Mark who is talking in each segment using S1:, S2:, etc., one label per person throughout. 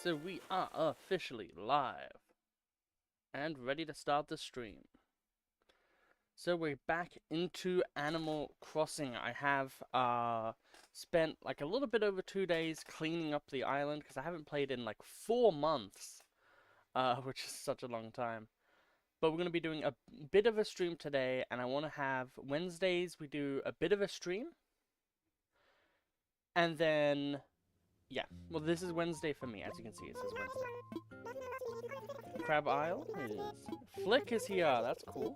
S1: So we are officially live and ready to start the stream. So we're back into Animal Crossing. I have spent like a little bit over 2 days cleaning up the island because I haven't played in like 4 months, which is such a long time. But we're going to be doing a bit of a stream today, and I want to have Wednesdays we do a bit of a stream, and then yeah, well this is Wednesday for me, as you can see it says Wednesday. Crab Isle is Flick is here. That's cool.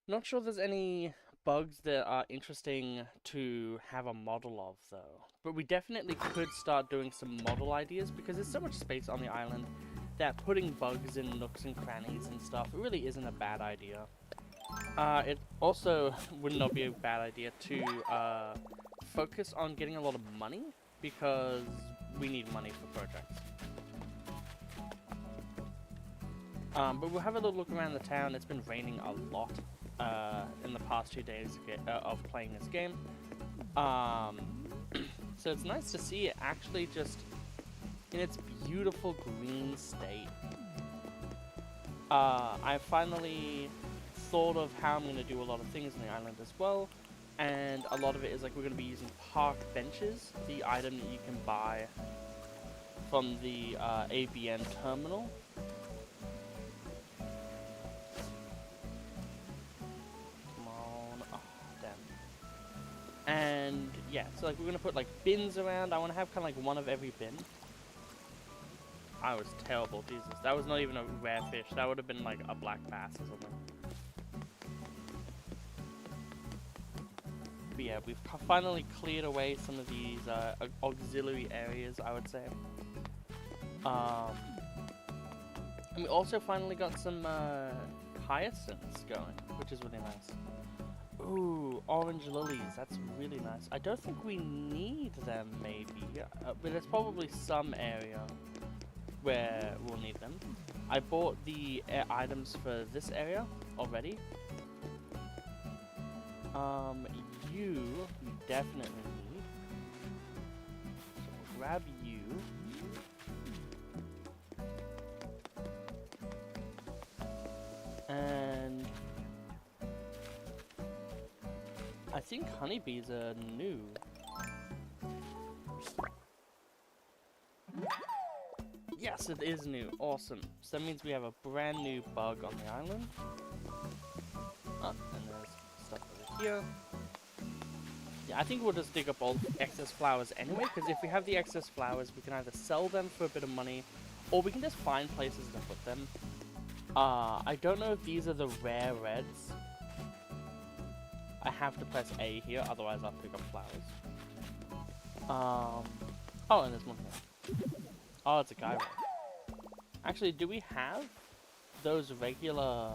S1: Not sure there's any bugs that are interesting to have a model of though. But we definitely could start doing some model ideas because there's so much space on the island that putting bugs in nooks and crannies and stuff really isn't a bad idea. It also would not be a bad idea to focus on getting a lot of money because we need money for projects. But we'll have a little look around the town. It's been raining a lot in the past 2 days of playing this game. So it's nice to see it actually just in its beautiful green state. I finally thought of how I'm going to do a lot of things on the island as well. And a lot of it is like we're going to be using park benches, the item that you can buy from the ABN terminal. And yeah, so like we're gonna put like bins around. I want to have kind of like one of every bin. I was terrible, Jesus. That was not even a rare fish. That would have been like a black bass or something. But yeah, we've finally cleared away some of these auxiliary areas, I would say. And we also finally got some hyacinths going, which is really nice. Ooh, orange lilies, that's really nice. I don't think we need them, maybe, but there's probably some area where we'll need them. I bought the items for this area already. You definitely need. So we'll grab you. And I think honeybees are new. Yes, it is new. Awesome. So that means we have a brand new bug on the island. Oh, and there's stuff over here. Yeah, I think we'll just dig up all excess flowers anyway, because if we have the excess flowers, we can either sell them for a bit of money, or we can just find places to put them. I don't know if these are the rare reds. I have to press A here, otherwise I'll pick up flowers. Oh, and there's one here. Oh, it's a guy one. Actually, do we have those regular...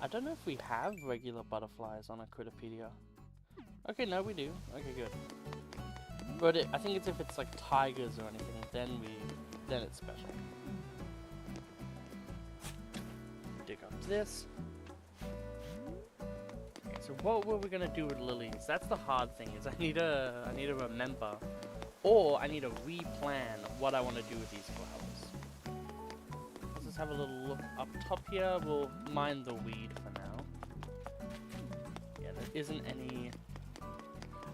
S1: I don't know if we have regular butterflies on a Critterpedia. Okay, no, we do. Okay, good. But I think it's if it's like tigers or anything, then it's special. Dig up this. So what were we gonna do with lilies? That's the hard thing, is I need to remember, or I need to replan what I want to do with these flowers. Let's just have a little look up top here. We'll mind the weed for now. Yeah, there isn't any.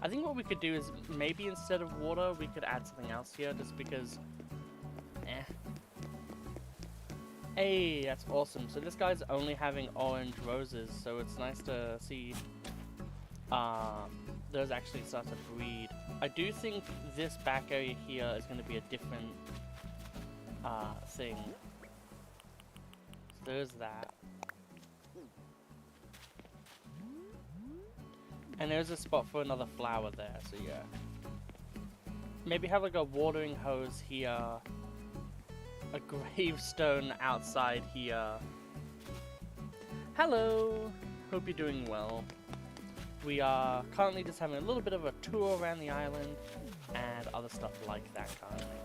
S1: I think what we could do is maybe instead of water, we could add something else here, just because. Hey, that's awesome. So this guy's only having orange roses, so it's nice to see those actually start to breed. I do think this back area here is going to be a different thing. So there's that. And there's a spot for another flower there, so yeah. Maybe have like a watering hose here. A gravestone outside here. Hello! Hope you're doing well. We are currently just having a little bit of a tour around the island and other stuff like that currently.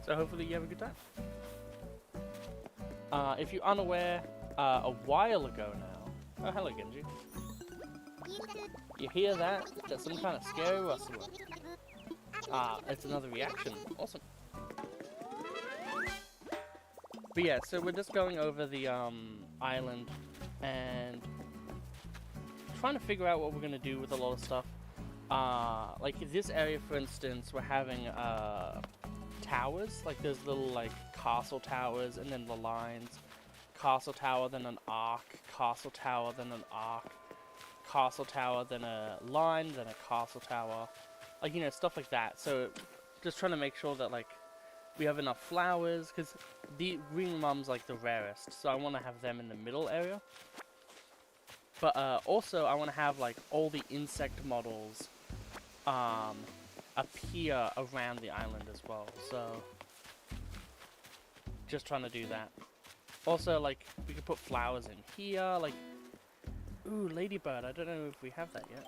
S1: So hopefully you have a good time. If you're unaware, a while ago now... Oh, hello Genji. You hear that? That's some kind of scary rustling. Ah, it's another reaction. Awesome. But yeah, so we're just going over the island and trying to figure out what we're gonna do with a lot of stuff. Like this area, for instance, we're having towers. Like there's little like castle towers, and then the lines. Castle tower, then an arc. Castle tower, then an arc. Castle tower, then a line, then a castle tower. Like, you know, stuff like that. So just trying to make sure that like we have enough flowers, because the green mum's like the rarest, so I want to have them in the middle area. But also I want to have like all the insect models appear around the island as well. So just trying to do that. Also, like, we could put flowers in here, like, ooh, ladybird, I don't know if we have that yet.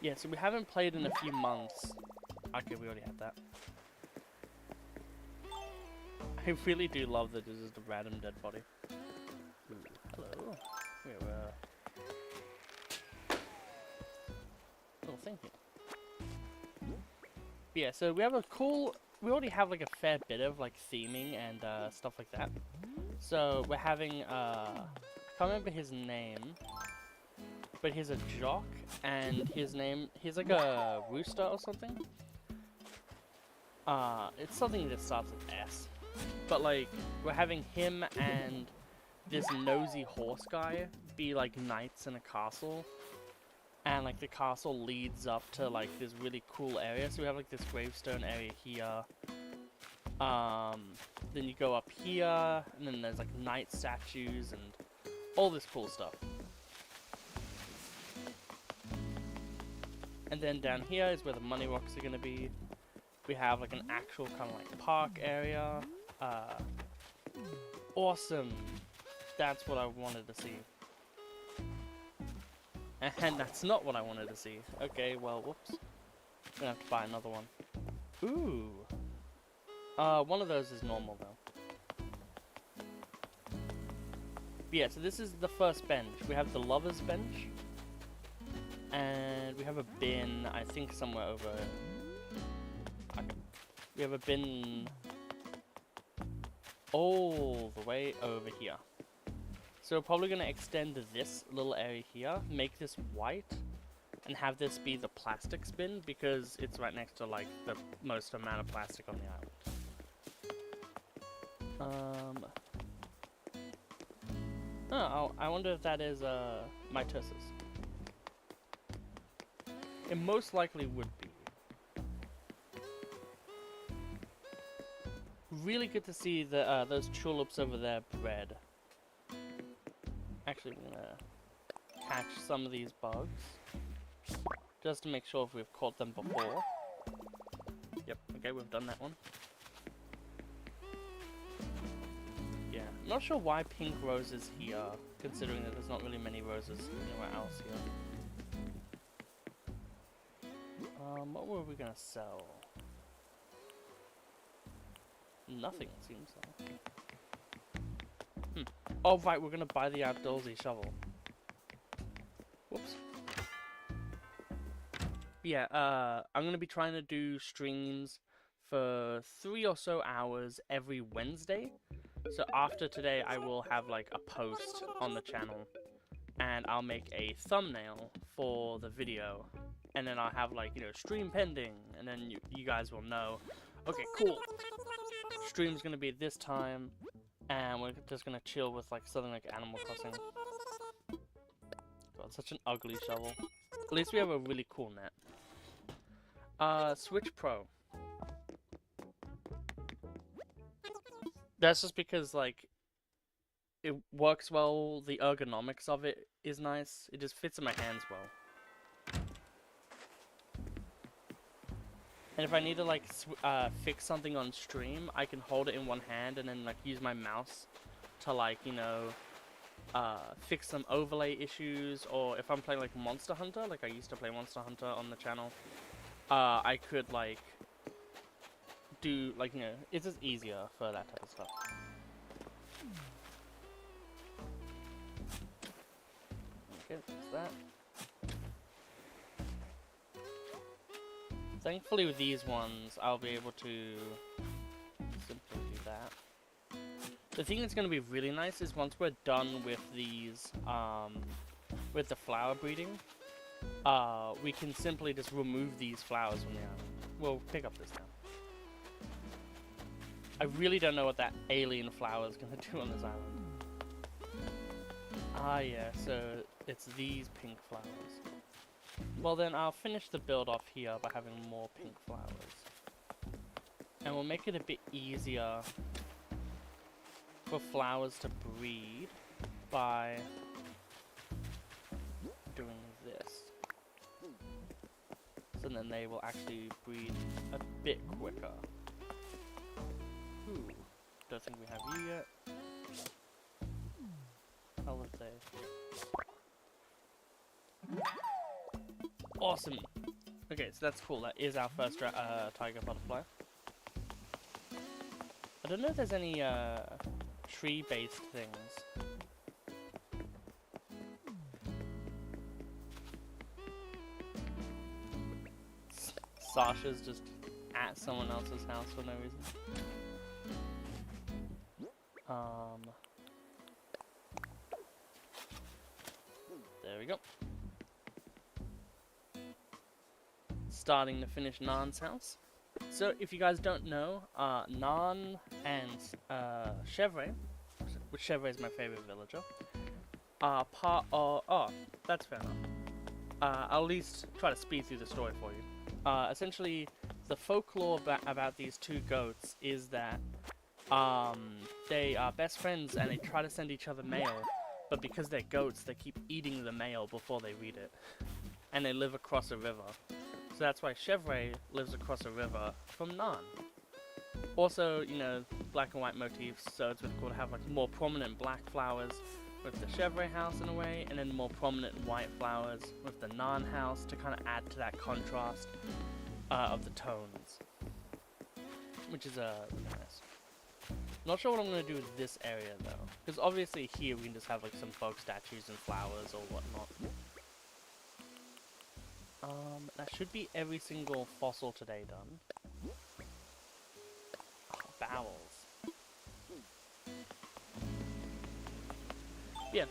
S1: Yeah, so we haven't played in a few months. Okay, we already have that. I really do love that this is the random dead body. Ooh, hello. We have a little thing here. Yeah, so we have a cool... We already have like a fair bit of like theming and stuff like that. So we're having I can't remember his name, but he's a jock, and his name, he's like a rooster or something. It's something that starts with S. But like we're having him and this nosy horse guy be like knights in a castle. And like the castle leads up to like this really cool area. So we have like this gravestone area here. Then you go up here, and then there's like knight statues and all this cool stuff. And then down here is where the money rocks are gonna be. We have like an actual kind of like park area. Awesome. That's what I wanted to see. And that's not what I wanted to see. Okay, well, whoops. I'm gonna have to buy another one. Ooh. One of those is normal, though. But yeah, so this is the first bench. We have the lover's bench. And we have a bin, I think, somewhere over... Okay. We have a bin... all the way over here. So we're probably going to extend this little area here, make this white, and have this be the plastics bin, because it's right next to, like, the most amount of plastic on the island. Oh, I wonder if that is, mitosis. It most likely would be. Really good to see the, those tulips over there bred. Actually, I'm gonna catch some of these bugs, just to make sure if we've caught them before. Yep, okay, we've done that one. Yeah, I'm not sure why pink roses here, considering that there's not really many roses anywhere else here. What were we gonna sell? Nothing, it seems like. Oh right, we're gonna buy the outdoorsy shovel. Whoops. Yeah, I'm gonna be trying to do streams for 3 or so hours every Wednesday. So after today, I will have like a post on the channel, and I'll make a thumbnail for the video, and then I'll have like, you know, stream pending, and then you guys will know, okay, cool, stream's gonna be at this time. And we're just gonna chill with like something like Animal Crossing. God, such an ugly shovel. At least we have a really cool net. Switch Pro. That's just because like it works well. The ergonomics of it is nice. It just fits in my hands well. And if I need to like fix something on stream, I can hold it in one hand and then like use my mouse to like, you know, fix some overlay issues. Or if I'm playing like Monster Hunter, like I used to play Monster Hunter on the channel, I could like do like, you know, it's just easier for that type of stuff. Okay, there's that. Thankfully with these ones, I'll be able to simply do that. The thing that's going to be really nice is once we're done with these, with the flower breeding, we can simply just remove these flowers from the island. We'll pick up this now. I really don't know what that alien flower is going to do on this island. Ah yeah, so it's these pink flowers. Well then, I'll finish the build off here by having more pink flowers. And we'll make it a bit easier for flowers to breed by doing this. So then they will actually breed a bit quicker. Ooh, don't think we have you yet. How would they? Awesome! Okay, so that's cool. That is our first tiger butterfly. I don't know if there's any tree-based things. Sasha's just at someone else's house for no reason. There we go. Starting to finish Nan's house. So if you guys don't know, Nan and Chevre, which Chevre is my favorite villager, are part of... Oh, that's fair enough. I'll at least try to speed through the story for you. Essentially, the folklore about these two goats is that they are best friends and they try to send each other mail, but because they're goats, they keep eating the mail before they read it. And they live across a river. So that's why Chevre lives across a river from Nan. Also, you know, black and white motifs, so it's really cool to have like more prominent black flowers with the Chevre house in a way, and then more prominent white flowers with the Nan house to kind of add to that contrast of the tones. Which is really nice. Not sure what I'm going to do with this area though, because obviously here we can just have like some folk statues and flowers or whatnot. That should be every single fossil today done. Oh, bowels. Yeah,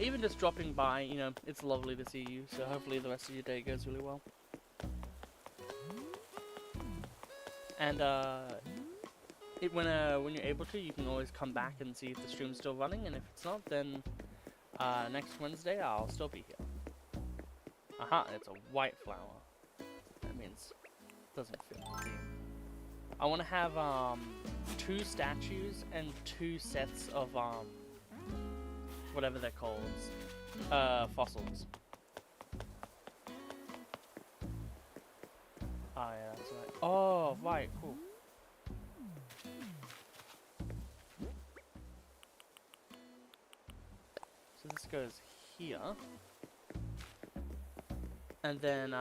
S1: even just dropping by, you know, it's lovely to see you, so hopefully the rest of your day goes really well. And, when you're able to, you can always come back and see if the stream's still running, and if it's not, then, next Wednesday I'll still be here. Aha, it's a white flower. That means it doesn't fit the theme. I want to have 2 statues and 2 sets of whatever they're called, fossils. Ah yeah, that's right. Oh right, cool. So this goes here. And then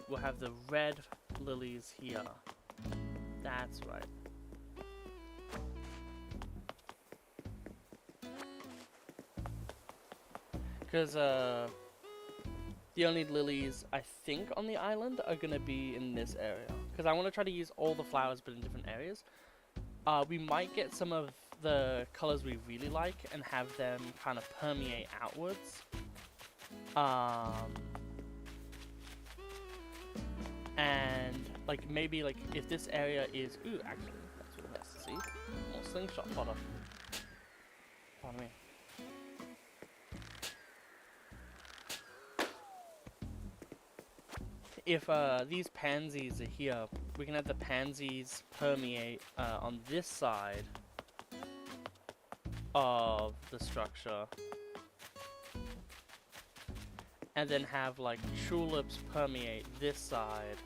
S1: we'll have the red lilies here. That's right. Because the only lilies I think on the island are gonna be in this area. Because I want to try to use all the flowers but in different areas. We might get some of the colors we really like and have them kind of permeate outwards. And like maybe like if this area is actually that's really nice to see. More slingshot fodder. Pardon me. If these pansies are here, we can have the pansies permeate on this side of the structure. And then have like tulips permeate this side.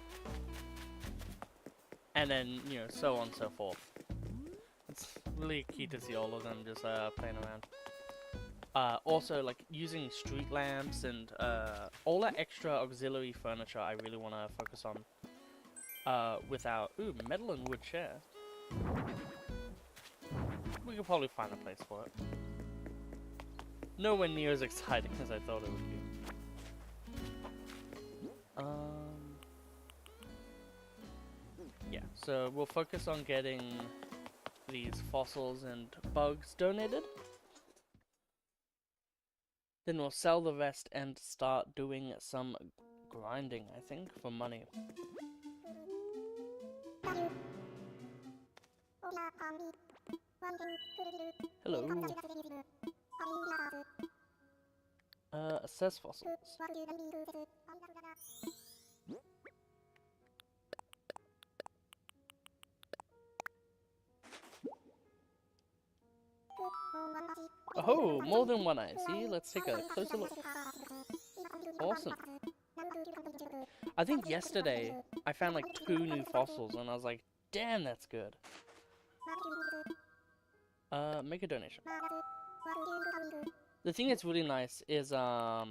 S1: And then, you know, so on and so forth. It's really key to see all of them just playing around. Also, like, using street lamps and all that extra auxiliary furniture I really want to focus on. Without... Ooh, metal and wood chair. We could probably find a place for it. nowhere near as exciting as I thought it would be. Yeah, so we'll focus on getting these fossils and bugs donated. Then we'll sell the rest and start doing some grinding, I think, for money. Hello. Assess fossils. Oh, more than one eye. See, let's take a closer look. Awesome. I think yesterday I found like 2 new fossils and I was like, damn, that's good. Make a donation. The thing that's really nice is, that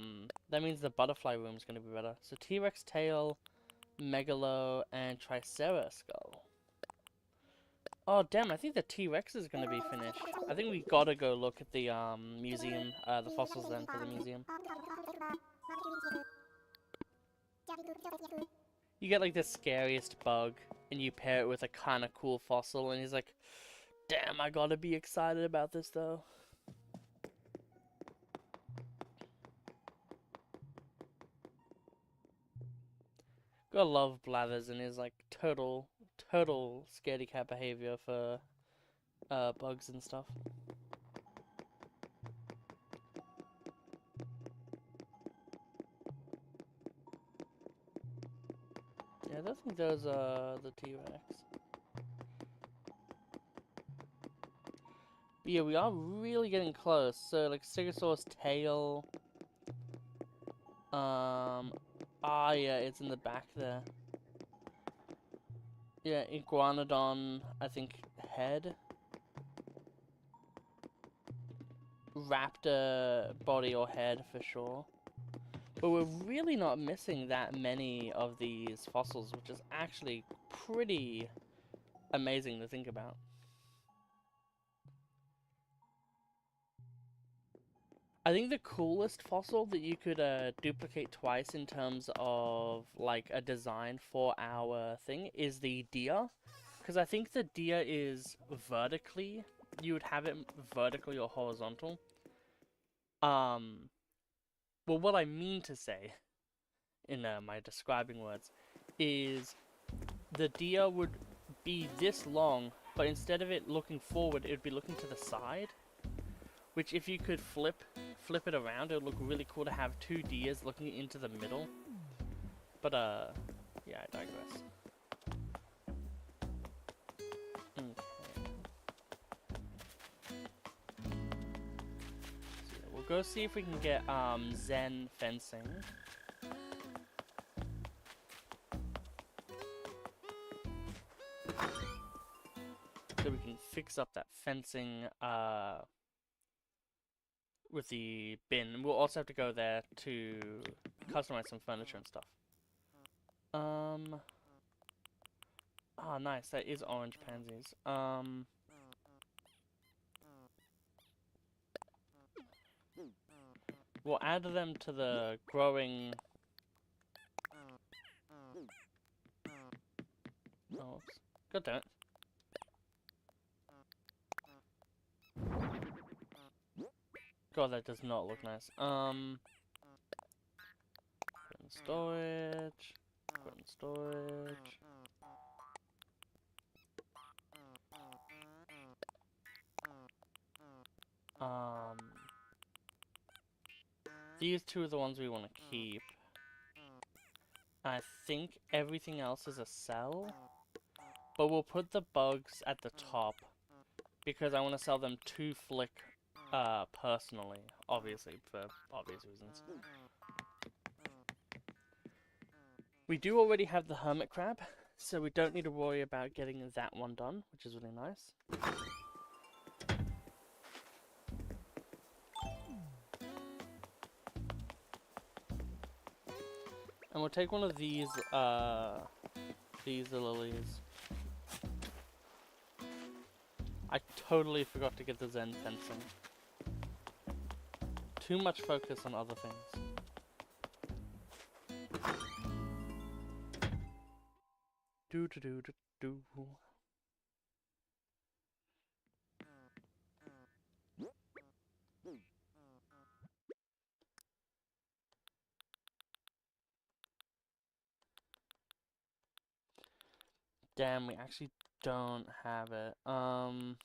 S1: means the butterfly room is going to be better. So T-Rex tail, Megalo, and Tricera skull. Oh damn, I think the T-Rex is going to be finished. I think we gotta go look at the, museum, the fossils then for the museum. You get like the scariest bug, and you pair it with a kinda cool fossil, and he's like, damn, I gotta be excited about this though. Gotta love Blathers and his like total scaredy cat behavior for bugs and stuff. Yeah, I don't think those are the T-Rex. But yeah, we are really getting close. So like Stegosaurus tail. Yeah, it's in the back there. Yeah, Iguanodon, I think, head. Raptor body or head for sure. But we're really not missing that many of these fossils, which is actually pretty amazing to think about. I think the coolest fossil that you could duplicate twice in terms of like a design for our thing is the deer. Because I think the deer is vertically, you would have it vertically or horizontal. Well, what I mean to say in my describing words is the deer would be this long, but instead of it looking forward, it would be looking to the side. Which, if you could flip it around, it would look really cool to have 2 deers looking into the middle. But, yeah, I digress. Okay. So we'll go see if we can get, Zen fencing. So we can fix up that fencing, with the bin. We'll also have to go there to customize some furniture and stuff. Ah, nice. That is orange pansies. We'll add them to the growing. Oh, oops. God damn it. God, that does not look nice. Put in storage. Put in storage. These 2 are the ones we want to keep. I think everything else is a sell. But we'll put the bugs at the top. Because I want to sell them to Flick personally. Obviously, for obvious reasons. We do already have the hermit crab. So we don't need to worry about getting that one done. Which is really nice. And we'll take one of these lilies. I totally forgot to get the Zen fencing. too much focus on other things. Do do do do do. Damn, we actually don't have it. I'm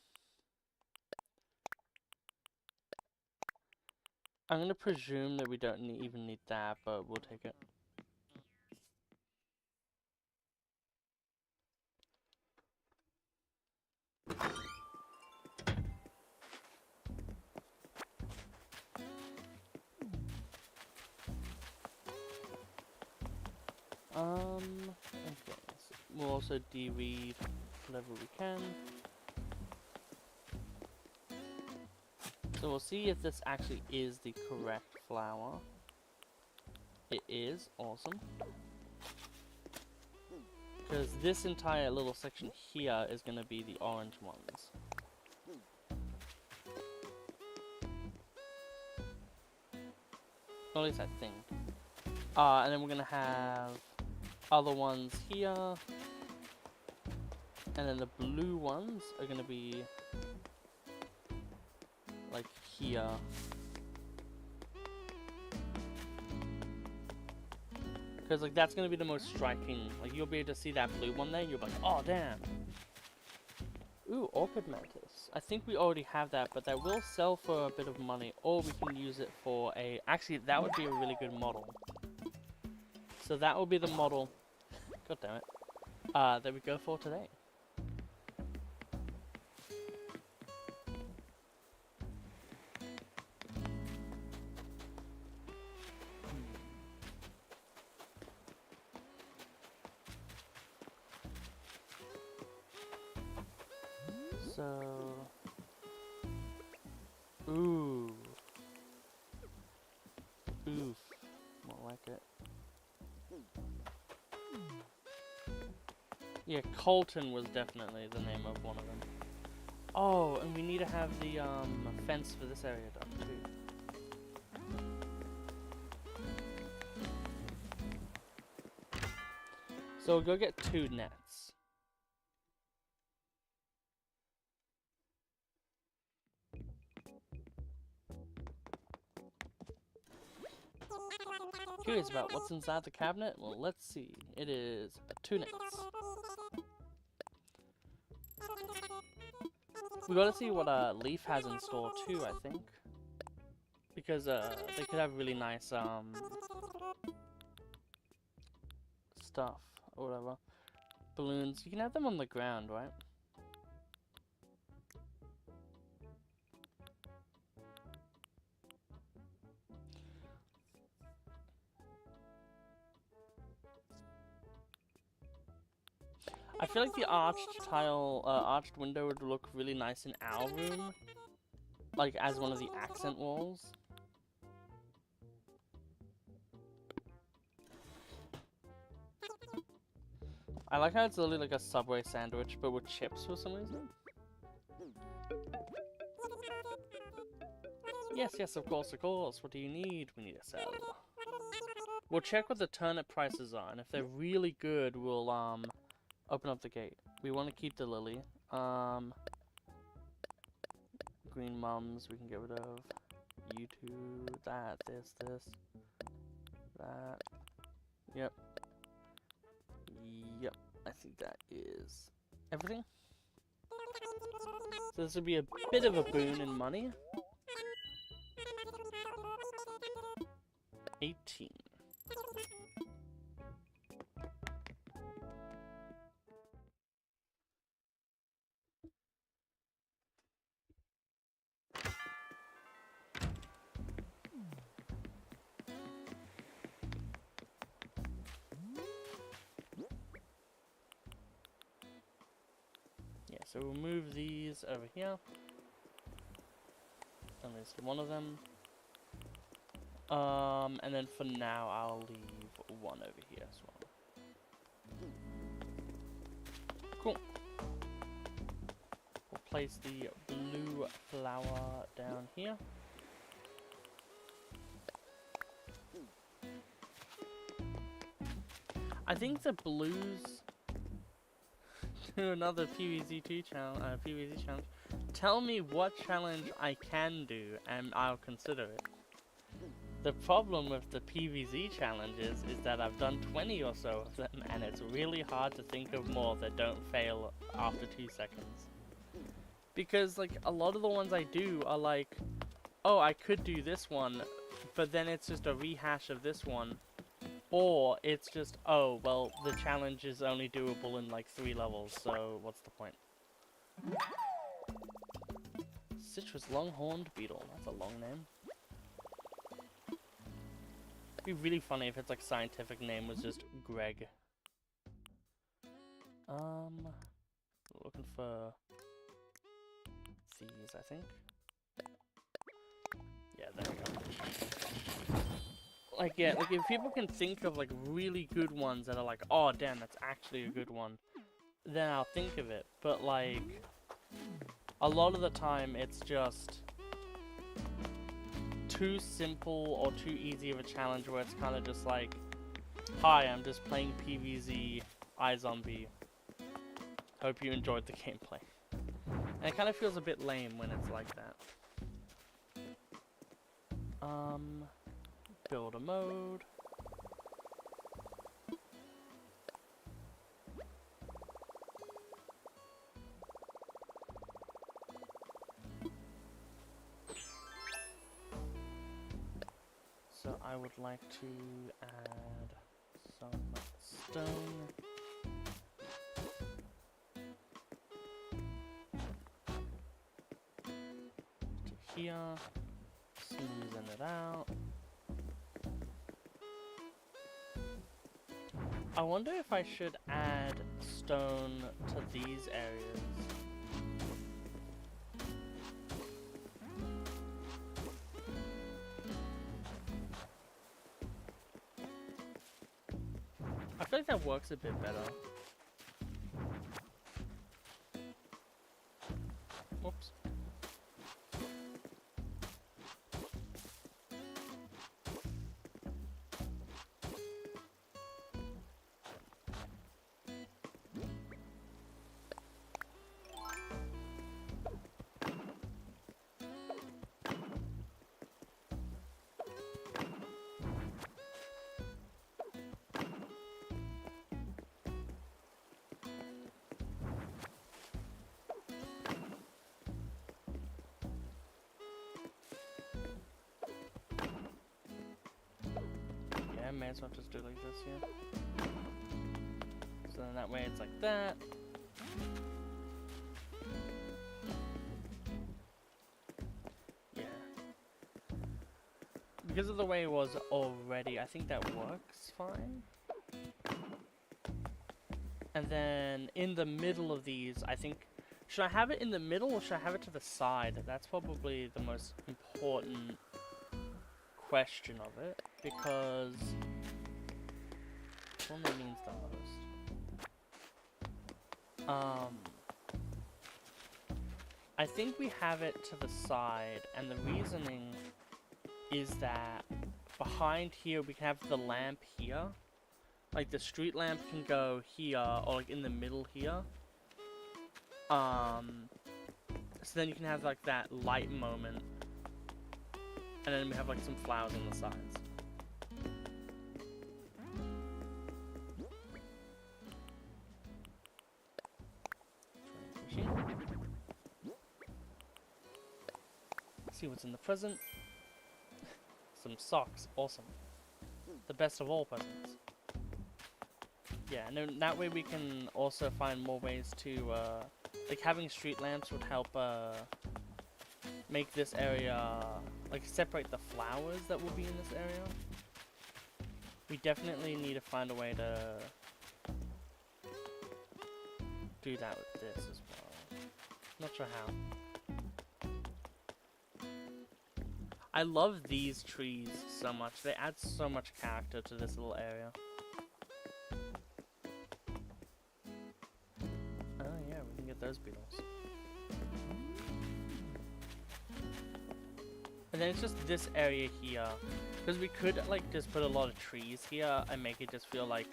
S1: gonna presume that we don't even need that, but we'll take it. Okay, so we'll also de-weed whatever we can. So we'll see if this actually is the correct flower. It is, awesome. Because this entire little section here is going to be the orange ones. Or at least I think. And then we're going to have other ones here. And then the blue ones are going to be like here. Because like that's going to be the most striking. Like you'll be able to see that blue one there and you'll be like, oh damn. Ooh, Orchid Mantis. I think we already have that, but that will sell for a bit of money. Or we can use it for a... Actually, that would be a really good model. So that will be the model... God damn it. That we go for today. So... Ooh. Oof. More like it. Yeah, Colton was definitely the name of one of them. Oh, and we need to have the fence for this area done too. So we'll go get 2 nets. Curious about what's inside the cabinet? Well, let's see. It is 2 nets. We gotta see what Leaf has in store too, I think. Because they could have really nice stuff or whatever. Balloons. You can have them on the ground, right? I feel like the arched window would look really nice in our room. Like, as one of the accent walls. I like how it's literally like a Subway sandwich, but with chips for some reason. Yes, yes, of course, of course. What do you need? We need to sell. We'll check what the turnip prices are, and if they're really good, we'll, open up the gate. We want to keep the lily. Green mums we can get rid of. You two, that, this, that. Yep. Yep. I think that is everything. So this would be a bit of a boon in money. 18. So we'll move these over here. At least one of them. And then for now I'll leave one over here as well. Cool. We'll place the blue flower down here. I think the blues do another PvZ2 challenge, PvZ challenge. Tell me what challenge I can do, and I'll consider it. The problem with the PvZ challenges is that I've done 20 or so of them, and it's really hard to think of more that don't fail after 2 seconds. Because, like, a lot of the ones I do are like, oh, I could do this one, but then it's just a rehash of this one. Or it's just, oh, well, the challenge is only doable in like 3 levels, so what's the point? Citrus Longhorned Beetle, that's a long name. It'd be really funny if its like scientific name was just Greg. Looking for these, I think. Yeah, there we go. Like, yeah, like if people can think of like really good ones that are like, oh damn, that's actually a good one, then I'll think of it. But like, a lot of the time it's just too simple or too easy of a challenge where it's kind of just like, hi, I'm just playing PvZ iZombie. Hope you enjoyed the gameplay. And it kind of feels a bit lame when it's like that. Build a mode. So I would like to add some stone. To here. Smoothing it out. I wonder if I should add stone to these areas. I feel like that works a bit better. Whoops. I may as well just do it like this here. So then that way it's like that. Yeah. Because of the way it was already, I think that works fine. And then in the middle of these, I think, should I have it in the middle or should I have it to the side? That's probably the most important question of it, because which one means the most? I think we have it to the side, and the reasoning is that behind here we can have the lamp here. Like the street lamp can go here, or like in the middle here. So then you can have like that light moment. And then we have like some flowers on the sides. See what's in the present. Some socks, awesome. The best of all presents. Yeah, and then that way we can also find more ways to, like having street lamps would help, make this area, like separate the flowers that will be in this area. We definitely need to find a way to do that with this as well. Not sure how. I love these trees so much. They add so much character to this little area. Oh yeah, we can get those beetles. And then it's just this area here. Because we could like just put a lot of trees here and make it just feel like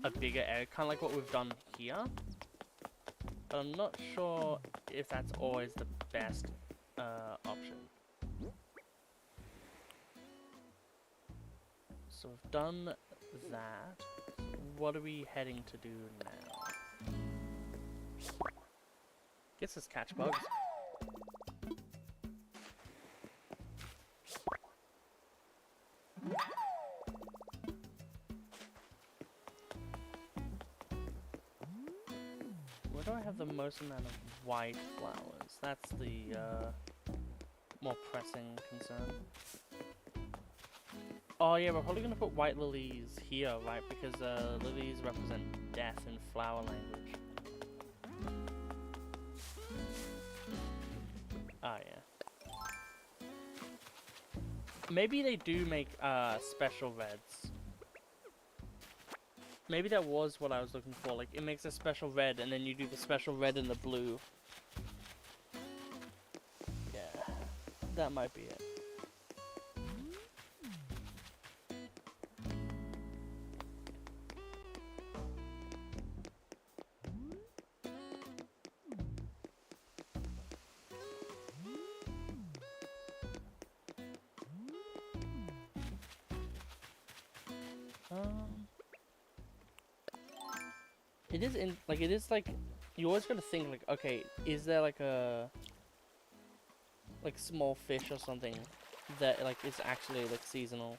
S1: a bigger area, kind of like what we've done here. But I'm not sure if that's always the best option. So we've done that. What are we heading to do now? Guess let's catch bugs. Where do I have the most amount of white flowers? That's the more pressing concern. Oh yeah, we're probably gonna put white lilies here, right? Because lilies represent death in flower language. Oh yeah. Maybe they do make special reds. Maybe that was what I was looking for. Like, it makes a special red, and then you do the special red and the blue. Yeah, that might be it. It is it is like, you always gotta think like, okay, is there like a small fish or something that like is actually like seasonal?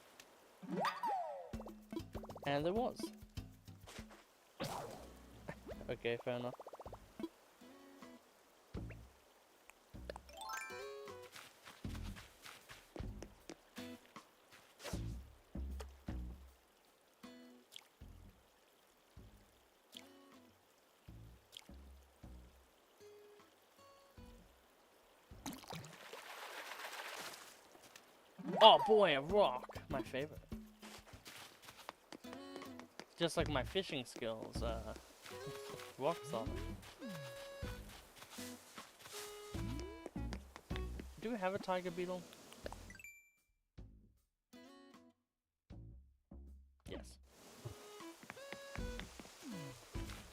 S1: And there was. Okay, fair enough. Oh boy, a rock! My favorite. Just like my fishing skills, rock solid. Do we have a tiger beetle? Yes.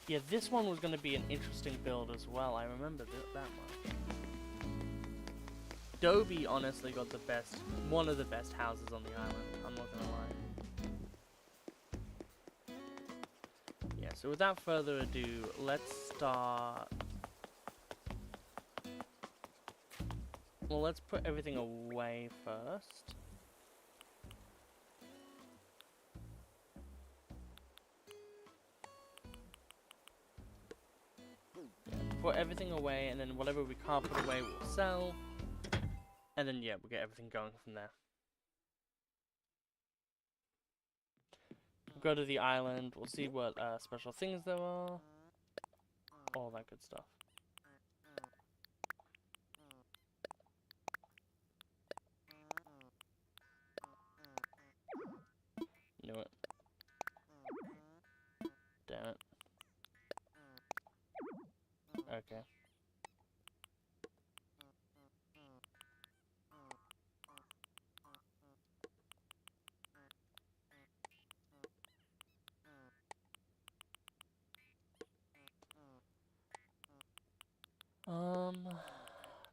S1: Yeah, this one was going to be an interesting build as well. I remember that much. Dobie honestly got one of the best houses on the island. I'm not gonna lie. Yeah, so without further ado, let's start. Well, let's put everything away first. Yeah, put everything away, and then whatever we can't put away, we'll sell. And then, yeah, we'll get everything going from there. We'll go to the island, we'll see what special things there are. All that good stuff. Knew it. Damn it. Okay.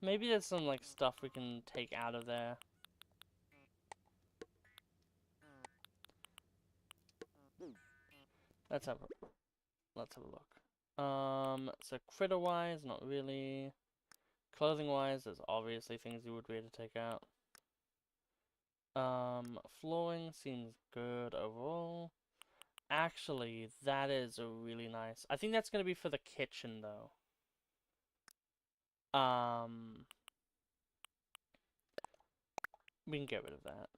S1: Maybe there's some like stuff we can take out of there. Let's have a look. So critter wise, not really. Clothing wise, there's obviously things you would be able to take out. Flooring seems good overall. Actually, that is a really nice. I think that's gonna be for the kitchen though. We can get rid of that.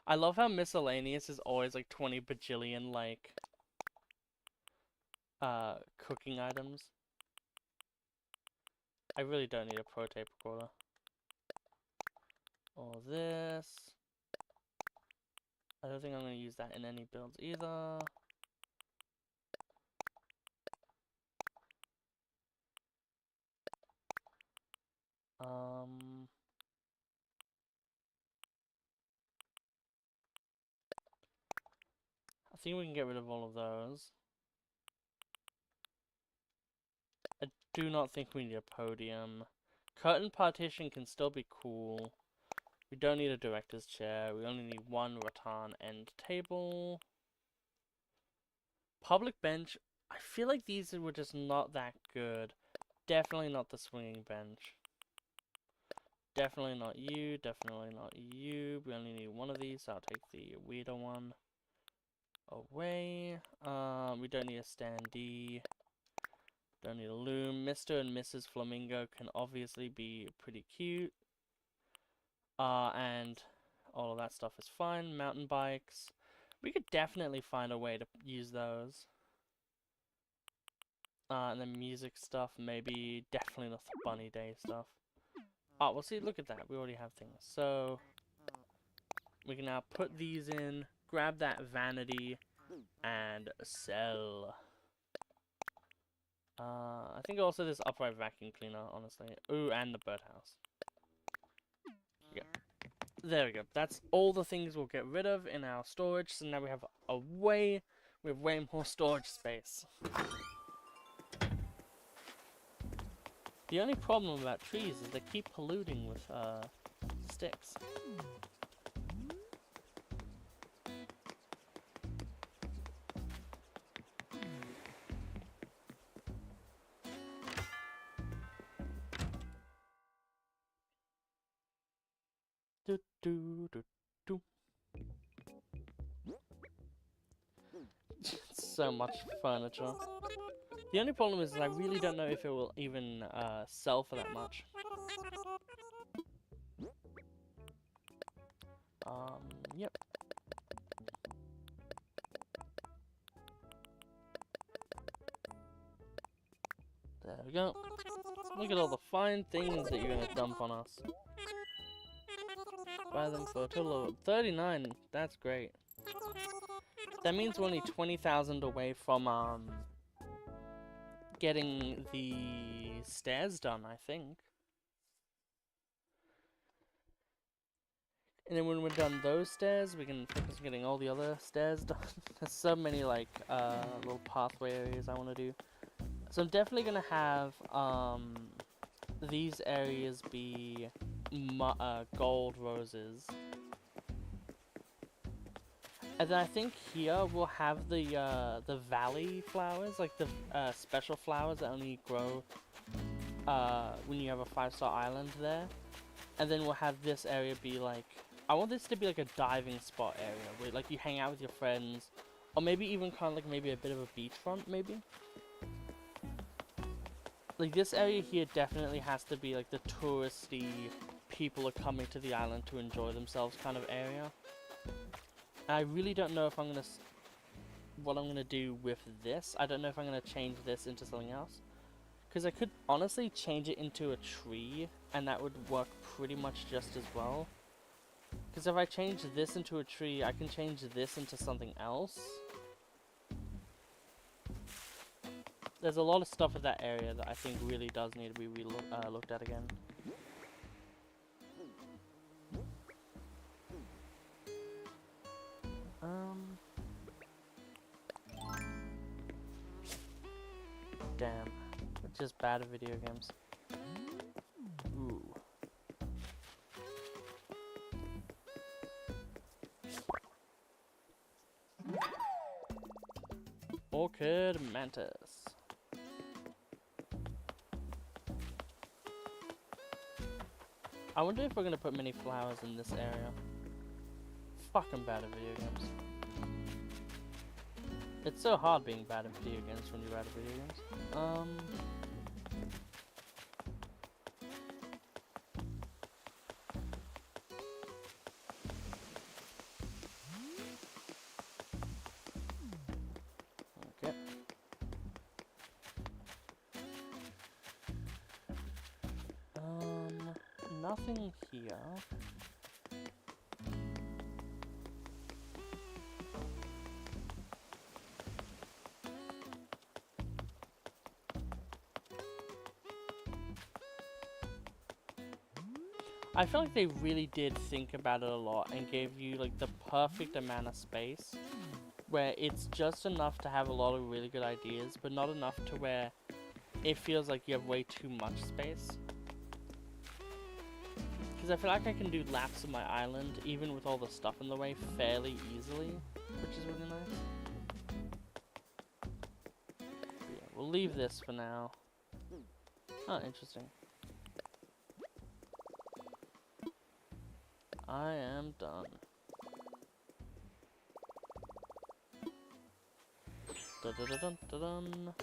S1: I love how miscellaneous is always like 20 bajillion like cooking items. I really don't need a pro tape recorder. All this. I don't think I'm gonna use that in any builds either. think we can get rid of all of those. I do not think we need a podium. Curtain partition can still be cool. We don't need a director's chair. We only need one rattan end table. Public bench. I feel like these were just not that good. Definitely not the swinging bench. Definitely not you. Definitely not you. We only need one of these, so I'll take the weirder one away. We don't need a standee. Don't need a loom. Mr. and Mrs. Flamingo can obviously be pretty cute. And all of that stuff is fine. Mountain bikes. We could definitely find a way to use those. And then music stuff, maybe. Definitely not the bunny day stuff. Oh, well, see, look at that. We already have things. So, we can now put these in, grab that vanity, and sell. I think also this upright vacuum cleaner, honestly. Ooh, and the birdhouse. Yeah. There we go. That's all the things we'll get rid of in our storage. So now we have way more storage space. The only problem about trees is they keep polluting with sticks. Do, do, do, do. So much furniture. The only problem is I really don't know if it will even sell for that much. Yep. There we go. Look at all the fine things that you're gonna dump on us. Buy them for a total of 39. That's great. That means we're only 20,000 away from getting the stairs done, I think. And then when we're done those stairs, we can focus on getting all the other stairs done. There's so many like little pathway areas I want to do. So I'm definitely gonna have these areas be gold roses. And then I think here we'll have the valley flowers, like the special flowers that only grow when you have a 5-star island there. And then we'll have this area be like, I want this to be like a diving spot area where like you hang out with your friends, or maybe even kind of like maybe a bit of a beachfront maybe. Like this area here definitely has to be like the touristy, people are coming to the island to enjoy themselves kind of area. And I really don't know if I'm gonna what I'm gonna do with this. I don't know if I'm gonna change this into something else, because I could honestly change it into a tree, and that would work pretty much just as well. Because if I change this into a tree, I can change this into something else. There's a lot of stuff in that area that I think really does need to be looked at again. Damn. It's just bad at video games. Ooh. Orchid mantis. I wonder if we're gonna put many flowers in this area. Fucking bad at video games. It's so hard being bad at video games when you're bad at video games. Okay. Nothing here. I feel like they really did think about it a lot and gave you like the perfect amount of space where it's just enough to have a lot of really good ideas, but not enough to where it feels like you have way too much space. Because I feel like I can do laps of my island, even with all the stuff in the way, fairly easily, which is really nice. But yeah, we'll leave this for now. Oh, interesting. I am done. Dun dun dun dun dun.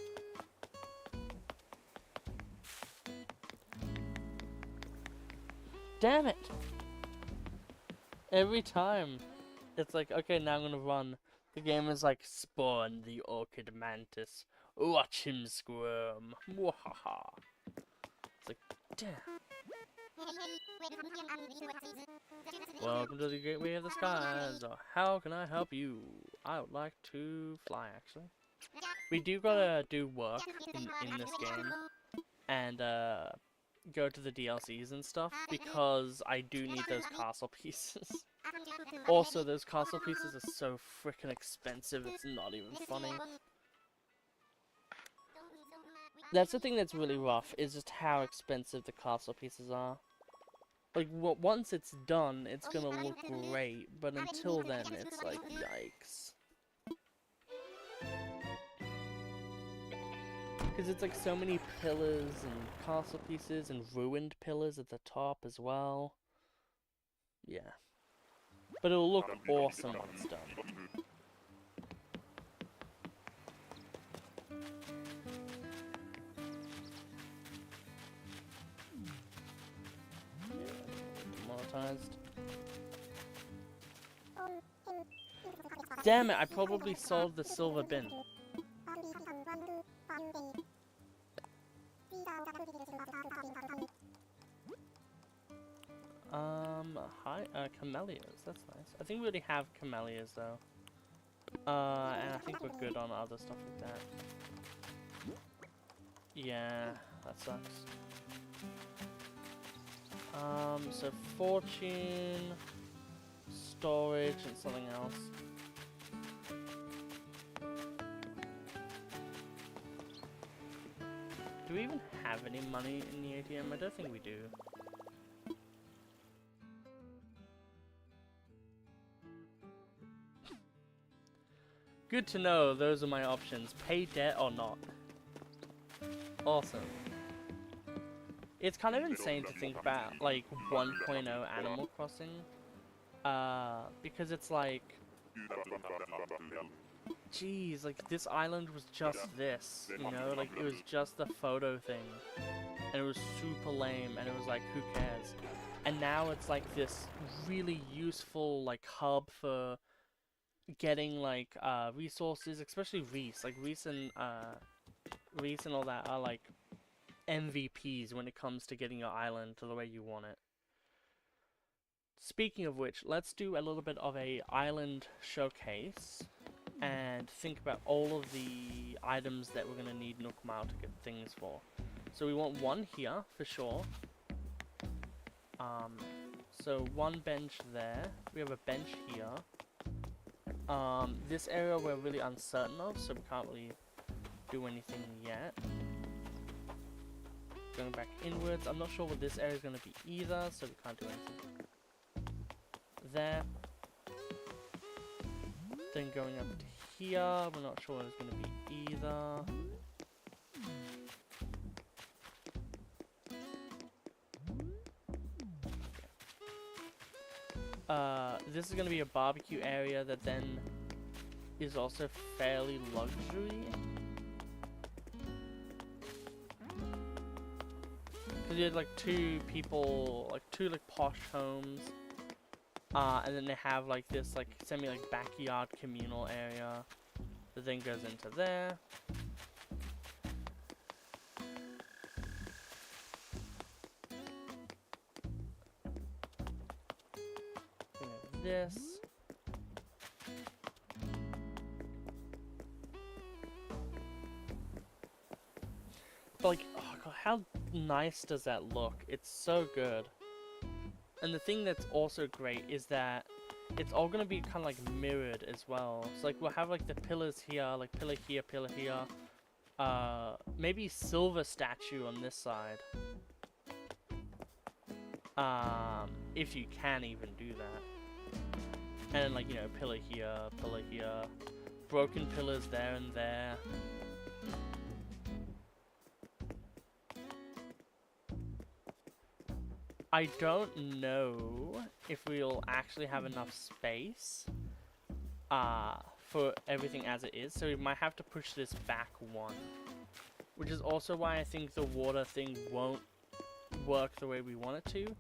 S1: Damn it! Every time, it's like, okay, now I'm gonna run. The game is like, spawn the orchid mantis. Watch him squirm. Mwahaha. It's like, damn. Welcome to the Gateway of the Skies. How can I help you? I would like to fly, actually. We do gotta do work in this game. And, go to the DLCs and stuff, because I do need those castle pieces. Also, those castle pieces are so freaking expensive, it's not even funny. That's the thing that's really rough, is just how expensive the castle pieces are. Like, once it's done, it's gonna look great, but until then, it's like, yikes. Because it's like so many pillars and castle pieces and ruined pillars at the top as well. Yeah. But it'll look awesome when it's done. Demonetized. Damn it, I probably sold the silver bin. Hi, camellias, that's nice. I think we already have camellias though. And I think we're good on other stuff like that. Yeah, that sucks. So fortune, storage, and something else. Do we even have any money in the ATM? I don't think we do. Good to know, those are my options. Pay debt or not. Awesome. It's kind of insane to think about, like, 1.0 Animal Crossing. Because it's like... Jeez, like, this island was just this, you know? Like, it was just the photo thing. And it was super lame, and it was like, who cares? And now it's like this really useful, like, hub for getting, like, resources, especially Reese. Like, Reese and all that are, like, MVPs when it comes to getting your island to the way you want it. Speaking of which, let's do a little bit of a island showcase and think about all of the items that we're going to need Nook Mile to get things for. So we want one here, for sure. So one bench there. We have a bench here. This area we're really uncertain of, so we can't really do anything yet. Going back inwards, I'm not sure what this area is going to be either, so we can't do anything there. Then going up to here, we're not sure what it's going to be either. This is going to be a barbecue area that then is also fairly luxury. Because you had like two people, like two like posh homes. And then they have like this like semi like backyard communal area that then goes into there. This. But like, oh god, how nice does that look? It's so good. And the thing that's also great is that it's all gonna be kind of like mirrored as well. So like we'll have like the pillars here, like pillar here, pillar here. Maybe silver statue on this side. If you can even do that. And then like, you know, pillar here, broken pillars there and there. I don't know if we'll actually have enough space for everything as it is, so we might have to push this back one. Which is also why I think the water thing won't work the way we want it to.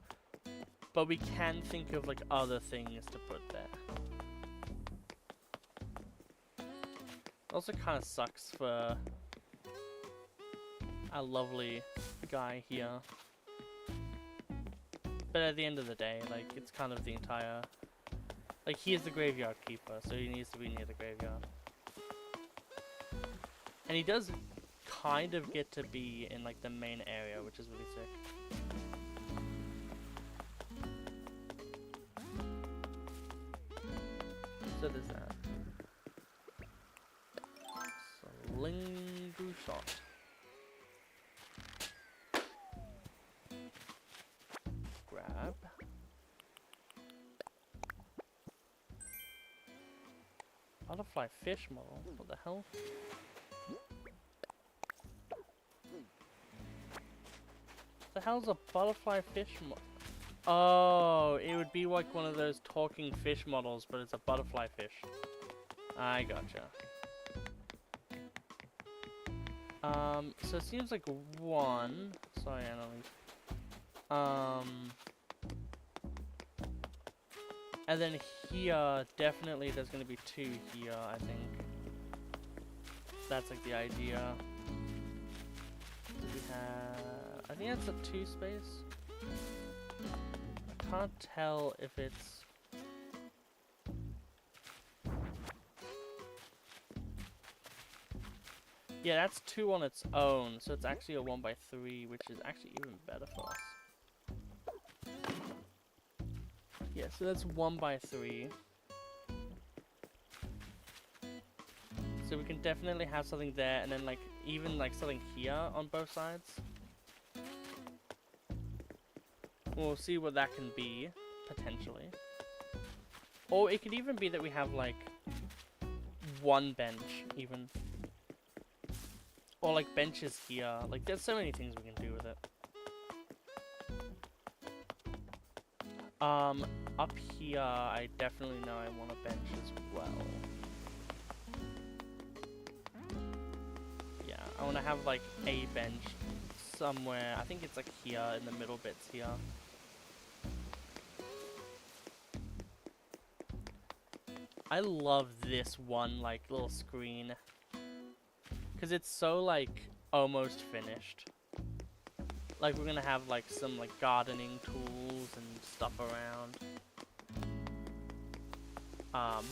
S1: But we can think of like other things to put there. Also kind of sucks for our lovely guy here. But at the end of the day, like, it's kind of the entire... Like, he is the graveyard keeper, so he needs to be near the graveyard. And he does kind of get to be in, like, the main area, which is really sick. So there's that. Slingu shot. Grab. Butterfly fish model? What the hell? The hell's a butterfly fish model? Oh, it would be like one of those talking fish models, but it's a butterfly fish. I gotcha. So it seems like one. Sorry, Annalise. And then here, definitely there's gonna be two here, I think. That's like the idea. We have, I think that's a 2 space. I can't tell if it's... Yeah, that's 2 on its own, so it's actually a 1x3, which is actually even better for us. Yeah, so that's 1x3. So we can definitely have something there, and then like even like something here on both sides. We'll see what that can be, potentially. Or it could even be that we have like one bench, even. Or like benches here. Like there's so many things we can do with it. Up here, I definitely know I want a bench as well. Yeah, I want to have like a bench somewhere. I think it's like here in the middle bits here. I love this one like little screen. Because it's so like almost finished. Like we're gonna have like some like gardening tools and stuff around.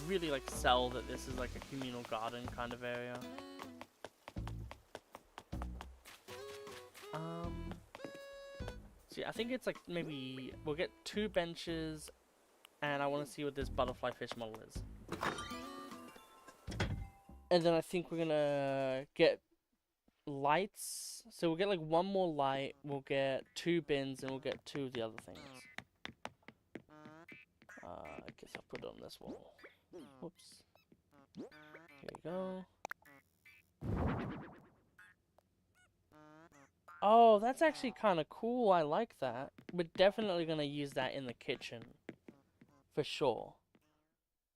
S1: Really like sell that this is like a communal garden kind of area. See, I think it's like maybe we'll get 2 benches, and I want to see what this butterfly fish model is. And then I think we're gonna get lights. So we'll get like 1 more light, we'll get 2 bins, and we'll get 2 of the other things. I guess I'll put it on this wall. Whoops. Here we go. Oh, that's actually kind of cool. I like that. We're definitely gonna use that in the kitchen. For sure.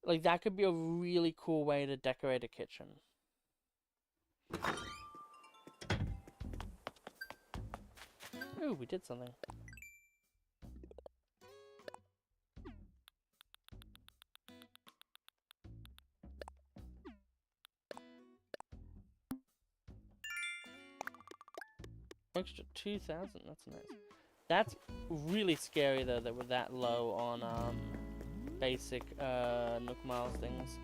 S1: Like, that could be a really cool way to decorate a kitchen. Ooh, we did something. Extra 2,000, that's nice. That's really scary though that we're that low on basic Nook Miles things.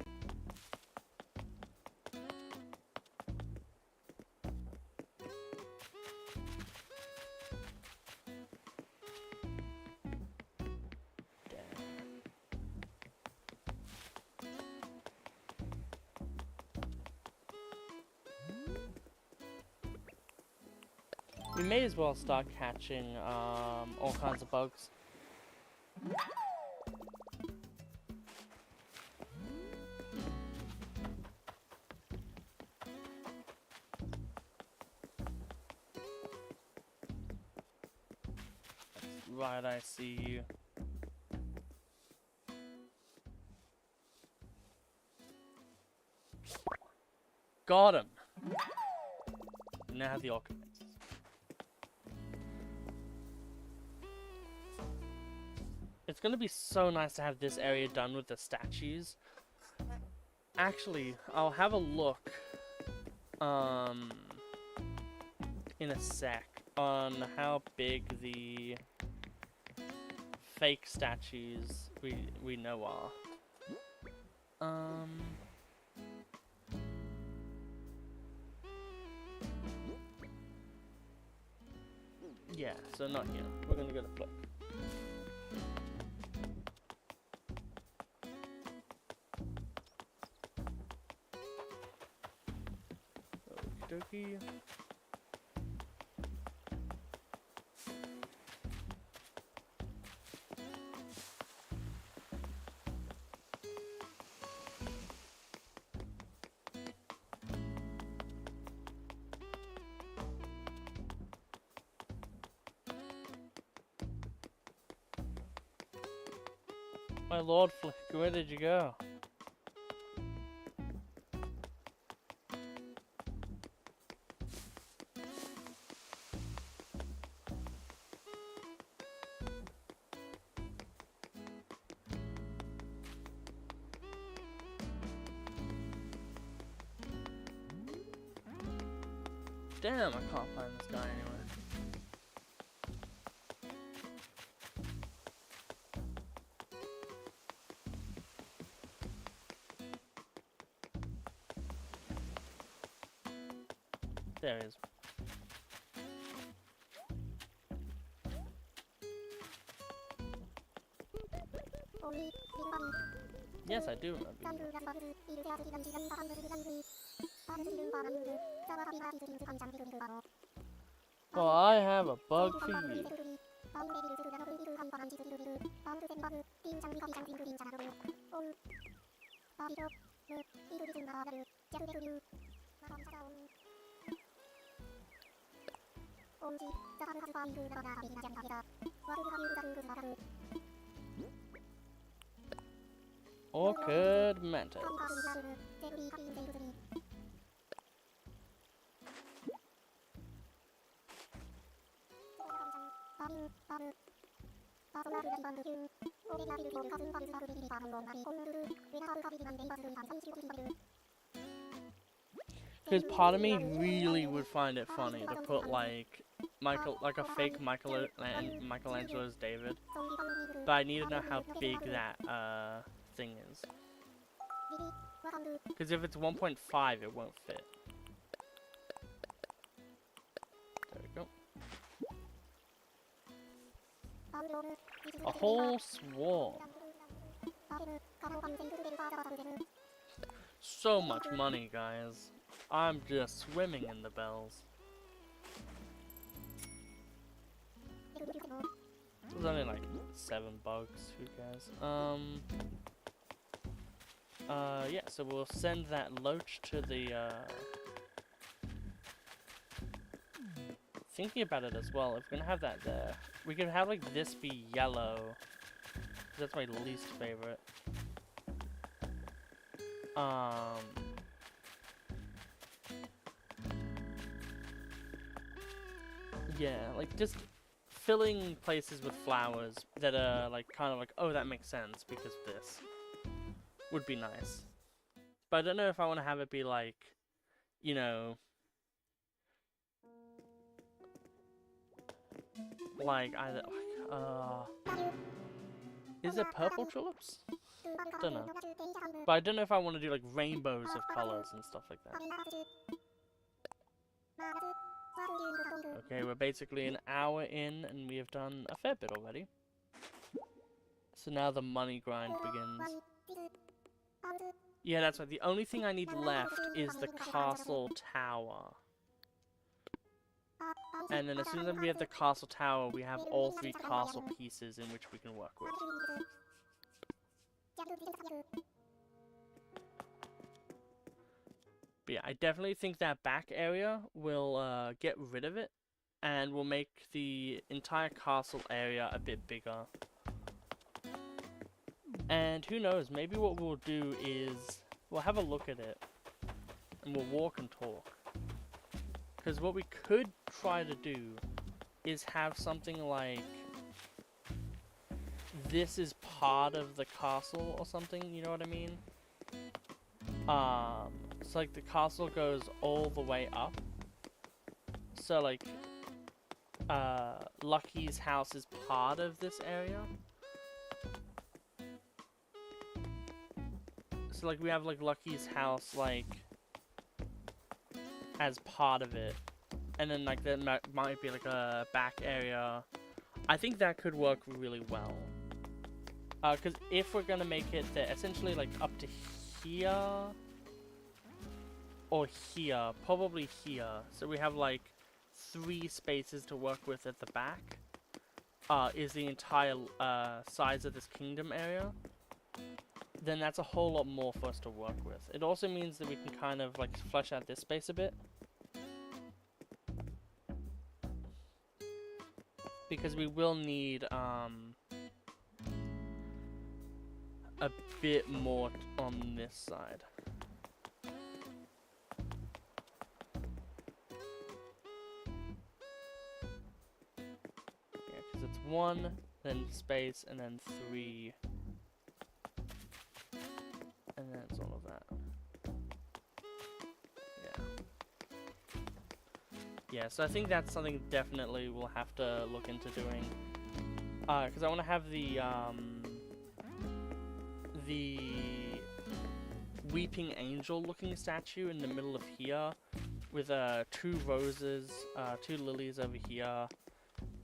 S1: We may as well start catching all kinds of bugs. Right, I see you. Got him. We now have the Orchid. It's gonna be so nice to have this area done with the statues. Actually, I'll have a look in a sec on how big the fake statues we know are. Yeah, so not here. We're gonna go to Flick. Okie dokie. My lord Flick, where did you go? Damn, I can't find this guy anywhere. There he is. Yes, I do remember you. Well, I have a bug for you. Orchid Mantis. Because part of me really would find it funny to put like a fake Michelangelo's David, but I need to know how big that thing is. Because if it's 1.5, it won't fit. There we go. A whole swarm. So much money, guys. I'm just swimming in the bells. There's only like 7 bugs, who cares? Yeah, so we'll send that loach to the, thinking about it as well, if we're gonna have that there, we could have like this be yellow. That's my least favorite. Yeah, like just filling places with flowers that are like kind of like, oh, that makes sense because of this would be nice. But I don't know if I want to have it be like, you know, like either is it purple tulips? Don't know. But I don't know if I want to do like rainbows of colors and stuff like that. Okay, we're basically an hour in and we have done a fair bit already. So now the money grind begins. Yeah, that's right. The only thing I need left is the castle tower. And then as soon as we have the castle tower, we have all 3 castle pieces in which we can work with. But yeah, I definitely think that back area will get rid of it, and will make the entire castle area a bit bigger. And who knows, maybe what we'll do is we'll have a look at it, and we'll walk and talk. Because what we could try to do is have something like this is part of the castle or something, you know what I mean? So like the castle goes all the way up. So like Lucky's house is part of this area. So like we have like Lucky's house like as part of it. And then like there might be like a back area. I think that could work really well. Because if we're gonna make it there, essentially like up to here or here, probably here. So we have like 3 spaces to work with at the back. Is the entire size of this kingdom area. Then that's a whole lot more for us to work with. It also means that we can kind of like flesh out this space a bit. Because we will need a bit more on this side. Yeah, because it's 1, then space, and then 3. And then it's all of that. Yeah. Yeah, so I think that's something definitely we'll have to look into doing. Because I want to have the Weeping Angel looking statue in the middle of here. With 2 roses, 2 lilies over here.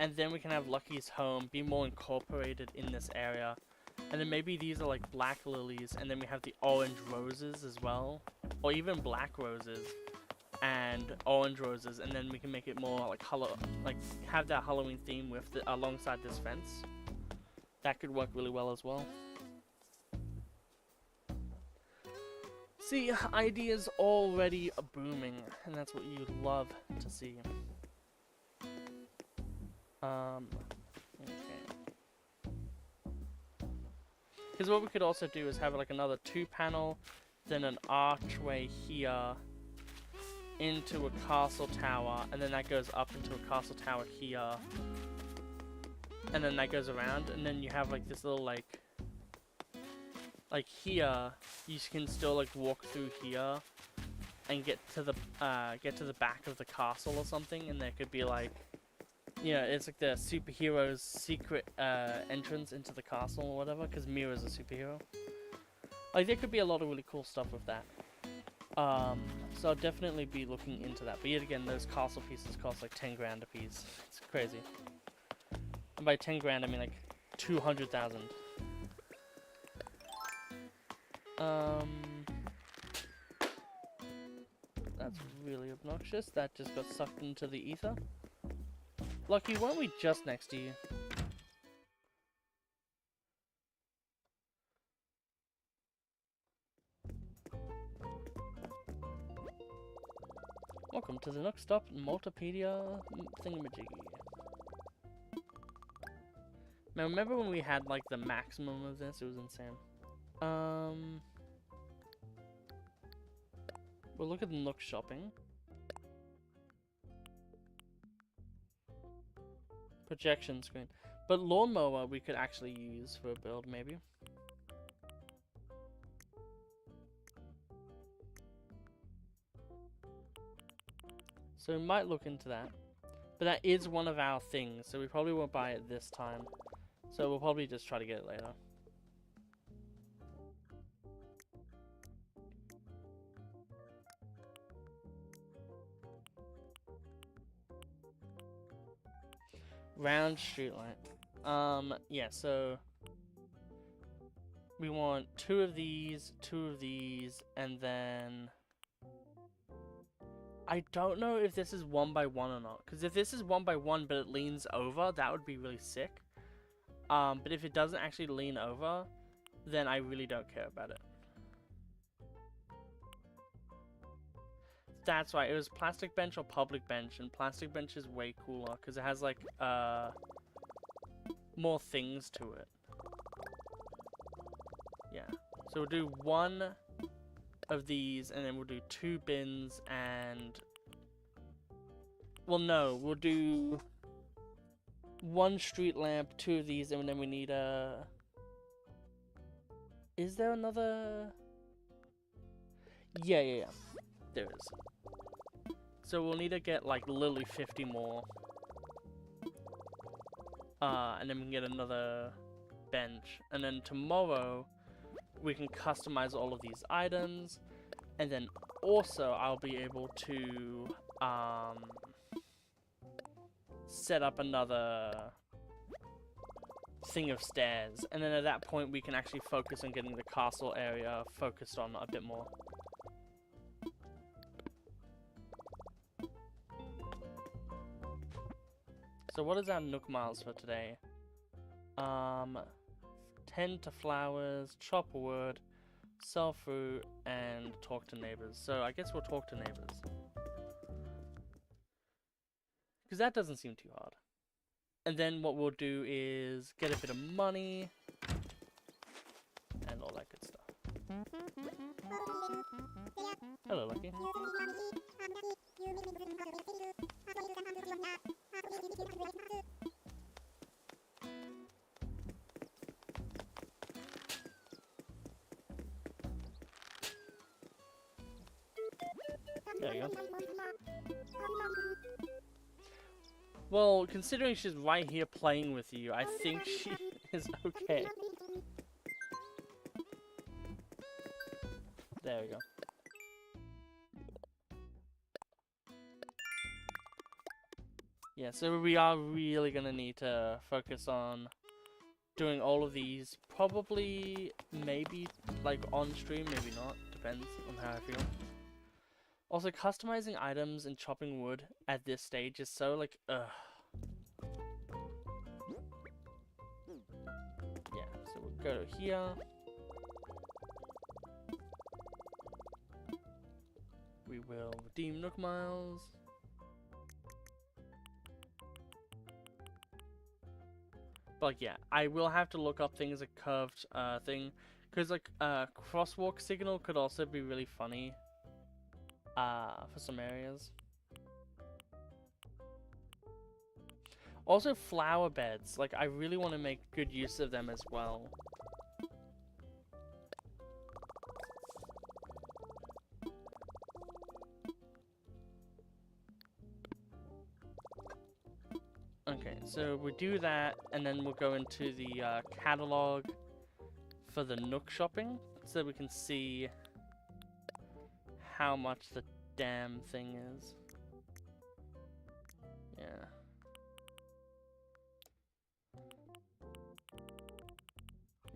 S1: And then we can have Lucky's home be more incorporated in this area. And then maybe these are like black lilies, and then we have the orange roses as well. Or even black roses and orange roses, and then we can make it more like have that Halloween theme with alongside this fence. That could work really well as well. See, ideas already booming, and that's what you love to see. Okay. Because what we could also do is have like another 2 panel, then an archway here into a castle tower, and then that goes up into a castle tower here, and then that goes around, and then you have like this little like here you can still like walk through here and get to the back of the castle or something, and there could be like, you know, it's like the superhero's secret entrance into the castle or whatever, because Mira's a superhero. Like, there could be a lot of really cool stuff with that. So I'll definitely be looking into that. But yet again, those castle pieces cost like 10 grand a piece. It's crazy. And by 10 grand, I mean like 200,000. That's really obnoxious. That just got sucked into the ether. Lucky, weren't we just next to you? Welcome to the Nook Stop Multipedia thingamajiggy. Now, remember when we had like the maximum of this? It was insane. We'll look at the Nook shopping. Projection screen. But lawnmower we could actually use for a build, maybe. So we might look into that. But that is one of our things, so we probably won't buy it this time. So we'll probably just try to get it later. Round streetlight. Yeah, so we want 2 of these, 2 of these, and then I don't know if this is 1x1 or not. Because if this is 1x1 but it leans over, that would be really sick. But if it doesn't actually lean over, then I really don't care about it. That's right, it was plastic bench or public bench, and plastic bench is way cooler because it has like more things to it. Yeah. So we'll do one of these, and then we'll do 2 bins, and well, no, we'll do 1 street lamp, 2 of these, and then we need a. Is there another? Yeah. There is. So we'll need to get like literally 50 more. And then we can get another bench. And then tomorrow we can customize all of these items. And then also I'll be able to set up another thing of stairs. And then at that point we can actually focus on getting the castle area focused on a bit more. So what is our Nook Miles for today? 10 to flowers, chop wood, sell fruit, and talk to neighbors. So I guess we'll talk to neighbors. Because that doesn't seem too hard. And then what we'll do is get a bit of money, and all that good stuff. Hello, Lucky. There you go. Well, considering she's right here playing with you, I think she is okay. There we go. Yeah, so we are really gonna need to focus on doing all of these. Probably, maybe, like, on stream, maybe not. Depends on how I feel. Also, customizing items and chopping wood at this stage is so, like, ugh. Yeah, so we'll go here. We will redeem Nook Miles. But yeah, I will have to look up things like curved thing. Because, like, crosswalk signal could also be really funny. For some areas. Also flower beds, like I really want to make good use of them as well. Okay, so we do that, and then we'll go into the catalog for the Nook shopping, so we can see how much the damn thing is. Yeah.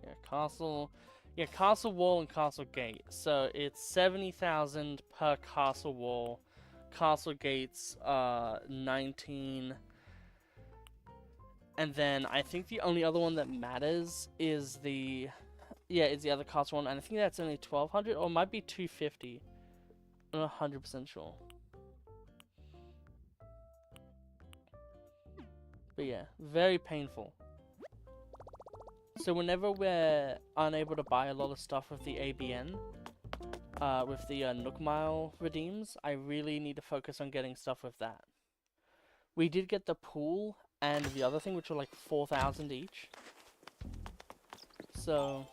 S1: Yeah, castle. Yeah, castle wall and castle gate. So it's 70,000 per castle wall. Castle gates 19. And then I think the only other one that matters is the is the other castle one, and I think that's only 1,200 or it might be 250. I'm not 100% sure. But yeah, very painful. So whenever we're unable to buy a lot of stuff with the ABN, with the Nook Mile redeems, I really need to focus on getting stuff with that. We did get the pool and the other thing, which were like 4,000 each. So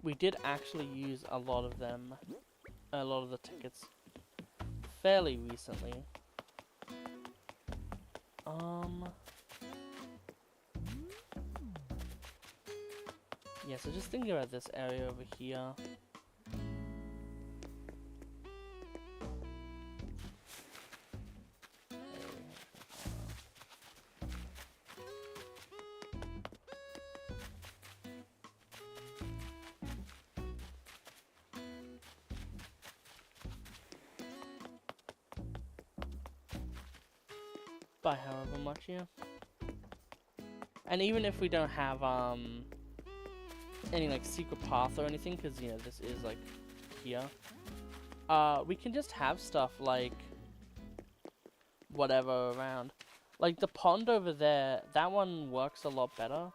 S1: we did actually use a lot of them, a lot of the tickets, fairly recently. Yeah, so just thinking about this area over here. by however much, yeah. And even if we don't have any like secret path or anything, because you know this is like here, we can just have stuff like whatever around. Like the pond over there, that one works a lot better.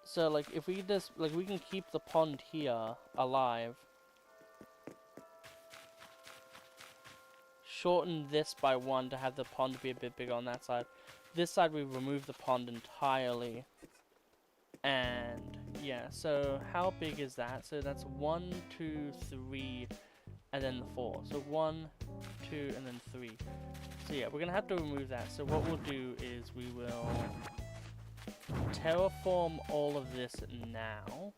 S1: So like if we just like we can keep the pond here alive. Shorten this by 1 to have the pond be a bit bigger on that side. This side we remove the pond entirely. And yeah, so how big is that? So that's 1, 2, 3, and then the 4. So 1, 2, and then 3. So yeah, we're gonna have to remove that. So what we'll do is we will terraform all of this now.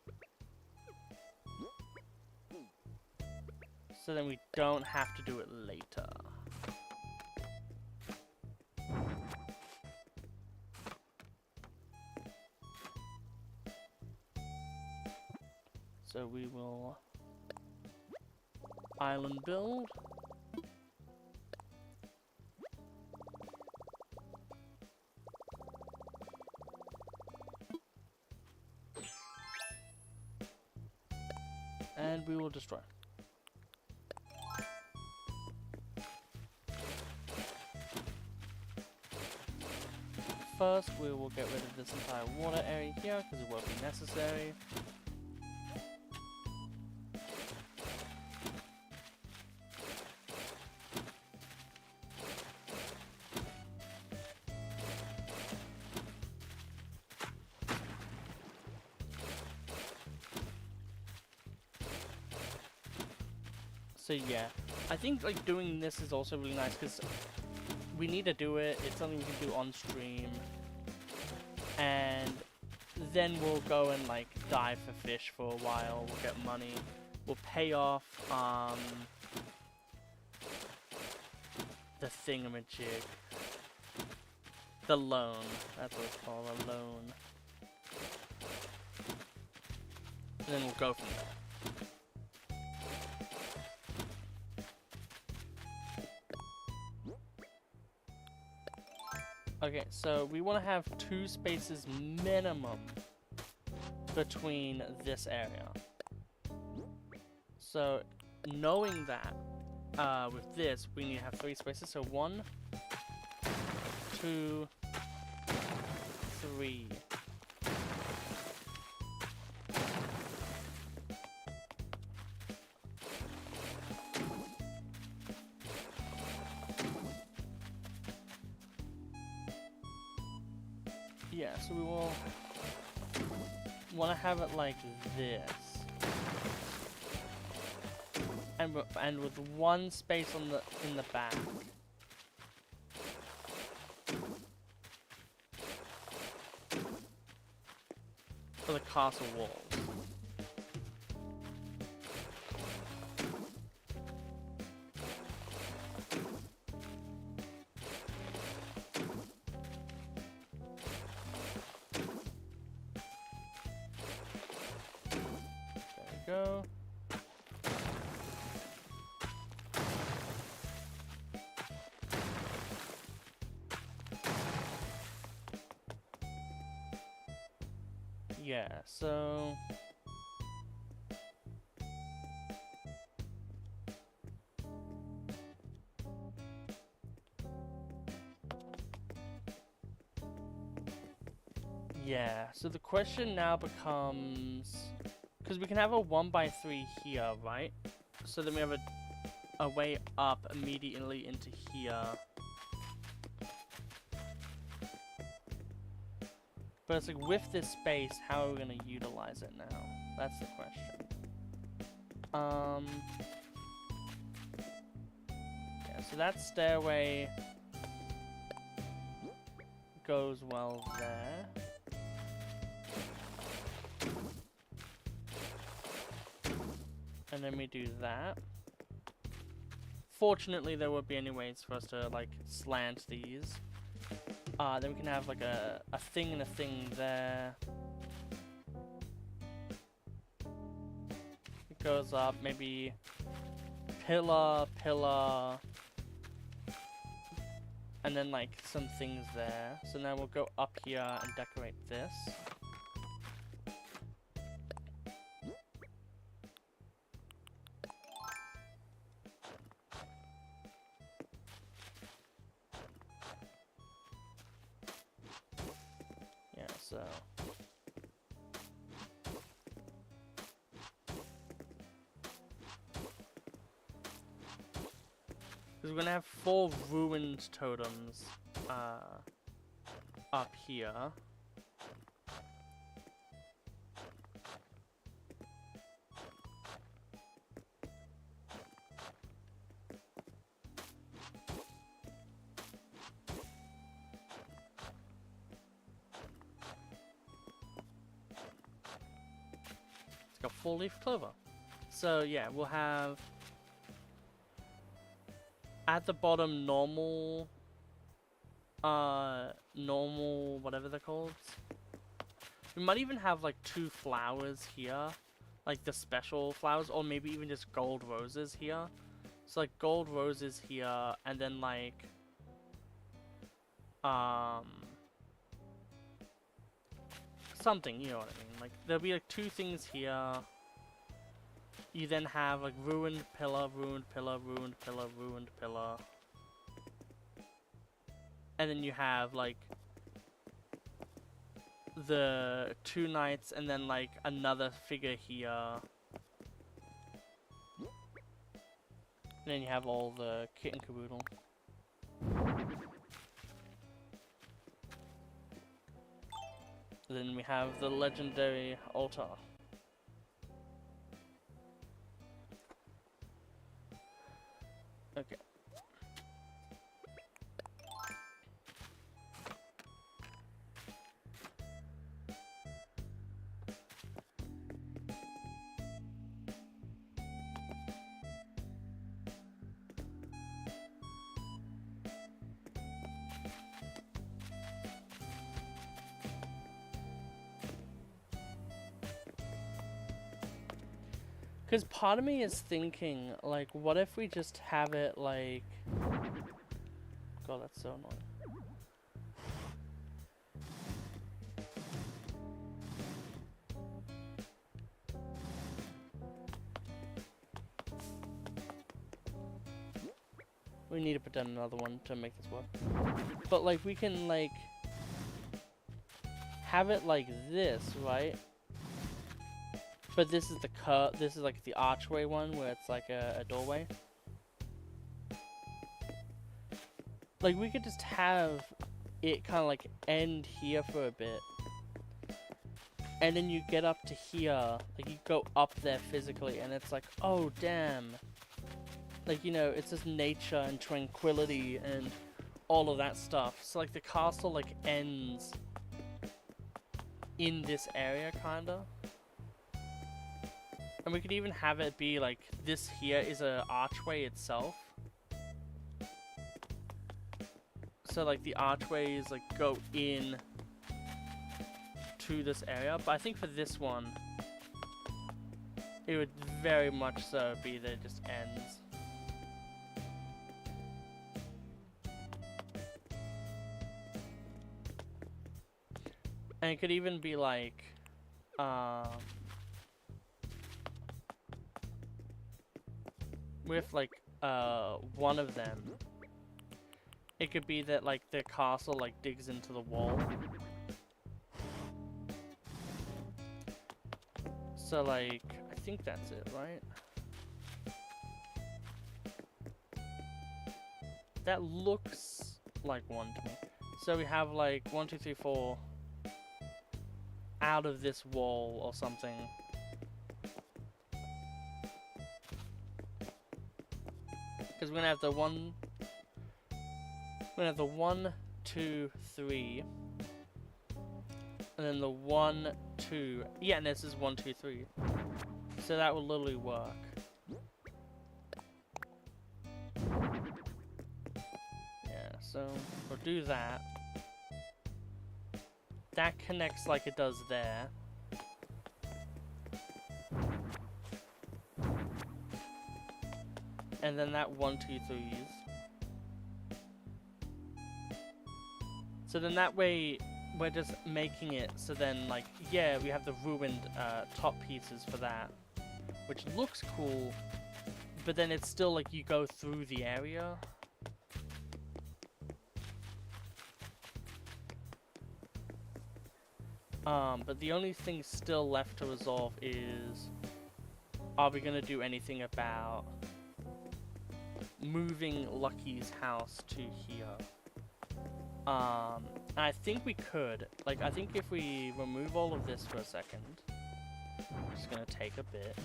S1: So then we don't have to do it later. So we will island build. And we will destroy. First, we will get rid of this entire water area here because it won't be necessary. So yeah, I think like doing this is also really nice because we need to do it. It's something we can do on stream, and then we'll go and like dive for fish for a while. We'll get money. We'll pay off the thingamajig, the loan. That's what it's called, a loan. And then we'll go from there. Okay, so we want to have 2 spaces minimum between this area. So, knowing that, with this, we need to have 3 spaces. So 1, 2, 3. Yeah, so we will want to have it like this, and with 1 space on in the back. For the castle walls. Go. Yeah, so yeah, so the question now becomes, because we can have a 1x3 here, right? So then we have a way up immediately into here. But it's like, with this space, how are we going to utilize it now? That's the question. Yeah, so that stairway goes well there. And then we do that. Fortunately, there won't be any ways for us to like slant these. Then we can have like a thing and a thing there. It goes up, maybe pillar, pillar, and then like some things there. So now we'll go up here and decorate this. Yeah, so because we're gonna have 4 ruined totems up here. It's got 4-leaf clover. So yeah, we'll have at the bottom normal whatever they're called. We might even have like 2 flowers here, like the special flowers, or maybe even just gold roses here. So like gold roses here, and then like something, you know what I mean? Like there'll be like 2 things here. You then have like ruined pillar, ruined pillar, ruined pillar, ruined pillar. And then you have like the 2 knights and then like another figure here. And then you have all the kit and caboodle. And then we have the legendary altar. Okay. Because part of me is thinking, like, what if we just have it like... God, that's so annoying. We need to put down another one to make this work. But, like, we can, like... have it like this, right? But this is the this is like the archway one where it's like a doorway. Like we could just have it kind of like end here for a bit. And then you get up to here, like you go up there physically and it's like, oh damn. Like, you know, it's just nature and tranquility and all of that stuff. So like the castle like ends in this area kinda. And we could even have it be like, this here is an archway itself. So like the archways like go in to this area. But I think for this one, it would very much so be that it just ends. And it could even be like, with like one of them, it could be that like the castle like digs into the wall. So like I think that's it, right? That looks like one to me. So we have like 1, 2, 3, 4 out of this wall or something. Because we're gonna have the 1, 2, 3, and then the 1, 2. Yeah, and this is 1, 2, 3. So that will literally work. Yeah, so we'll do that. That connects like it does there. And then that 1, 2, 3s. So then that way, we're just making it so then, like, yeah, we have the ruined top pieces for that, which looks cool, but then it's still like you go through the area. But the only thing still left to resolve is, are we gonna do anything about moving Lucky's house to here? I think we could. Like, I think if we remove all of this for a second, it's gonna take a bit.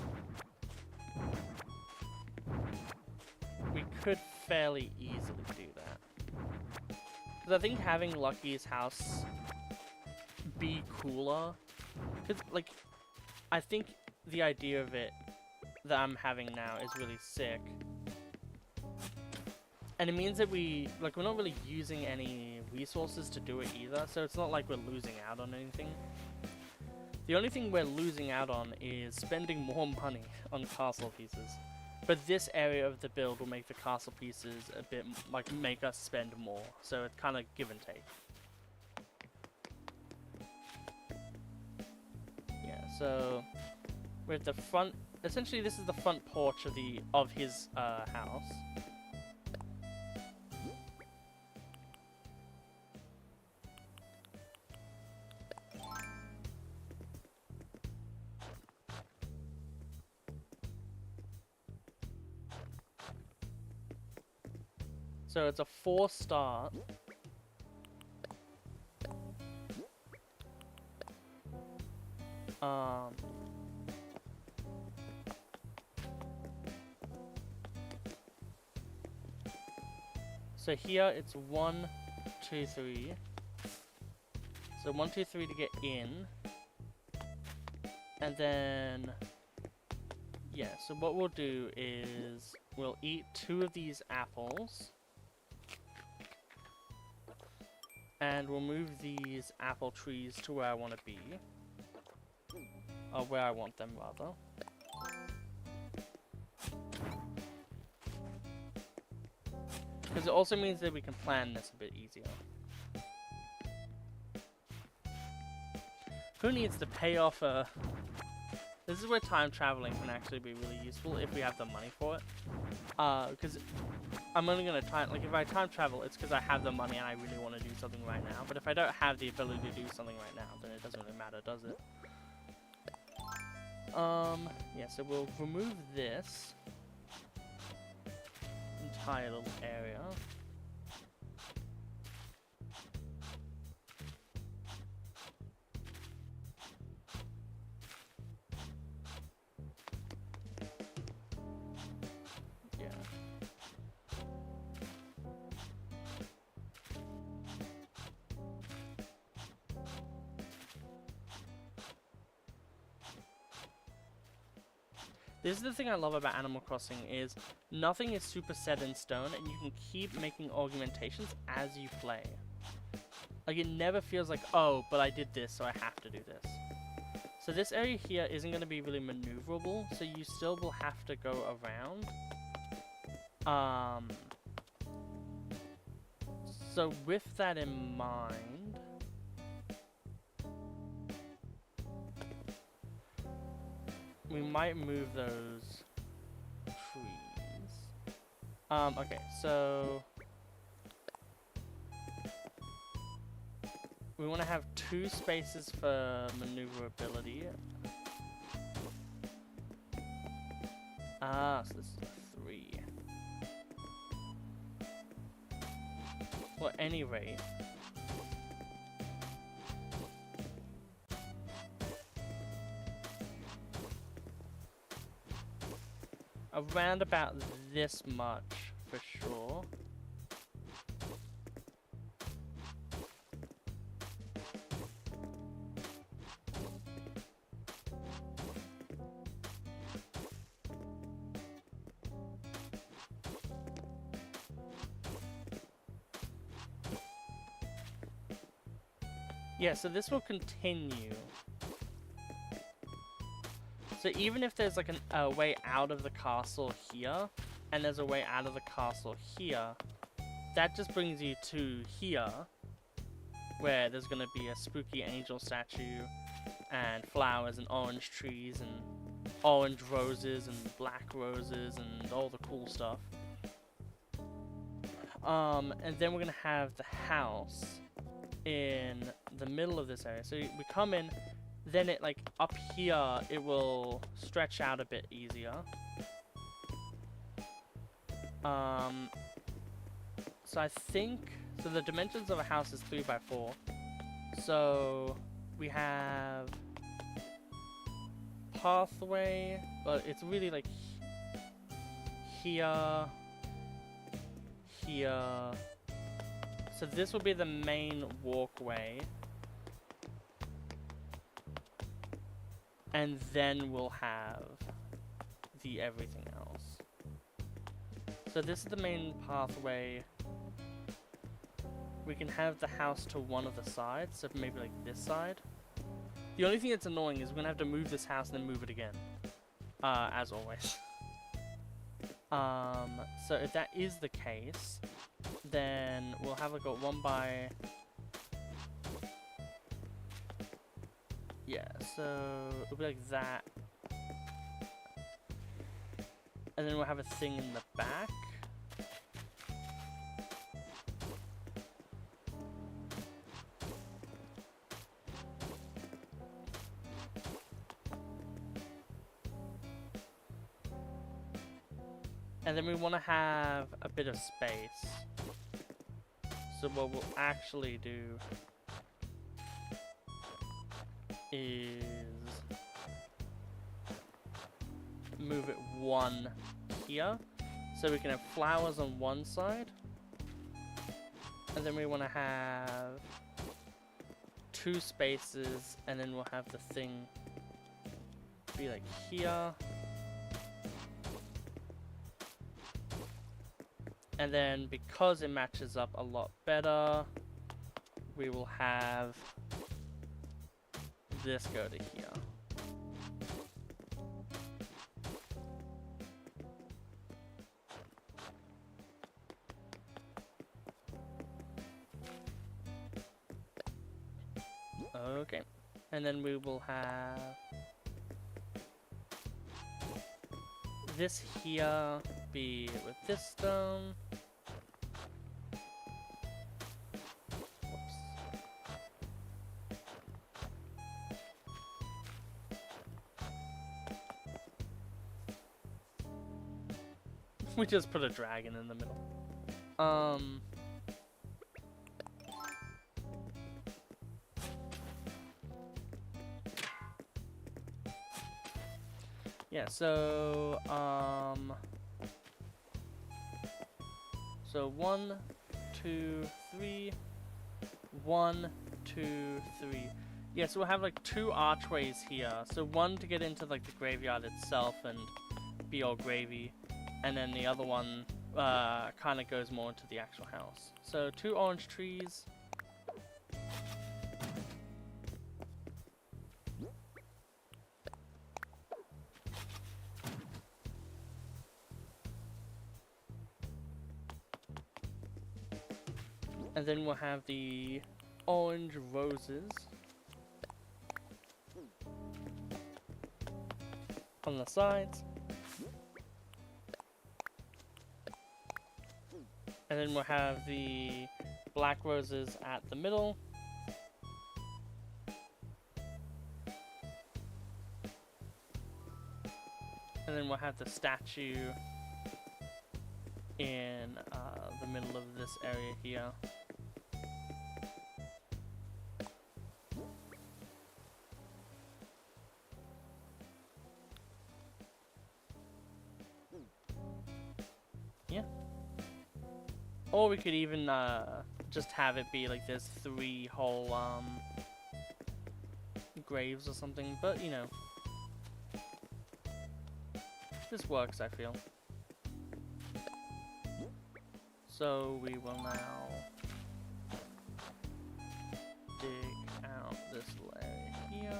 S1: We could fairly easily do that. Because I think having Lucky's house be cooler, because, like, I think the idea of it that I'm having now is really sick. And it means that we're not really using any resources to do it either, so it's not like we're losing out on anything. The only thing we're losing out on is spending more money on castle pieces. But this area of the build will make the castle pieces a bit, like, make us spend more. So it's kind of give and take. Yeah, so with the front, essentially this is the front porch of his house. So it's a 4 start. So here it's 1, 2, 3. So 1, 2, 3 to get in. And then, yeah, so what we'll do is we'll eat 2 of these apples. And we'll move these apple trees to where I want to be. Or where I want them, rather. Because it also means that we can plan this a bit easier. Who needs to pay off a... This is where time traveling can actually be really useful if we have the money for it. Because I'm only going to try... Like, if I time travel, it's because I have the money and I really want to do something right now. But if I don't have the ability to do something right now, then it doesn't really matter, does it? Yeah, so we'll remove this entire little area. Yeah. This is the thing I love about Animal Crossing is nothing is super set in stone and you can keep making augmentations as you play. Like, it never feels like, oh, but I did this, so I have to do this. So this area here isn't going to be really maneuverable, so you still will have to go around. So with that in mind, we might move those trees. Okay, so we want to have 2 spaces for maneuverability. So this is 3. Well, at any rate, around about this much for sure. Yeah, so this will continue. So even if there's like a way out of the castle here, and there's a way out of the castle here, that just brings you to here. where there's gonna be a spooky angel statue and flowers and orange trees and orange roses and black roses and all the cool stuff. And then we're gonna have the house in the middle of this area. So we come in, then it like up here, it will stretch out a bit easier. So I think, so the dimensions of a house is 3x4. So we have pathway, but it's really like here, here. So this will be the main walkway. And then we'll have the everything else. So this is the main pathway. We can have the house to one of the sides, so maybe like this side. The only thing that's annoying is we're gonna have to move this house and then move it again. As always. So if that is the case, then we'll have like a 1x... Yeah, so it'll be like that. And then we'll have a thing in the back. And then we want to have a bit of space. So what we'll actually do is move it one here. So we can have flowers on one side. And then we want to have 2 spaces, and then we'll have the thing be like here. And then because it matches up a lot better, we will have this go to here. Okay. And then we will have this here be with this stone. We just put a dragon in the middle. Yeah, so, so 1, 2, 3, 1, 2, 3. Yeah, so we'll have like 2 archways here. So one to get into like the graveyard itself and be all gravy. And then the other one kind of goes more into the actual house. So 2 orange trees. And then we'll have the orange roses on the sides. And then we'll have the black roses at the middle. And then we'll have the statue in the middle of this area here. Yeah. Or we could even just have it be like there's 3 whole graves or something, but you know, this works, I feel. So we will now dig out this little area here.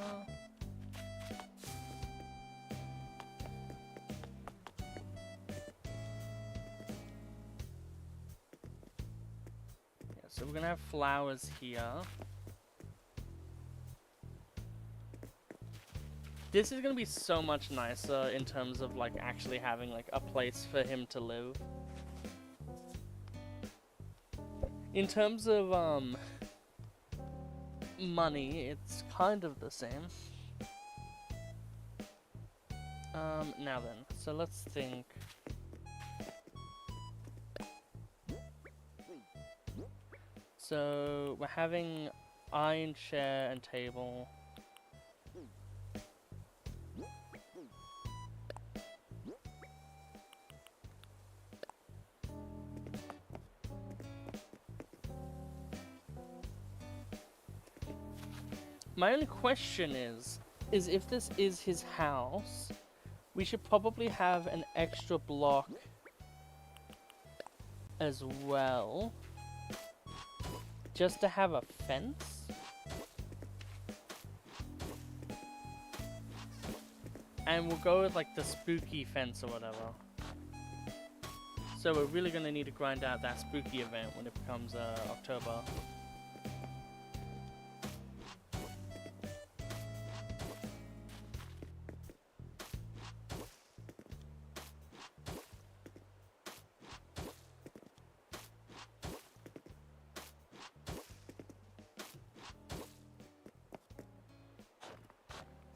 S1: So we're gonna have flowers here. This is gonna be so much nicer in terms of like actually having like a place for him to live. In terms of money, it's kind of the same. Now then, so let's think. So we're having iron chair and table. My only question is if this is his house, we should probably have an extra block as well, just to have a fence. And we'll go with like the spooky fence or whatever. So we're really gonna need to grind out that spooky event when it becomes October.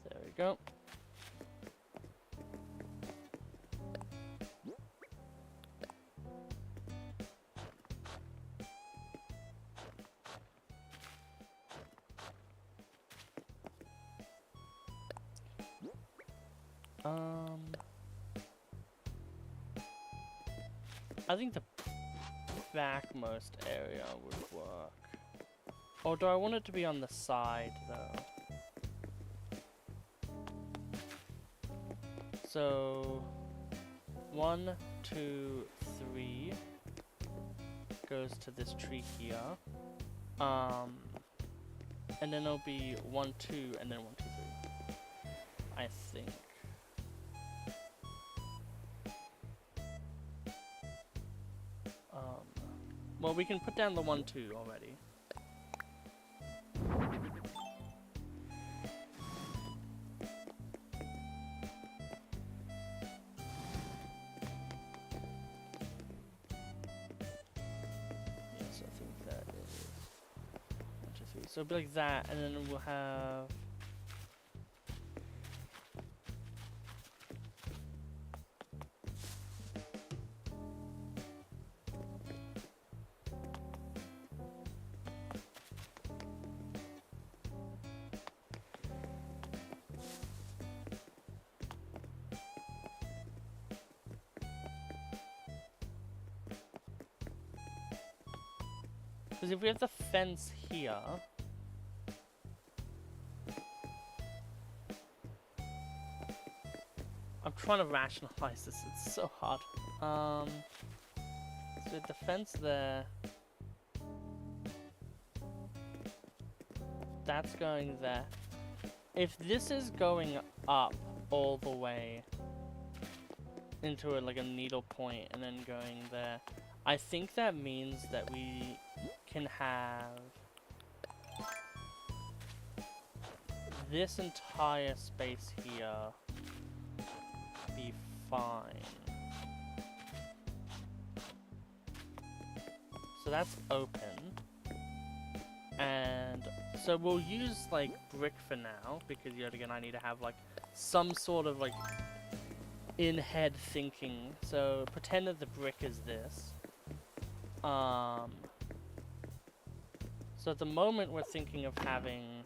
S1: There we go. I think the backmost area would work. Or do I want it to be on the side though? So 1, 2, 3 goes to this tree here. And then it'll be 1, 2, and then 1, 2, 3. I think. Well, we can put down the 1, 2 already. Yes, I think that is 1, 2, 3. So it'll be like that, and then we'll have. Because if we have the fence here, I'm trying to rationalize this, it's so hard. So with the fence there, that's going there. If this is going up all the way into like a needle point and then going there, I think that means that we can have this entire space here be fine. So that's open. And so we'll use like brick for now, because yet again I need to have like some sort of like in-head thinking. So pretend that the brick is this. So at the moment we're thinking of having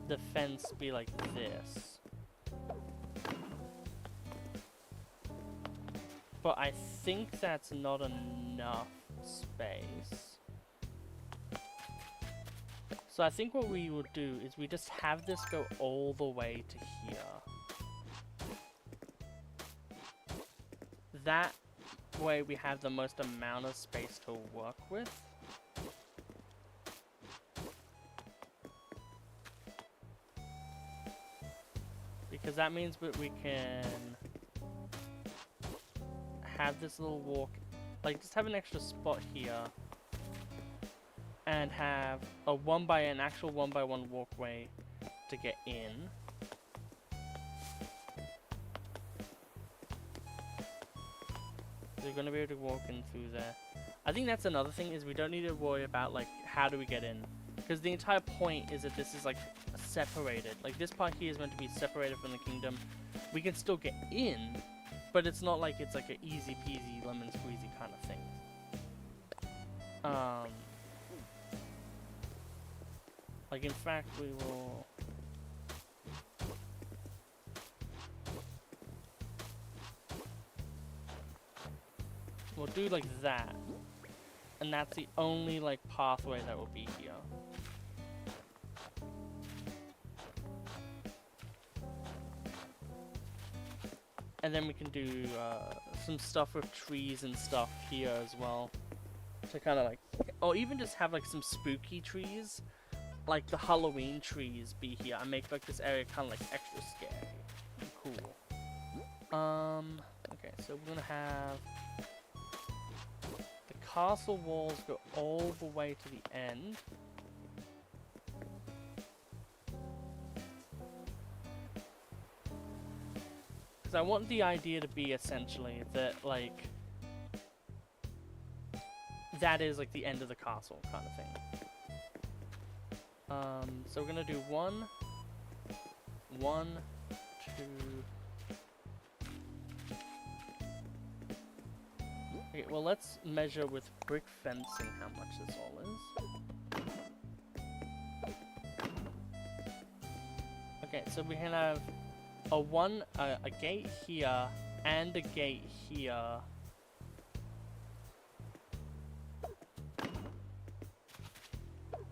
S1: the fence be like this. But I think that's not enough space. So I think what we will do is we just have this go all the way to here. That way we have the most amount of space to work with. Because that means that we can have this little walk, like just have an extra spot here and have an actual 1x1 walkway to get in. So you're gonna be able to walk in through there. I think that's another thing, is we don't need to worry about like how do we get in, because the entire point is that this is like separated. Like this part here is meant to be separated from the kingdom. We can still get in, but it's not like it's like an easy peasy lemon squeezy kind of thing. Like in fact we will. We'll do like that. And that's the only like pathway that will be here. And then we can do some stuff with trees and stuff here as well. To kind of like, or even just have like some spooky trees. Like the Halloween trees be here. And make like this area kind of like extra scary. And cool. Okay, so we're gonna have the castle walls go all the way to the end. Because I want the idea to be essentially that like that is like the end of the castle kind of thing. So we're gonna do 1, 1, 2. Okay, well let's measure with brick fencing how much this all is. Okay, so we can have a gate here and a gate here.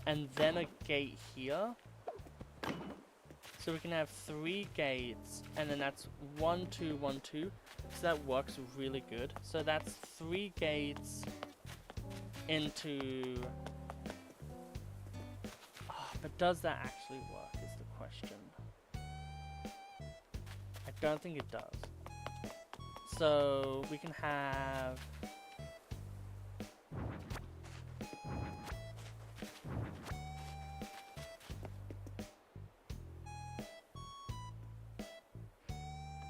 S1: And then a gate here. So we can have 3 gates, and then that's 1, 2, 1, 2. So that works really good. So that's 3 gates into... Oh, but does that actually work is the question. I don't think it does. So we can have...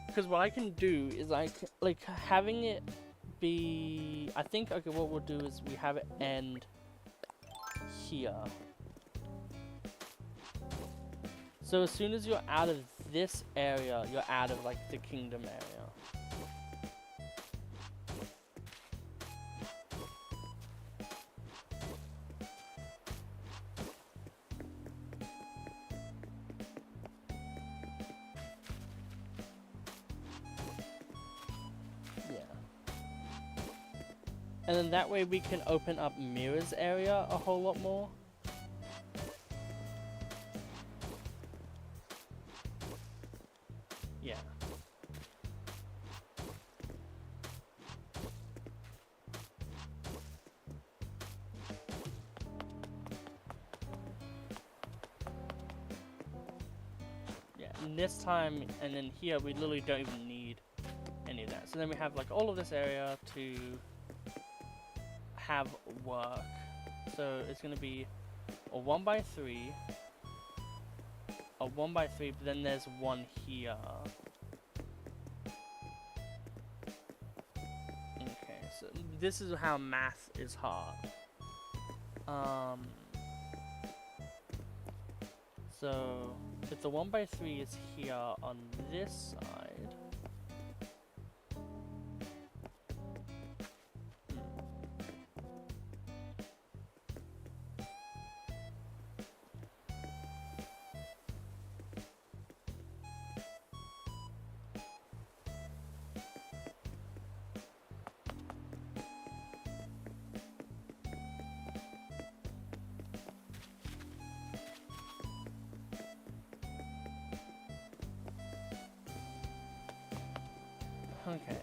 S1: Because what I can do is like having it be, I think, okay, what we'll do is we have it end here. So as soon as you're out of this area, you're out of like the kingdom area. And then that way we can open up Mira's area a whole lot more. Yeah. Yeah, and this time, and then here, we literally don't even need any of that. So then we have like all of this area to have work. So it's gonna be a 1x3, a 1x3, but then there's one here. Okay, so this is how math is hard. So if the 1x3 is here on this side, okay,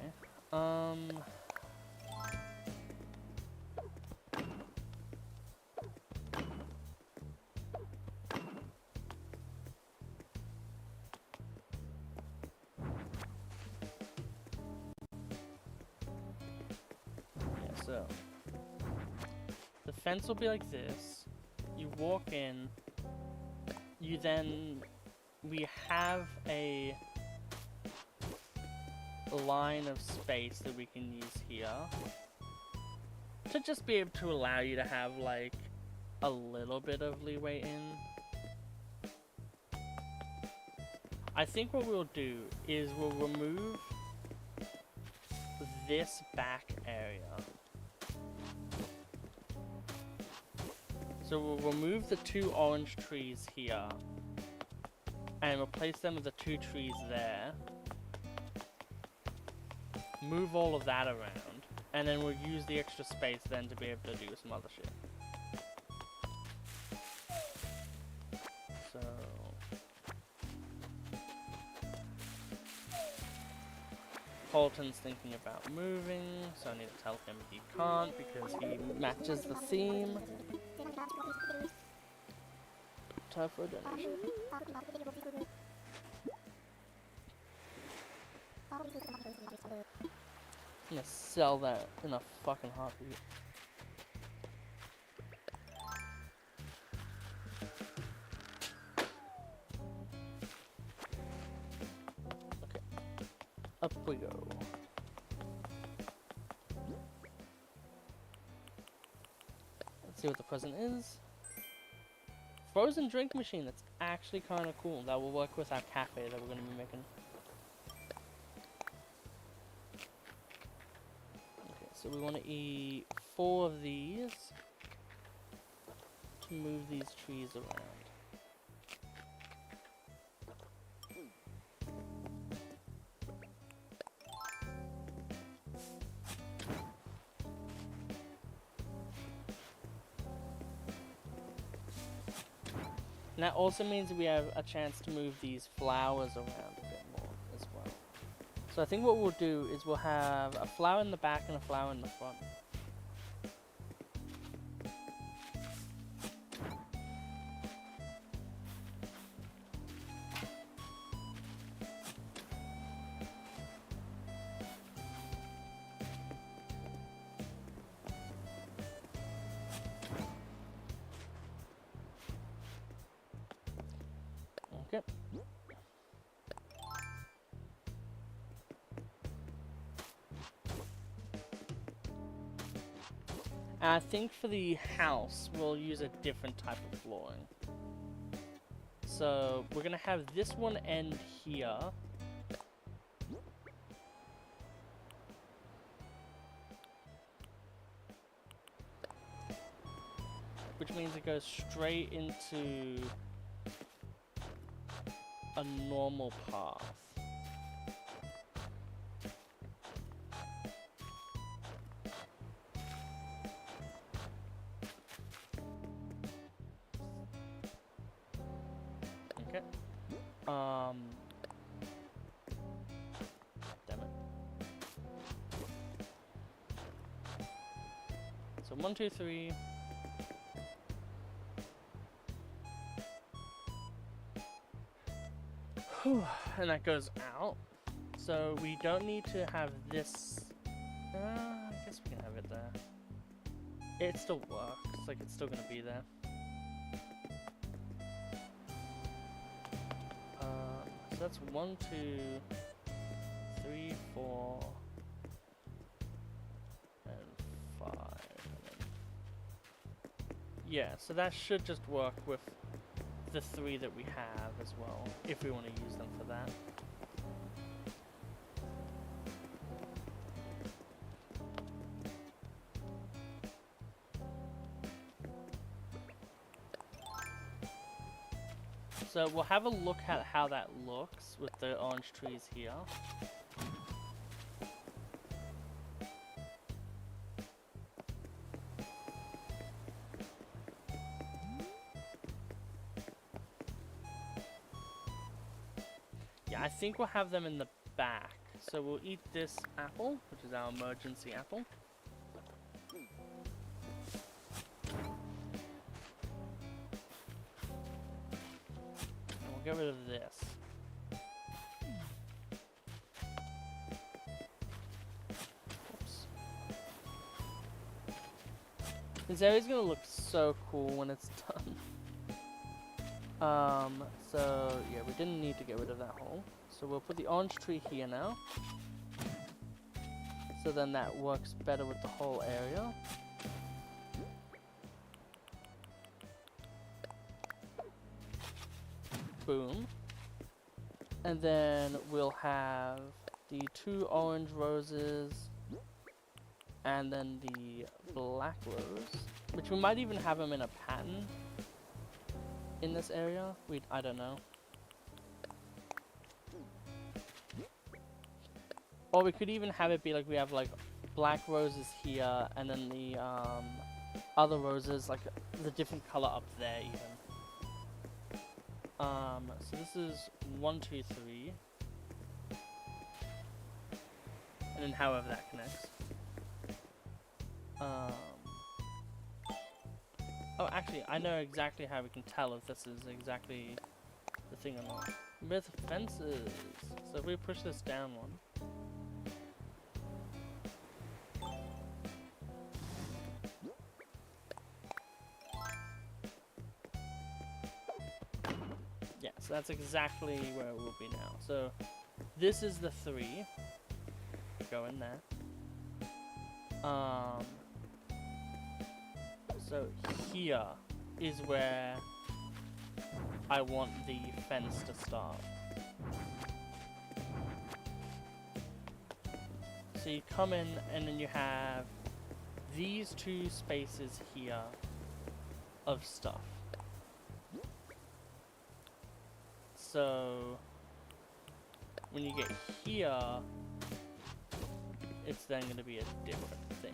S1: yeah, so the fence will be like this. you walk in, we have a line of space that we can use here to just be able to allow you to have like a little bit of leeway in. I think what we'll do is we'll remove this back area. So we'll remove the 2 orange trees here and replace them with the 2 trees there. Move all of that around, and then we'll use the extra space then to be able to do some other shit. So Colton's thinking about moving, so I need to tell him he can't because he matches the theme. Time for a donation. I'm gonna sell that in a fucking heartbeat. Okay. Up we go. Let's see what the present is. Frozen drink machine. That's actually kind of cool. That will work with our cafe that we're going to be making. Okay, so we want to eat 4 of these to move these trees around. And that also means we have a chance to move these flowers around a bit more as well. So I think what we'll do is we'll have a flower in the back and a flower in the front. Okay. And I think for the house, we'll use a different type of flooring. So we're gonna have this one end here. Which means it goes straight into a normal path. Okay. Damn it. So 1, 2, 3. And that goes out. So we don't need to have this. I guess we can have it there. It still works. Like it's still gonna be there. So that's 1, 2, 3, 4, and 5. And then... Yeah, so that should just work with the 3 that we have as well, if we want to use them for that. So we'll have a look at how that looks with the orange trees here. Yeah, I think we'll have them in the back. So we'll eat this apple, which is our emergency apple. And we'll get rid of this. Oops. This area's gonna look so cool when it's done. So yeah, we didn't need to get rid of that hole. So we'll put the orange tree here now. So then that works better with the whole area. Boom. And then we'll have the 2 orange roses and then the black rose, which we might even have them in a pattern in this area. I don't know. Or we could even have it be like we have like black roses here and then the other roses like the different color up there even. So this is 1, 2, 3. And then however that connects. Oh, actually, I know exactly how we can tell if this is exactly the thing or not. With fences. So if we push this down one. Yeah, so that's exactly where it will be now. So this is the 3. Go in there. So here is where I want the fence to start. So you come in and then you have these 2 spaces here of stuff. So when you get here, it's then going to be a different thing.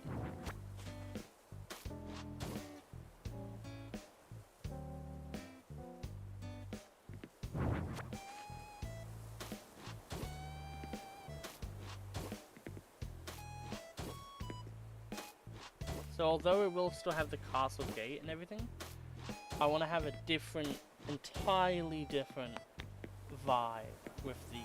S1: So although it will still have the castle gate and everything, I want to have a different, entirely different vibe with these.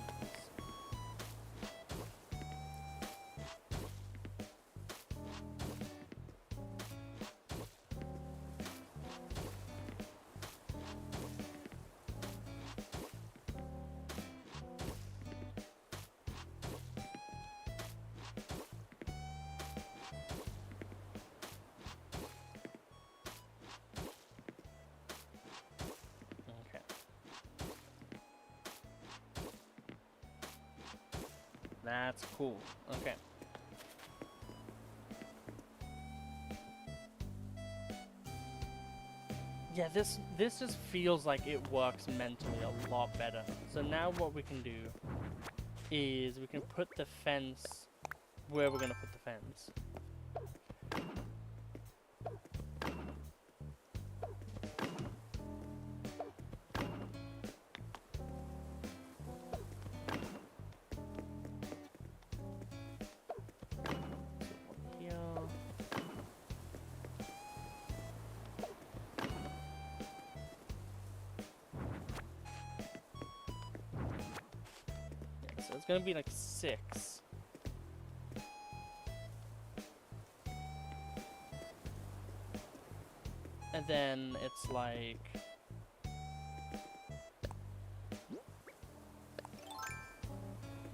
S1: That's cool. Okay. Yeah, this just feels like it works mentally a lot better. So now what we can do is we can put the fence where we're gonna put the fence. So it's gonna be like 6. And then it's like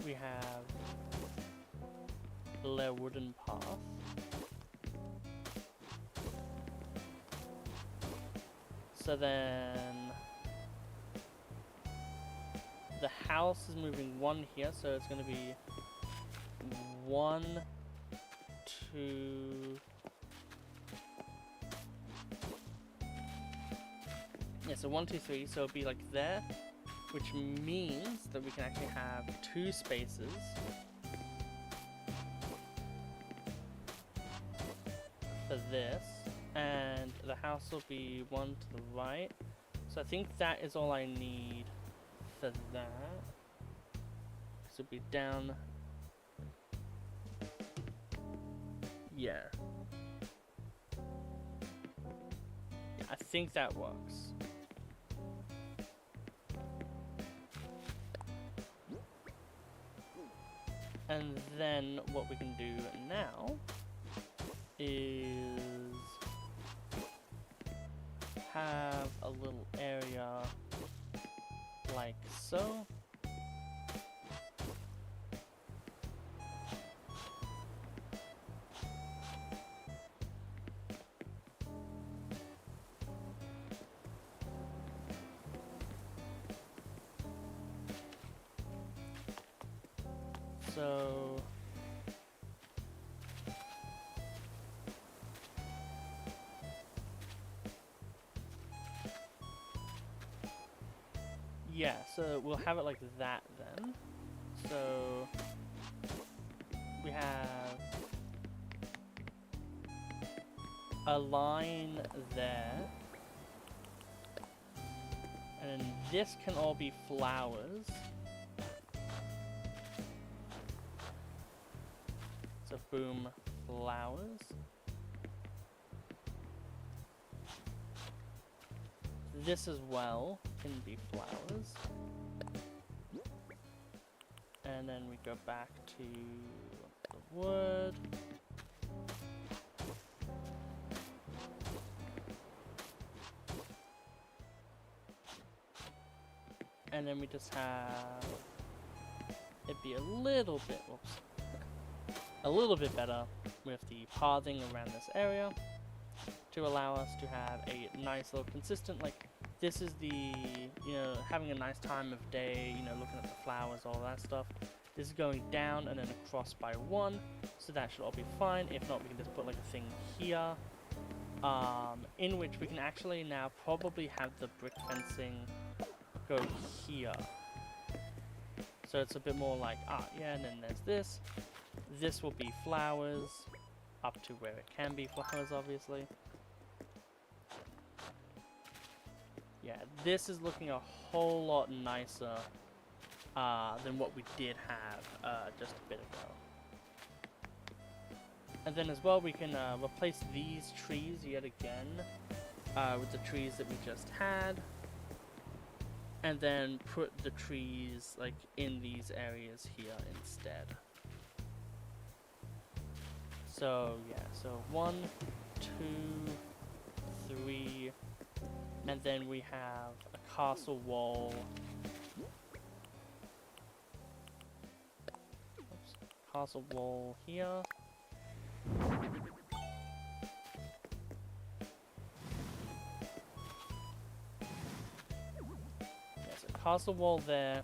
S1: we have the wooden path. So then the house is moving 1 here, so it's going to be 1, 2. Yeah, so 1, 2, 3. So it'll be like there, which means that we can actually have 2 spaces. For this, and the house will be 1 to the right. So I think that is all I need for that. This will be down. Yeah. I think that works. And then what we can do now is have a little area like so. So yeah, so we'll have it like that then. So we have a line there, and then this can all be flowers. So boom, flowers. This as well can be flowers. And then we go back to the wood. And then we just have it be a little bit, whoops, a little bit better with the pathing around this area to allow us to have a nice little consistent, like, this is the, you know, having a nice time of day, you know, looking at the flowers, all that stuff. This is going down and then across by one, so that should all be fine. If not, we can just put like a thing here, in which we can actually now probably have the brick fencing go here. So it's a bit more like, yeah, and then there's this. This will be flowers, up to where it can be flowers, obviously. Yeah, this is looking a whole lot nicer than what we did have just a bit ago. And then as well, we can replace these trees yet again with the trees that we just had. And then put the trees like in these areas here instead. So yeah, so 1, 2, 3, and then we have a castle wall. Oops. Castle wall here. Castle wall there,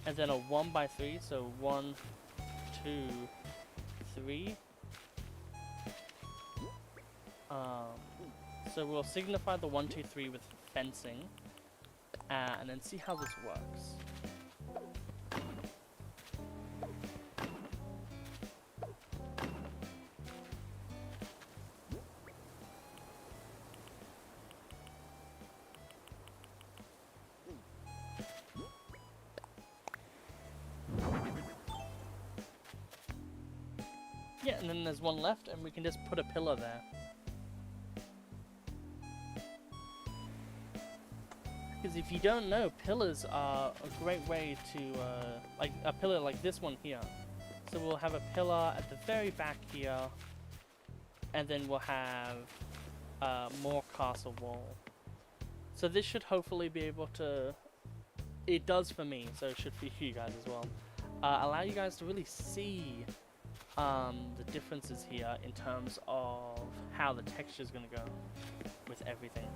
S1: and then a 1x3, so 1, 2, 3. So we'll signify the 1, 2, 3 with fencing, and then see how this works. Yeah, and then there's one left, and we can just put a pillar there. Because if you don't know, pillars are a great way to, like a pillar like this one here. So we'll have a pillar at the very back here, and then we'll have more castle wall. So this should hopefully be able to, it does for me, so it should for you guys as well, allow you guys to really see the differences here in terms of how the texture is going to go with everything.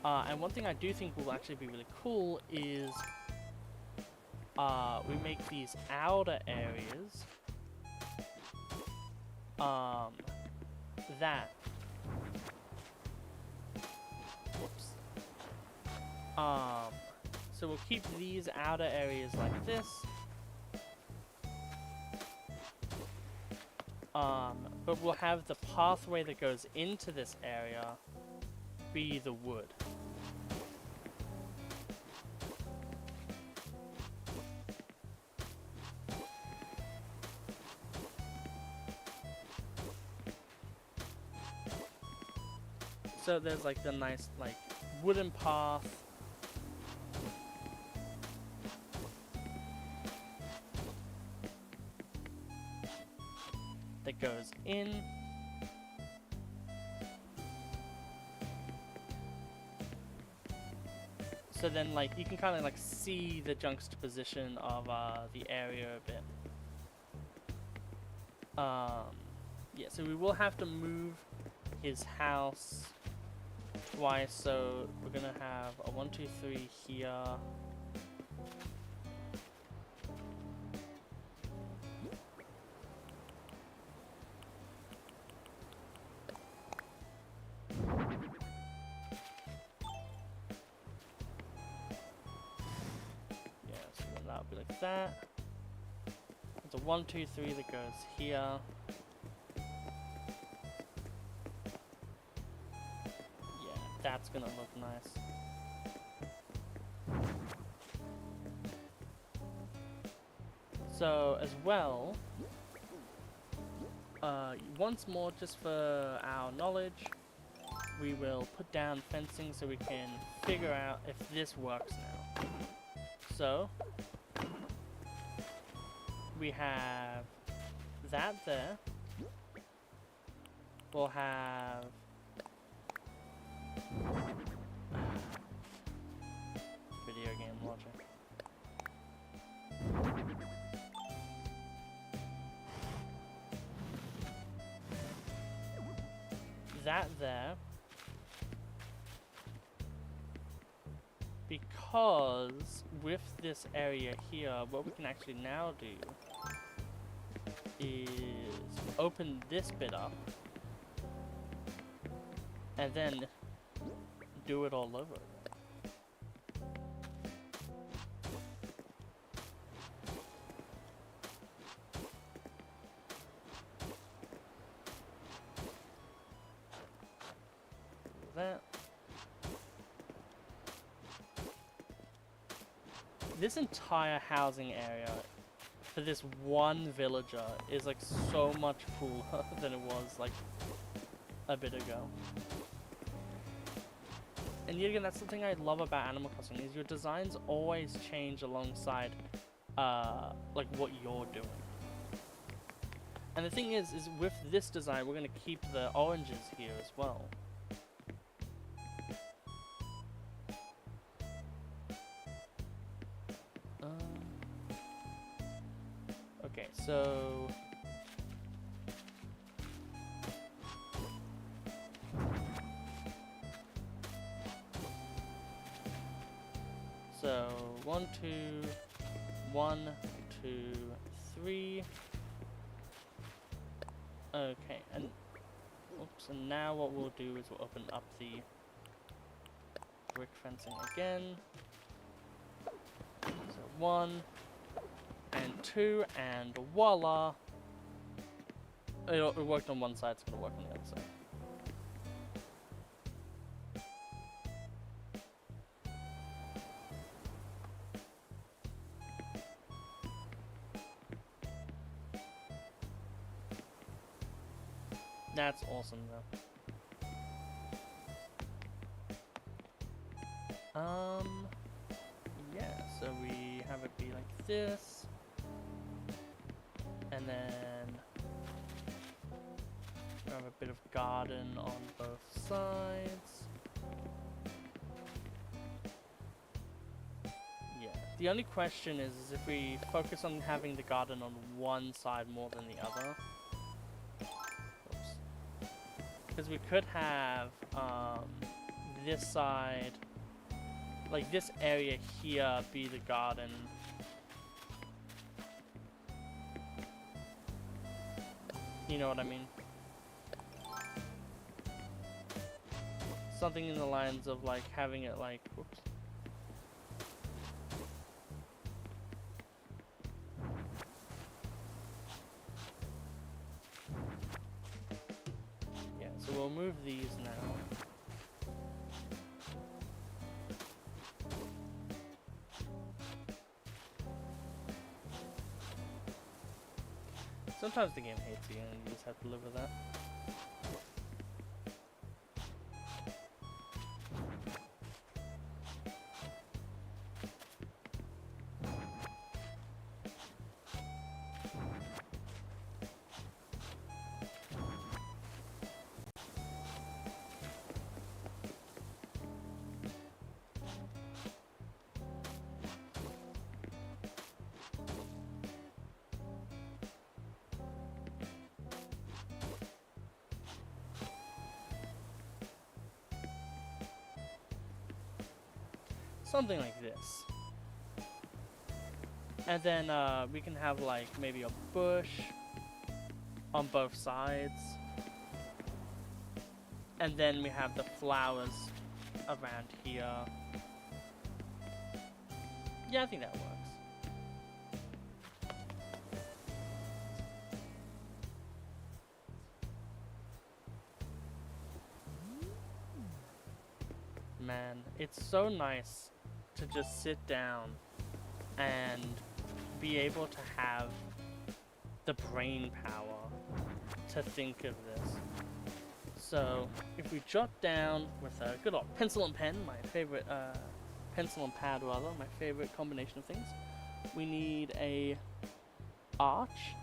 S1: And one thing I do think will actually be really cool is we make these outer areas that, whoops, so we'll keep these outer areas like this. But we'll have the pathway that goes into this area be the wood. So there's like the nice like wooden path. That goes in. So then, like, you can kind of like see the juxtaposition of the area a bit. Yeah, so we will have to move his house twice. So we're gonna have a 1, 2, 3 here. Yeah, so then that'll be like that. There's a 1, 2, 3 that goes here. Yeah, that's gonna look nice. So as well, once more, just for our knowledge, we will put down fencing so we can figure out if this works now. So we have that there. We'll have video game logic. That there, because with this area here, what we can actually now do is open this bit up and then do it all over again. That. This entire housing area for this one villager is like so much cooler than it was like a bit ago. And yet again, that's the thing I love about Animal Crossing, is your designs always change alongside like what you're doing. And the thing is with this design, we're going to keep the oranges here as well. Okay, so one, two, three. Okay, and oops, and now what we'll do is we'll open up the brick fencing again. So 1 and 2, and voila! It worked on one side, it's gonna work on the other side. That's awesome though. Yeah, so we have it be like this. And then we have a bit of garden on both sides. Yeah, the only question is if we focus on having the garden on one side more than the other. Because we could have this side, like this area here, be the garden. You know what I mean? Something in the lines of like having it like, whoops. Yeah, so we'll move these now. Sometimes the game hates you and you just have to live with that. something like this. And then we can have like maybe a bush on both sides. And then we have the flowers around here. Yeah, I think that works. Man, it's so nice to just sit down and be able to have the brain power to think of this. So, if we jot down with a good old pencil and pen, my favorite, pencil and pad rather, my favorite combination of things, we need a arch.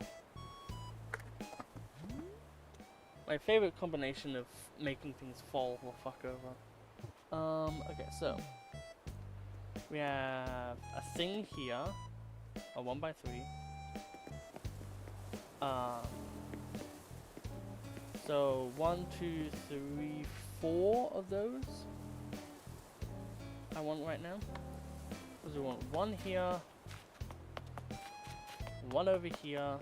S1: My favorite combination of making things fall the fuck over. Okay, so we have a thing here, a 1x3. So 1, 2, 3, 4 of those I want right now. Because we want one here, one over here.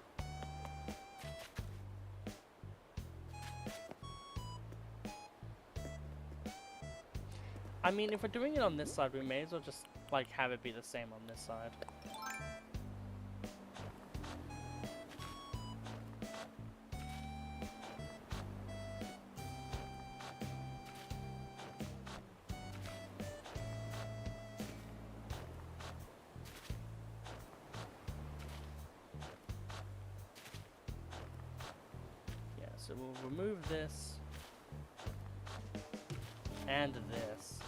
S1: I mean, if we're doing it on this side, we may as well just, like, have it be the same on this side. Yeah, so we'll remove this. And this.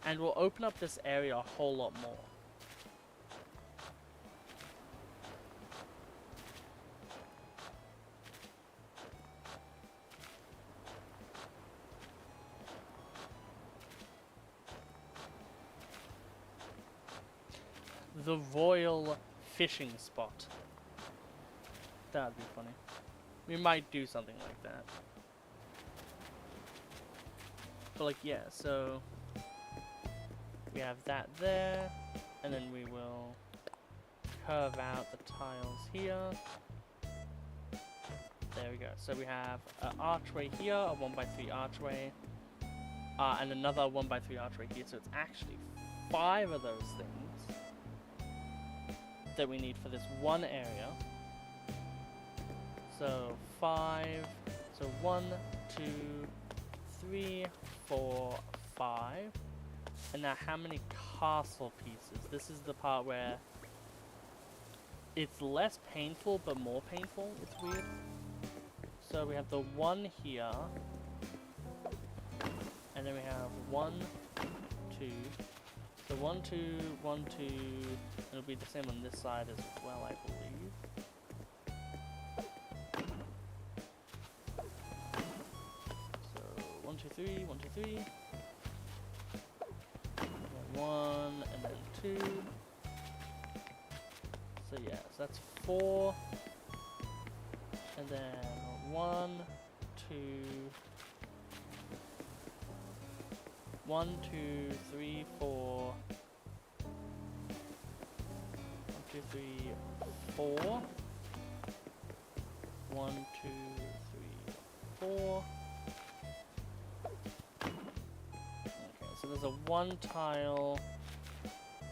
S1: And we'll open up this area a whole lot more. The royal fishing spot. That'd be funny. We might do something like that. But like, yeah, so we have that there, and then we will curve out the tiles here. There we go. So we have an archway here, a 1x3 archway, and another 1x3 archway here. So it's actually 5 of those things that we need for this one area. So 5. So 1, 2, 3, 4, 5. And now how many castle pieces? This is the part where it's less painful but more painful. It's weird. So we have the 1 here. And then we have 1, 2. So 1, 2, 1, 2. It'll be the same on this side as well, I believe. So 1, 2, 3, 1, 2, 3. 1 and then 2. So yeah, so that's 4. And then 1, 2. 1, 2, 3, 4. 1, 2, 3, 4. 1, 2, 3, 4. So there's a 1 tile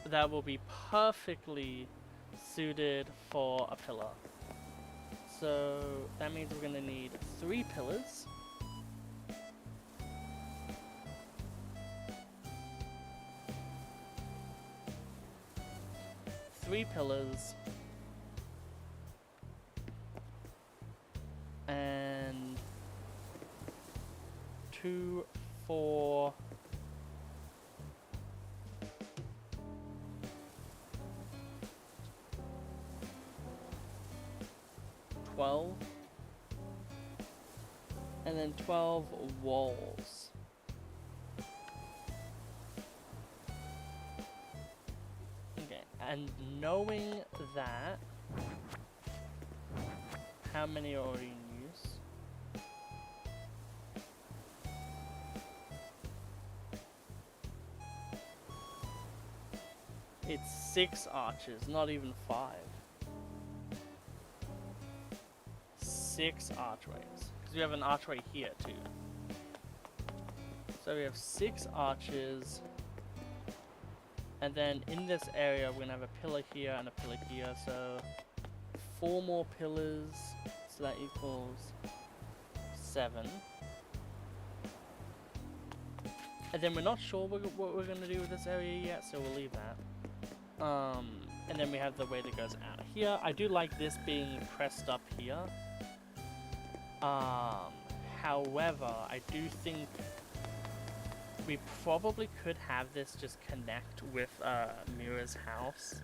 S1: that will be perfectly suited for a pillar. So that means we're going to need 3 pillars. And 2, 4. 12. And then 12 walls. And knowing that, how many are already in use? It's 6 arches, not even 5. 6 archways. Because we have an archway here too. So we have 6 arches. And then in this area, we're going to have a pillar here and a pillar here. So 4 more pillars. So that equals 7. And then we're not sure what we're going to do with this area yet, so we'll leave that. And then we have the way that goes out here. I do like this being pressed up here. However, I do think we probably could have this just connect with Mira's house.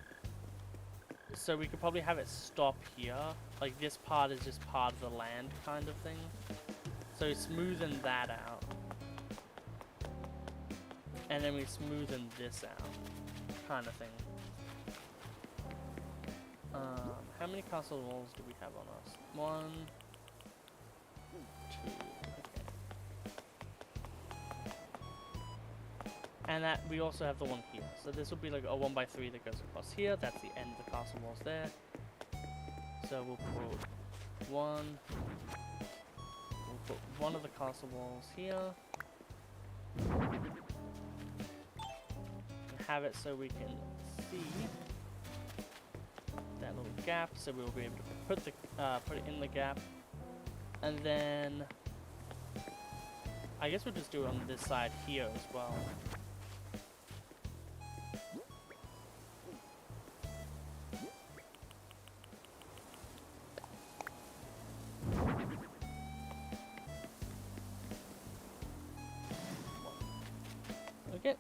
S1: So we could probably have it stop here. Like this part is just part of the land kind of thing. So smoothen that out. And then we smoothen this out kind of thing. How many castle walls do we have on us? 1, 2, okay. And that we also have the one here. So this will be like a 1x3 that goes across here. That's the end of the castle walls there. So we'll put one. We'll put one of the castle walls here. And have it so we can see that little gap, so we'll be able to put it in the gap, and then I guess we'll just do it on this side here as well. Okay.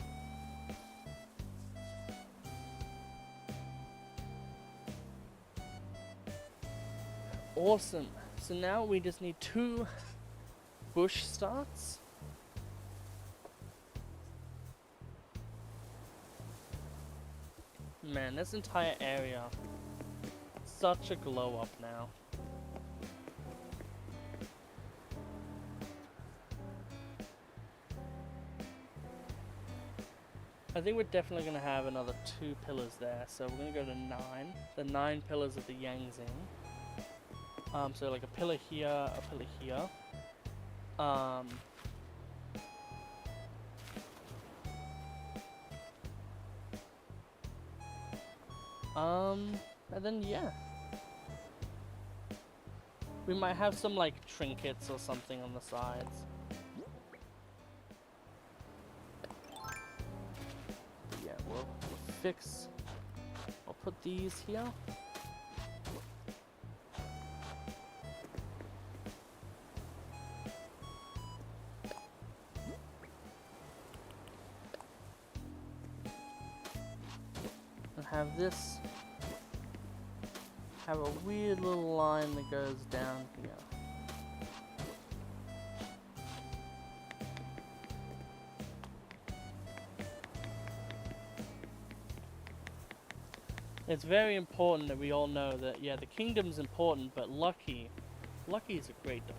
S1: Awesome. So now we just need 2 bush starts. Man, this entire area, such a glow up now. I think we're definitely going to have another 2 pillars there. So we're going to go to 9. The 9 pillars of the Yangzing. So like a pillar here, a pillar here. And then yeah. We might have some like trinkets or something on the sides. Yeah, we'll fix. I'll put these here. Have this have a weird little line that goes down here. It's very important that we all know that yeah, the kingdom's important, but Lucky is a great dog.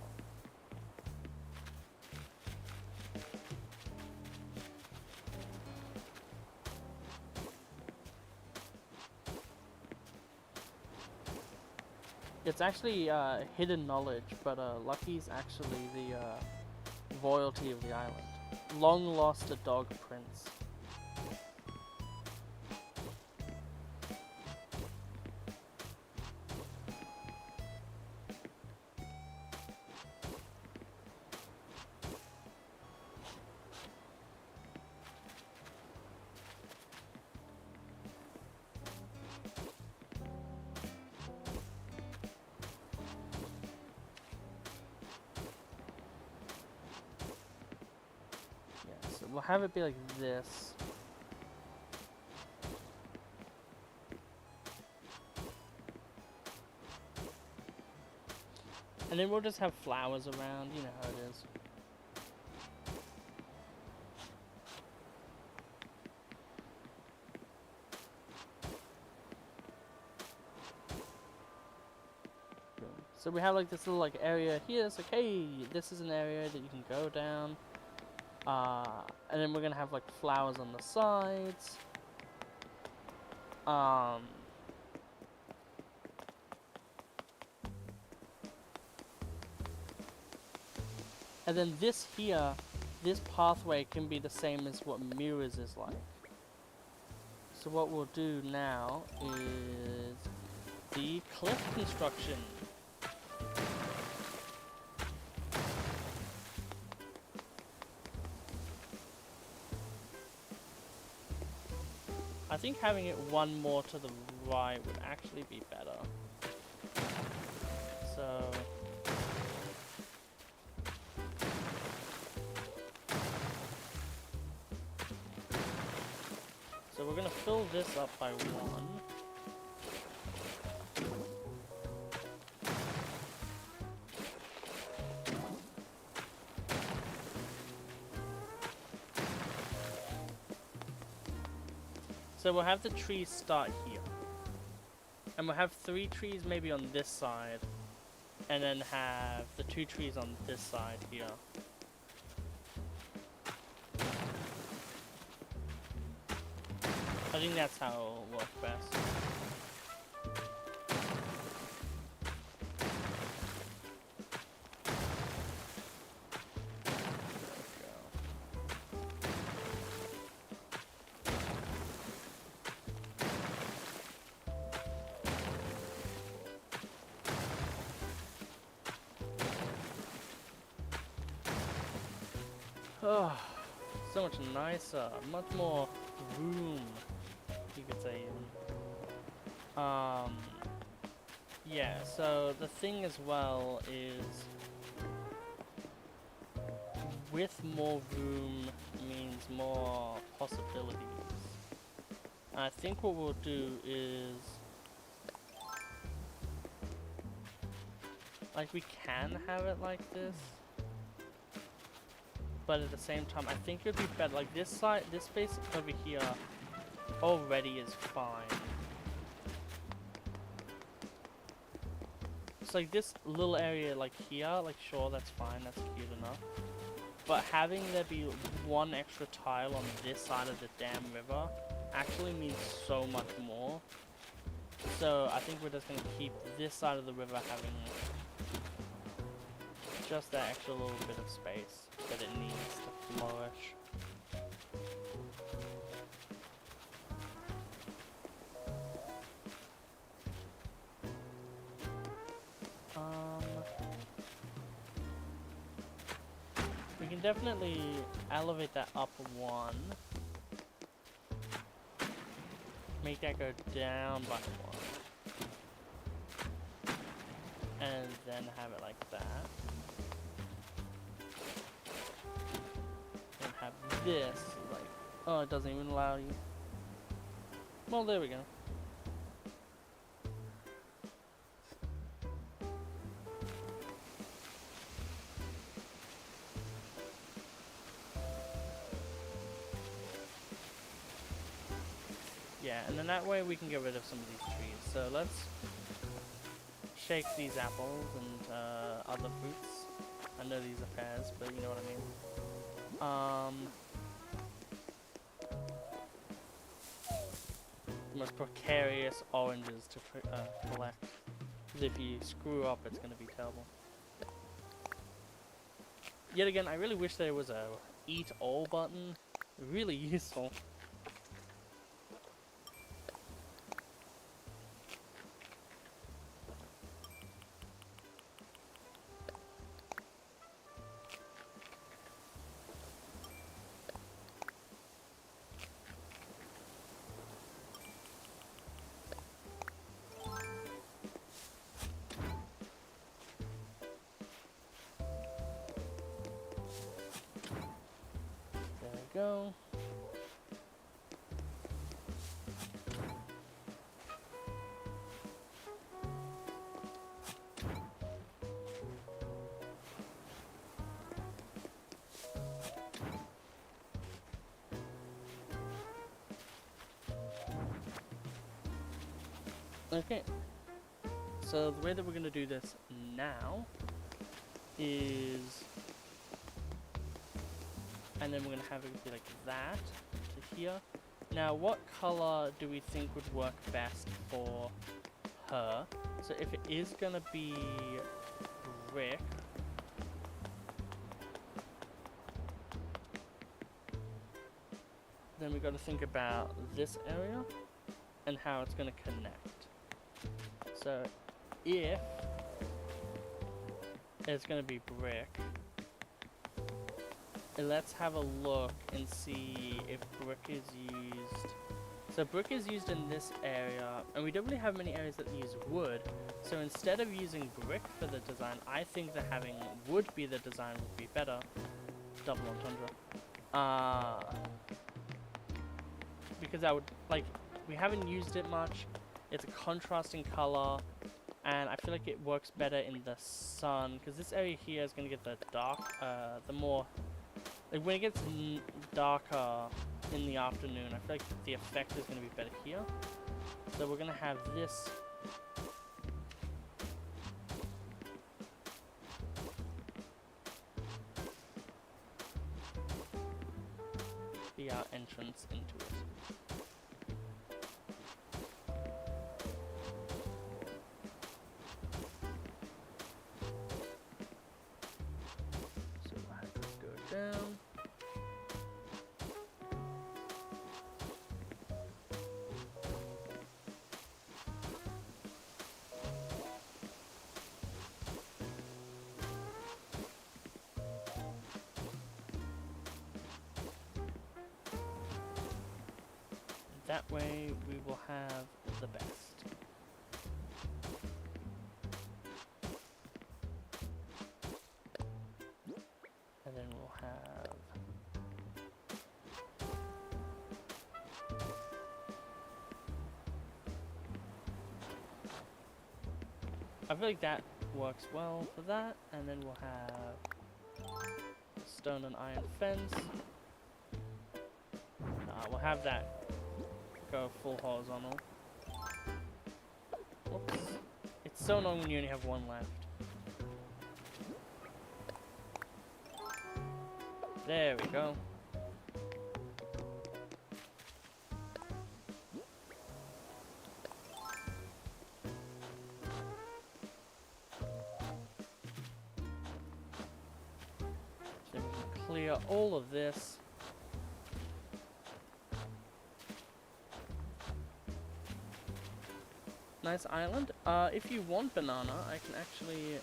S1: It's actually hidden knowledge, but Lucky's actually the royalty of the island. Long lost a dog prince. We'll have it be like this. And then we'll just have flowers around, you know how it is. So we have like this little like area here. It's like, hey, this is an area that you can go down. And then we're gonna have like flowers on the sides. And then this here, this pathway can be the same as what Mirrors is like. So what we'll do now is the cliff construction. I think having it one more to the right would actually be better. So we're gonna fill this up by 1. So we'll have the trees start here. And we'll have 3 trees maybe on this side. And then have the 2 trees on this side here. I think that's how it'll work best. Oh, so much nicer, much more room, you could say. Yeah, so the thing as well is, with more room means more possibilities. And I think what we'll do is, like, we can have it like this. But at the same time, I think it would be better. Like this side, this space over here already is fine. It's like this little area like here, like sure, that's fine, that's cute enough. But having there be one extra tile on this side of the damn river actually means so much more. So I think we're just going to keep this side of the river having just that extra little bit of space that it needs to flourish. We can definitely elevate that up 1. Make that go down by 1. And then have it like that. And have this, like, oh, it doesn't even allow you. Well, there we go. Yeah, and then that way we can get rid of some of these trees. So let's shake these apples and other fruits. I know these are pears, but you know what I mean. Most precarious oranges to collect. Because if you screw up, it's going to be terrible. Yet again, I really wish there was a eat all button. Really useful. Go. Okay. so the way that we're going to do this now is, and then we're going to have it be like that to here. Now, what color do we think would work best for her? So if it is going to be brick, then we've got to think about this area and how it's going to connect. So if it's going to be brick, let's have a look and see if brick is used. So brick is used in this area, and we don't really have many areas that use wood. So instead of using brick for the design, I think that having wood be the design would be better. Double entendre. Because I would, like, we haven't used it much. It's a contrasting color, and I feel like it works better in the sun, because this area here is going to get the dark, the more, like, when it gets darker in the afternoon, I feel like the effect is going to be better here. So we're going to have this be our entrance into it. So we'll have this go down. That way we will have the best. And then we'll have I feel like that works well for that, and then we'll have stone and iron fence. We'll have that go full horizontal. Whoops. It's so annoying when you only have one left. There we go. So we can clear all of this. Nice island. If you want banana, I can actually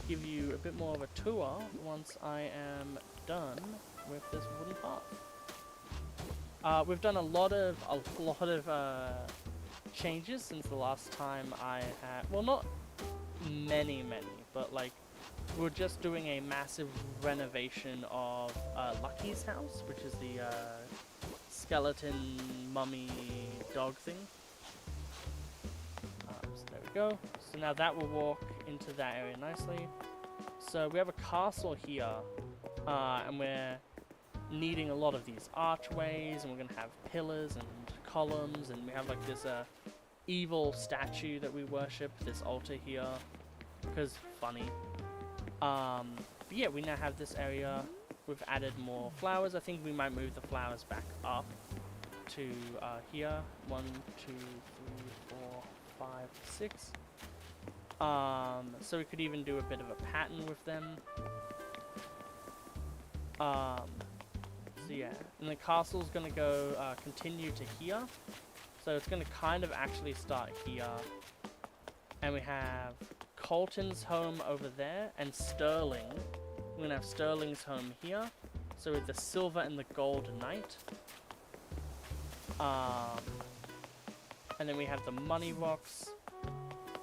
S1: give you a bit more of a tour once I am done with this wooden path. We've done a lot of changes since the last time I had. Well, not many, but like we're just doing a massive renovation of Lucky's house, which is the skeleton mummy dog thing. Go. So now that will walk into that area nicely. So we have a castle here, and we're needing a lot of these archways, and we're gonna have pillars and columns, and we have like this evil statue that we worship, this altar here, because funny. But yeah, we now have this area. We've added more flowers. I think we might move the flowers back up to here. 1, 2, 3, 4, 5, 6. So we could even do a bit of a pattern with them. So yeah, and the castle's gonna go continue to here. So it's gonna kind of actually start here. And we have Colton's home over there, and Sterling. We're gonna have Sterling's home here. So with the silver and the gold knight. And then we have the money rocks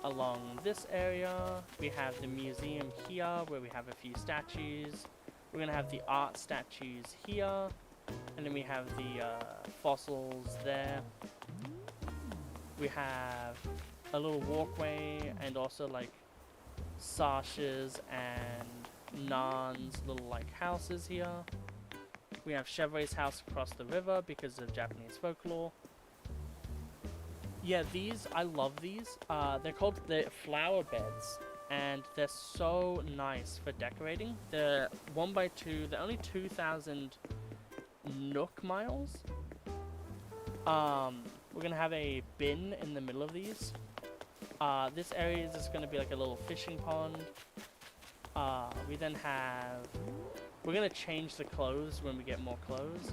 S1: along this area. We have the museum here where we have a few statues. We're going to have the art statues here. And then we have the fossils there. We have a little walkway and also like Sasha's and Nan's little like houses here. We have Chevrolet's house across the river because of Japanese folklore. Yeah, these, I love these. They're called the flower beds, and they're so nice for decorating. They're 1x2, they're only 2,000 Nook miles. We're gonna have a bin in the middle of these. This area is just gonna be like a little fishing pond. We then have, we're gonna change the clothes when we get more clothes.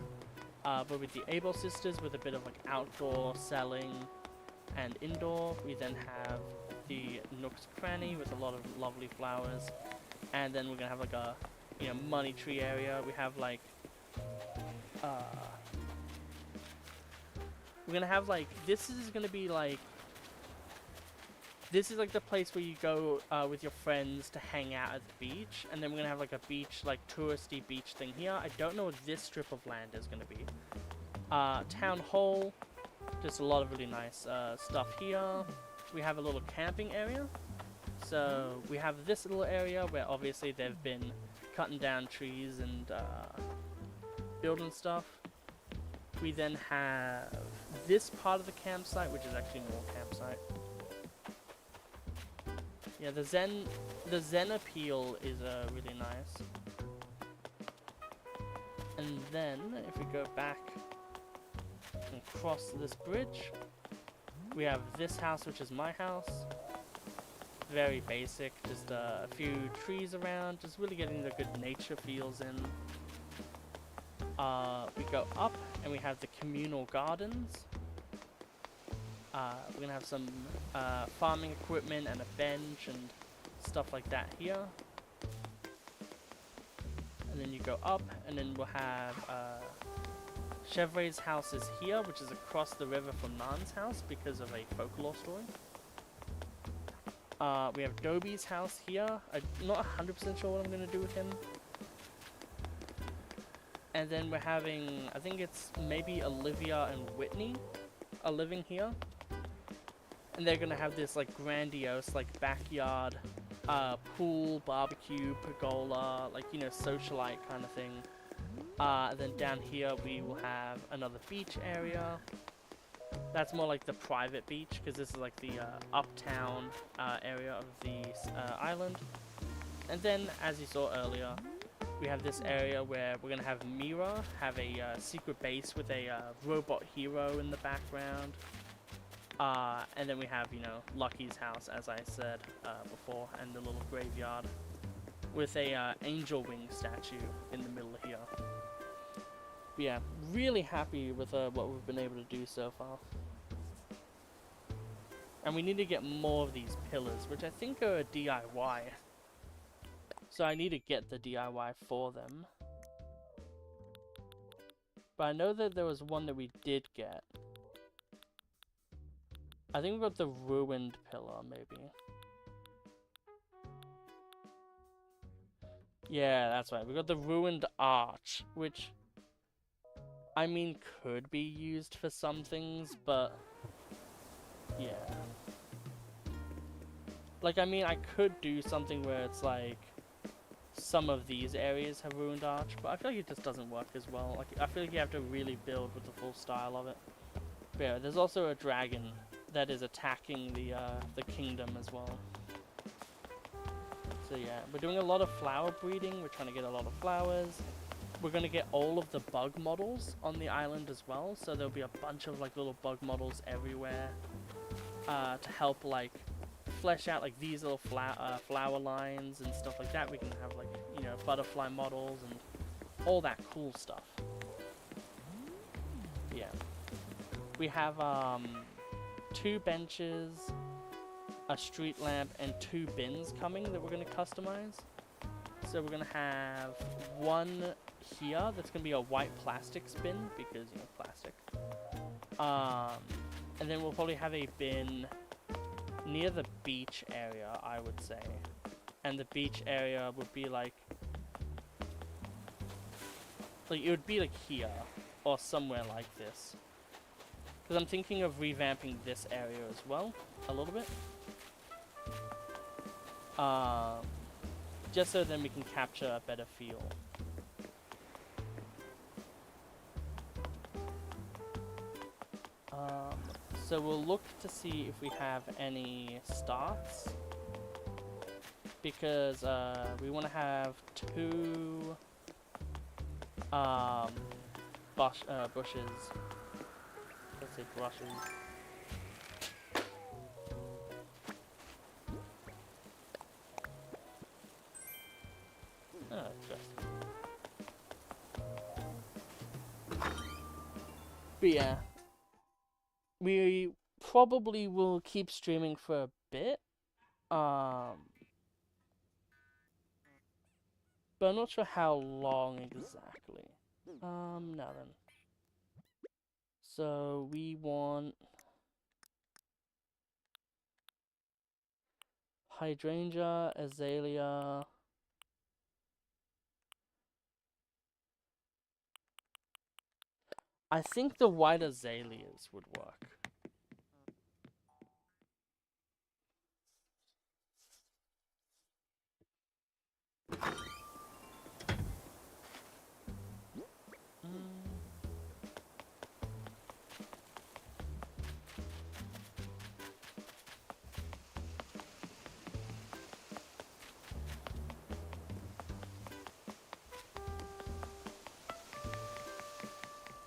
S1: But with the Able Sisters, with a bit of like outdoor selling and indoor, we then have the Nook's Cranny with a lot of lovely flowers. And then we're gonna have like a, you know, money tree area. We have like, we're gonna have like, this is gonna be like, this is like the place where you go with your friends to hang out at the beach, and then we're gonna have like a beach, like touristy beach thing here. I don't know what this strip of land is gonna be. Town hall, just a lot of really nice stuff here. We have a little camping area. So we have this little area where obviously they've been cutting down trees and building stuff. We then have this part of the campsite, which is actually more campsite. Yeah, the Zen appeal is really nice. And then if we go back and cross this bridge, we have this house, which is my house. Very basic, just a few trees around, just really getting the good nature feels in. We go up and we have the communal gardens. We're gonna have some farming equipment and a bench and stuff like that here. And then you go up and then we'll have Chevre's house is here, which is across the river from Nan's house because of a folklore story. We have Dobie's house here. I'm not 100% sure what I'm going to do with him. And then we're having, I think it's maybe Olivia and Whitney are living here. And they're going to have this like grandiose like backyard pool, barbecue, pergola, like, you know, socialite kind of thing. And then down here we will have another beach area. That's more like the private beach, because this is like the uptown area of the island. And then, as you saw earlier, we have this area where we're going to have Mira have a secret base with a robot hero in the background. And then we have, you know, Lucky's house, as I said before, and the little graveyard with a angel wing statue in the middle here. But yeah, really happy with what we've been able to do so far. And we need to get more of these pillars, which I think are a DIY. So I need to get the DIY for them. But I know that there was one that we did get. I think we got the ruined pillar, maybe. Yeah, that's right. We got the ruined arch, which, I mean, could be used for some things, but yeah. Like, I mean, I could do something where it's like, some of these areas have ruined arch, but I feel like it just doesn't work as well. Like, I feel like you have to really build with the full style of it. But yeah, there's also a dragon that is attacking the kingdom as well. So yeah, we're doing a lot of flower breeding. We're trying to get a lot of flowers. We're going to get all of the bug models on the island as well. So there'll be a bunch of like little bug models everywhere to help like flesh out like these little flower lines and stuff like that. We can have like, you know, butterfly models and all that cool stuff. Yeah. We have 2 benches, a street lamp, and 2 bins coming that we're going to customize. So we're going to have one here that's going to be a white plastic bin because, you know, plastic. And then we'll probably have a bin near the beach area, I would say. And the beach area would be like it would be like here or somewhere like this. Because I'm thinking of revamping this area as well, a little bit. Just so then we can capture a better feel. So we'll look to see if we have any starts. Because we want to have 2 bushes. Let's say brushes. Oh, just. But yeah, we probably will keep streaming for a bit. But I'm not sure how long exactly. Now then. So we want hydrangea, azalea. I think the white azaleas would work.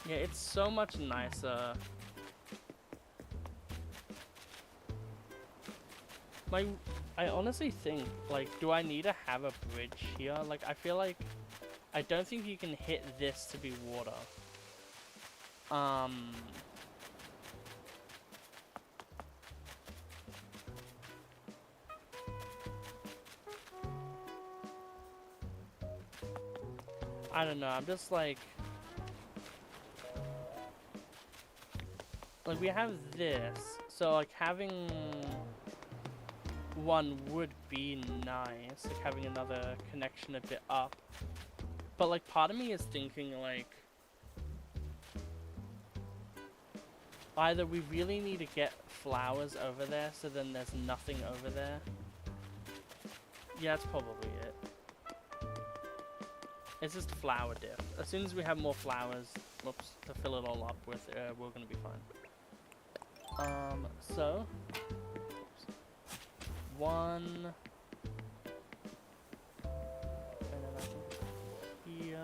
S1: Yeah, it's so much nicer. I honestly think, like, do I need to have a bridge here? Like, I feel like I don't think you can hit this to be water. I don't know, I'm just like we have this, so like having one would be nice, like having another connection a bit up. But like part of me is thinking like either we really need to get flowers over there so then there's nothing over there. Yeah, that's probably it. It's just flower diff. As soon as we have more flowers, whoops, to fill it all up with, we're gonna be fine. So, oops, 1, and then I think here.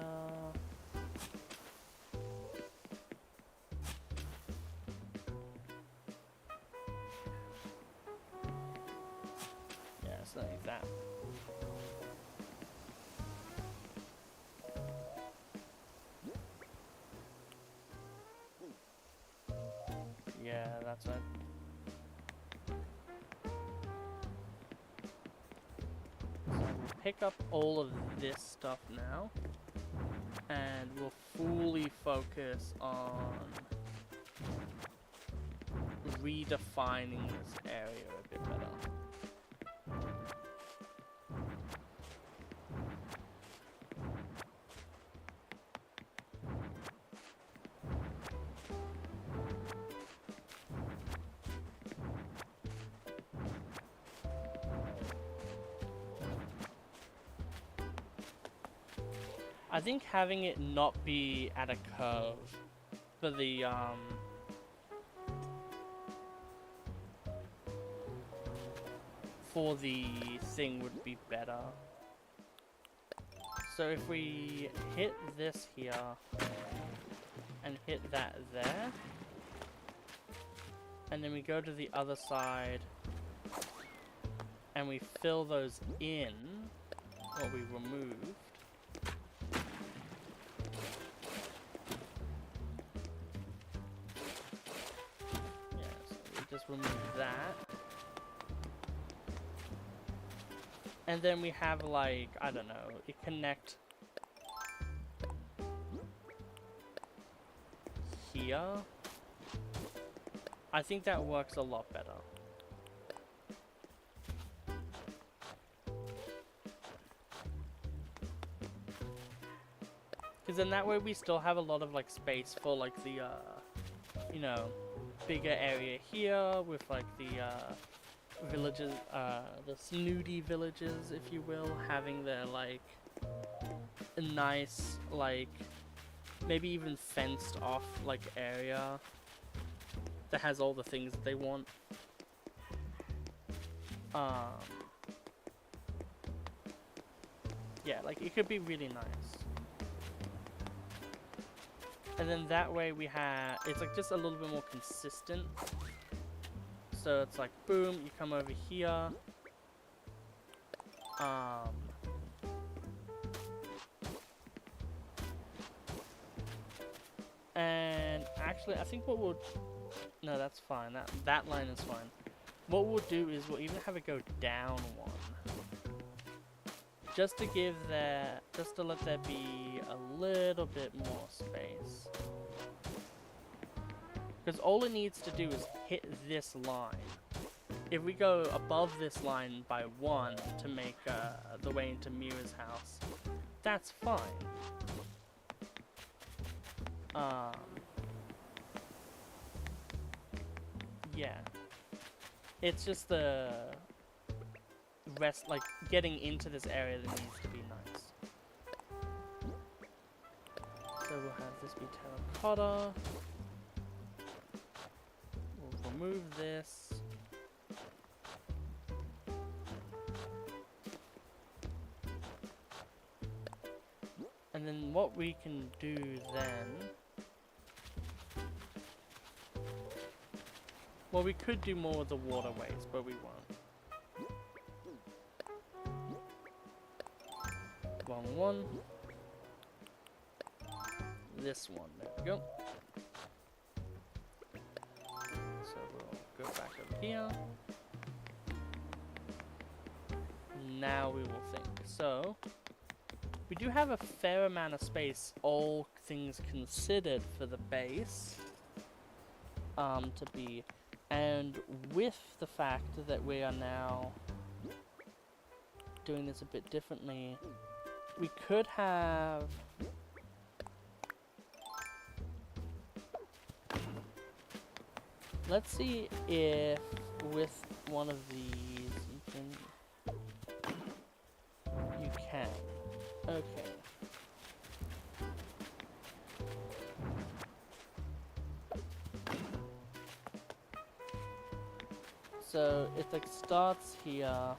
S1: Yeah, it's not like that. Yeah, that's right. So we'll pick up all of this stuff now, and we'll fully focus on redefining this area a bit better. I think having it not be at a curve for the thing would be better. So if we hit this here and hit that there, and then we go to the other side and we fill those in, what we removed. Yeah, so we just remove that. And then we have like, I don't know, it connect here. I think that works a lot better. Because then that way we still have a lot of like space for like the, you know, bigger area here with like the villages, the snooty villages, if you will, having their like a nice, like maybe even fenced off like area that has all the things that they want. Yeah, like it could be really nice. And then that way we have, it's like just a little bit more consistent. So it's like, boom, you come over here. And actually, I think what we'll, no, that's fine. That line is fine. What we'll do is we'll even have it go down one. Just to give that, just to let there be a little bit more space. Because all it needs to do is hit this line. If we go above this line by 1 to make the way into Mira's house, that's fine. Yeah. It's just the rest, like getting into this area that needs to be nice. So we'll have this be terracotta. We'll remove this. And then what we can do then, well, we could do more with the waterways, but we won't. Wrong one. This one, there we go. So we'll go back over here. Now we will think. So, we do have a fair amount of space, all things considered, for the base. To be, and with the fact that we are now doing this a bit differently, we could have let's see if with one of these you can. Okay. So it like starts here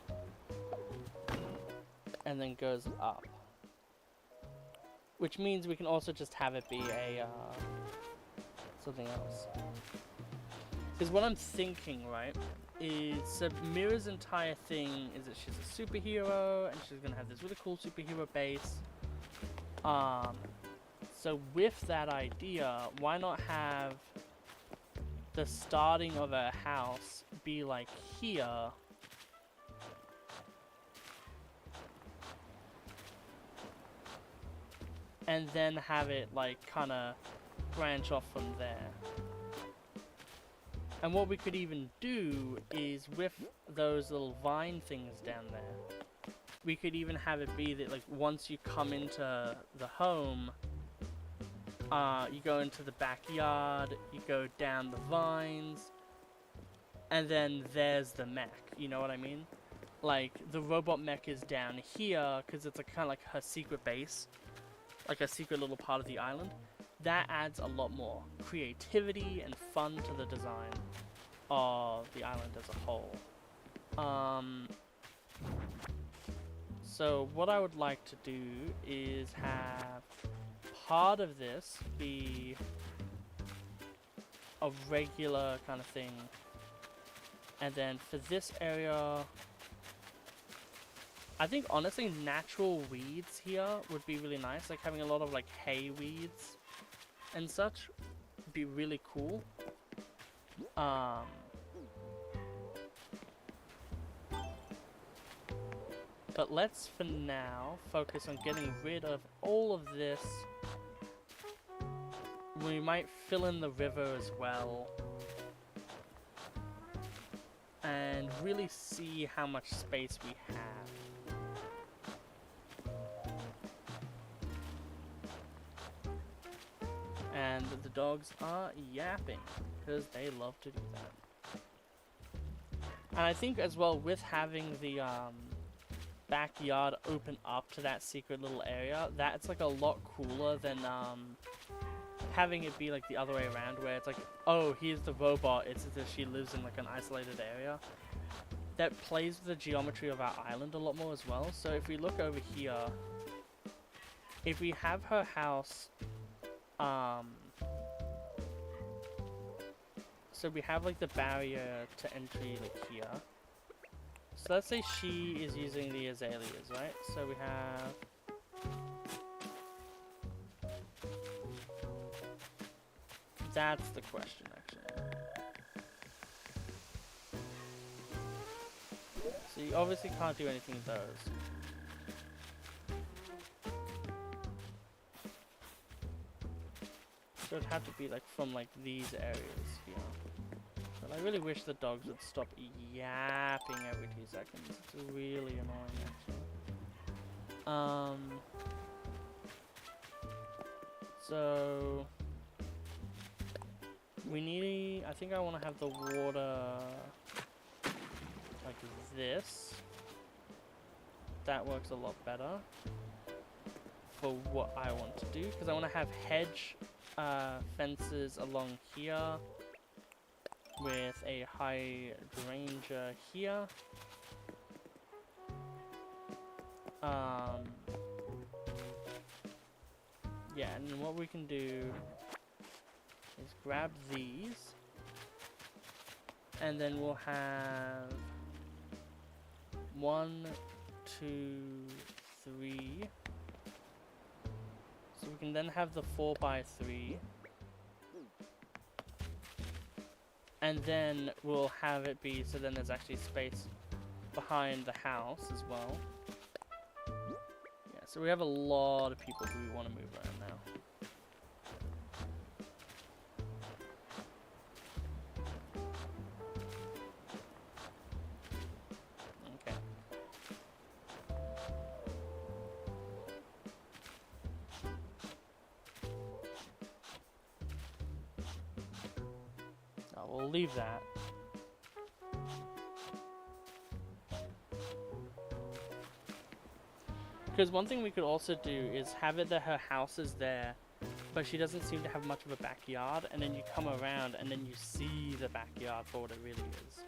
S1: and then goes up. Which means we can also just have it be a something else. Because what I'm thinking, right, is so Mira's entire thing is that she's a superhero and she's gonna have this really cool superhero base. So with that idea, why not have the starting of a house be like here? And then have it like kinda branch off from there. And what we could even do is with those little vine things down there, we could even have it be that like once you come into the home, you go into the backyard, you go down the vines, and then there's the mech, you know what I mean? Like the robot mech is down here because it's a kind of like her secret base, like a secret little part of the island. That adds a lot more creativity and fun to the design of the island as a whole. So what I would like to do is have part of this be a regular kind of thing. And then for this area, I think honestly natural weeds here would be really nice. Like having a lot of like hay weeds and such would be really cool. But let's for now focus on getting rid of all of this. We might fill in the river as well. And really see how much space we have. And the dogs are yapping, because they love to do that. And I think as well, with having the backyard open up to that secret little area, that's like a lot cooler than having it be like the other way around, where it's like, oh, here's the robot, it's as if she lives in like an isolated area. That plays with the geometry of our island a lot more as well. So if we look over here, if we have her house, so we have like the barrier to entry like here. So let's say she is using the azaleas, right? So we have... That's the question, actually. So you obviously can't do anything with those. So it'd have to be like from like these areas here. But I really wish the dogs would stop yapping every 2 seconds. It's really annoying, actually. So we need, I think I want to have the water like this. That works a lot better for what I want to do, because I want to have hedge fences along here with a hydrangea here. Yeah, and then what we can do is grab these, and then we'll have 1, 2, 3. So we can then have the 4x3. And then we'll have it be so then there's actually space behind the house as well. Yeah, so we have a lot of people who we want to move around now. Okay. We'll leave that. Because one thing we could also do is have it that her house is there, but she doesn't seem to have much of a backyard, and then you come around and then you see the backyard for what it really is.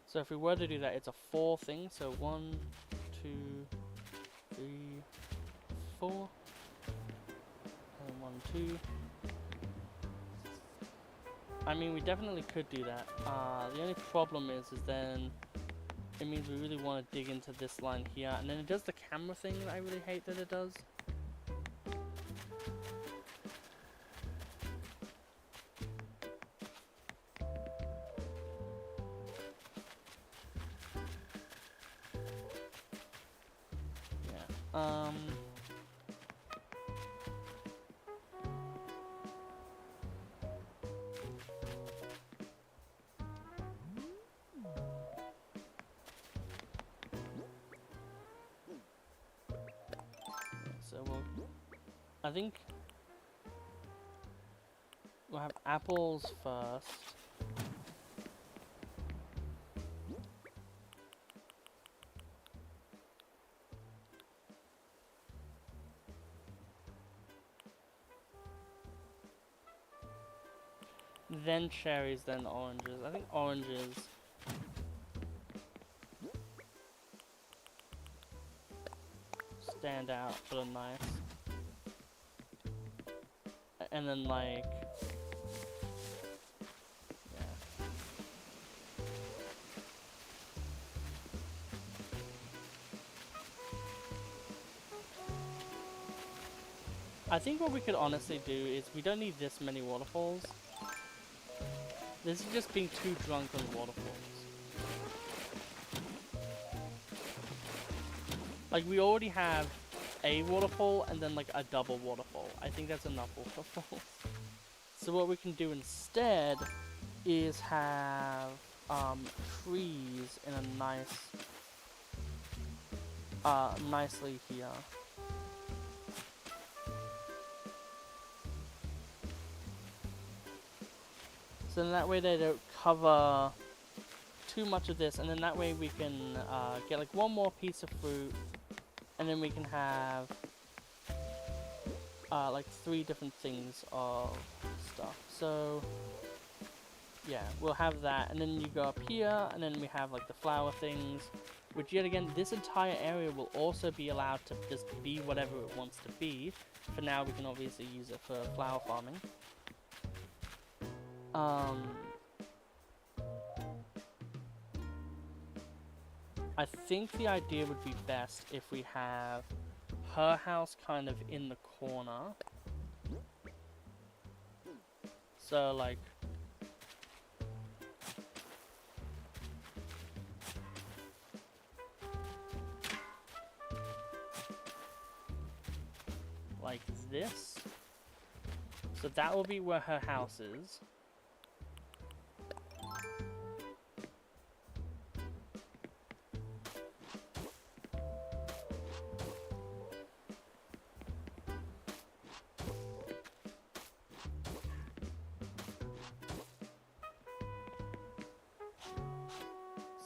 S1: So if we were to do that, it's a 4 thing, so 1, 2, 3, 4, and 1, 2. I mean, we definitely could do that. The only problem is then it means we really want to dig into this line here, and then it does the camera thing that I really hate that it does. Yeah. So I think we'll have apples first. Then cherries, then oranges. I think oranges. Stand out, but are nice. And then like, yeah. I think what we could honestly do is we don't need this many waterfalls. This is just being too drunk on waterfalls. Like, we already have a waterfall and then like a double waterfall. I think that's enough waterfalls. So what we can do instead is have trees in a nice, nicely here. So then that way they don't cover too much of this, and then that way we can get like one more piece of fruit, and then we can have like 3 different things of stuff. So yeah, we'll have that, and then you go up here, and then we have like the flower things, which yet again, this entire area will also be allowed to just be whatever it wants to be. For now, we can obviously use it for flower farming. I think the idea would be best if we have her house kind of in the corner. So like, this. So that will be where her house is.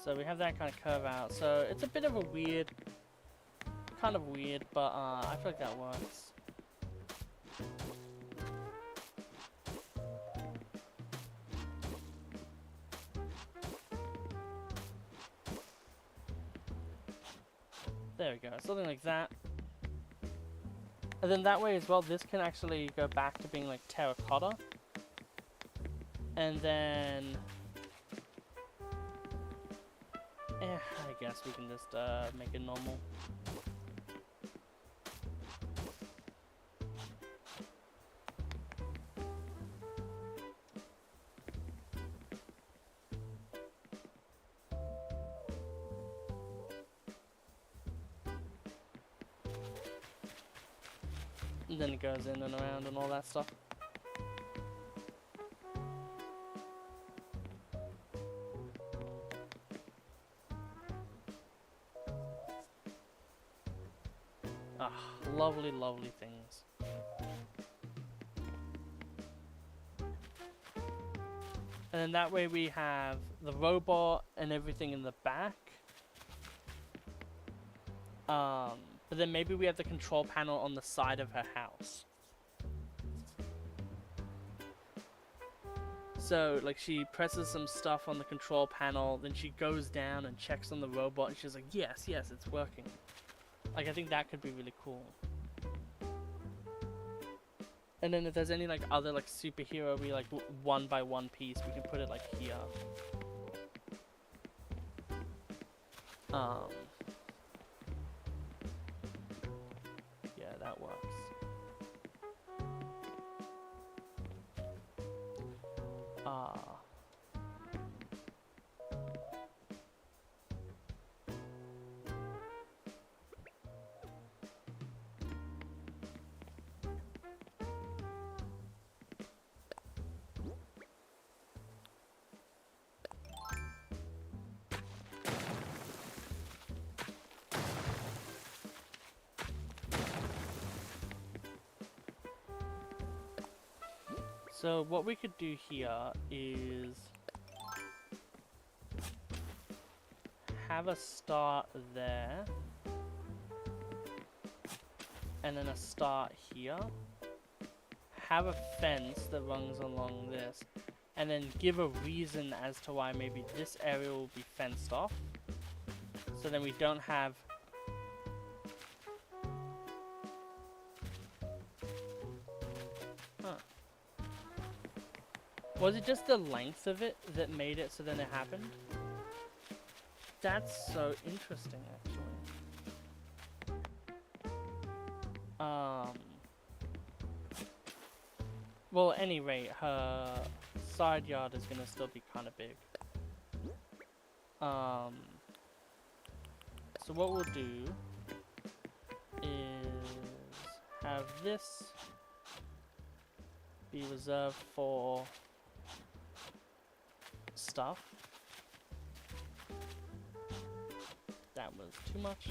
S1: So we have that kind of curve out. So it's a bit of a weird, kind of weird, but I feel like that works. There we go, something like that. And then that way as well, this can actually go back to being like terracotta. And then, I guess we can just make it normal. And then it goes in and around and all that stuff. Ah, lovely, lovely things. And then that way we have the robot and everything in the back. But then maybe we have the control panel on the side of her house. So, like, she presses some stuff on the control panel, then she goes down and checks on the robot, and she's like, yes, yes, it's working. Like, I think that could be really cool. And then if there's any, like, other, like, superhero, we, like, one by one piece, we can put it, like, here. Yeah, that works. So what we could do here is have a start there, and then a start here. Have a fence that runs along this, and then give a reason as to why maybe this area will be fenced off. So then we don't have... Huh. Was it just the length of it that made it so then it happened? That's so interesting, actually. Well, at any rate, her side yard is gonna still be kind of big. So what we'll do is have this be reserved for stuff. That was too much.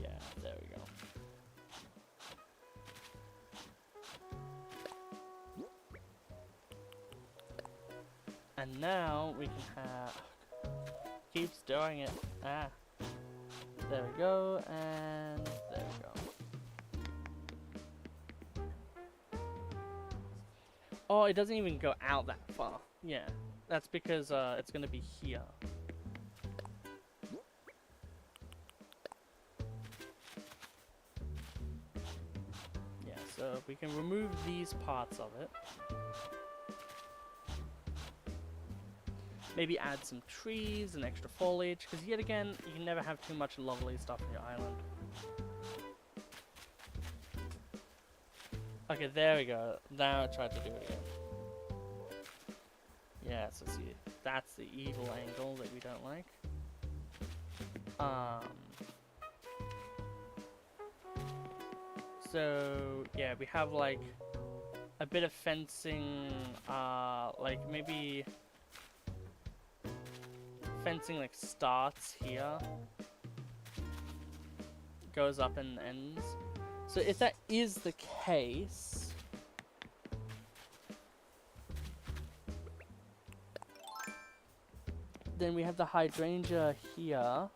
S1: Yeah, there we go. And now we can have... Keeps doing it. Ah. There we go, and there we go. Oh, it doesn't even go out that far. Yeah, that's because it's gonna be here. Yeah, so we can remove these parts of it. Maybe add some trees and extra foliage, because yet again, you can never have too much lovely stuff on your island. Okay, there we go. Now I tried to do it again. Yeah, so see, that's the evil angle that we don't like. So yeah, we have like a bit of fencing, like maybe fencing like starts here, goes up and ends. So if that is the case, then we have the hydrangea here.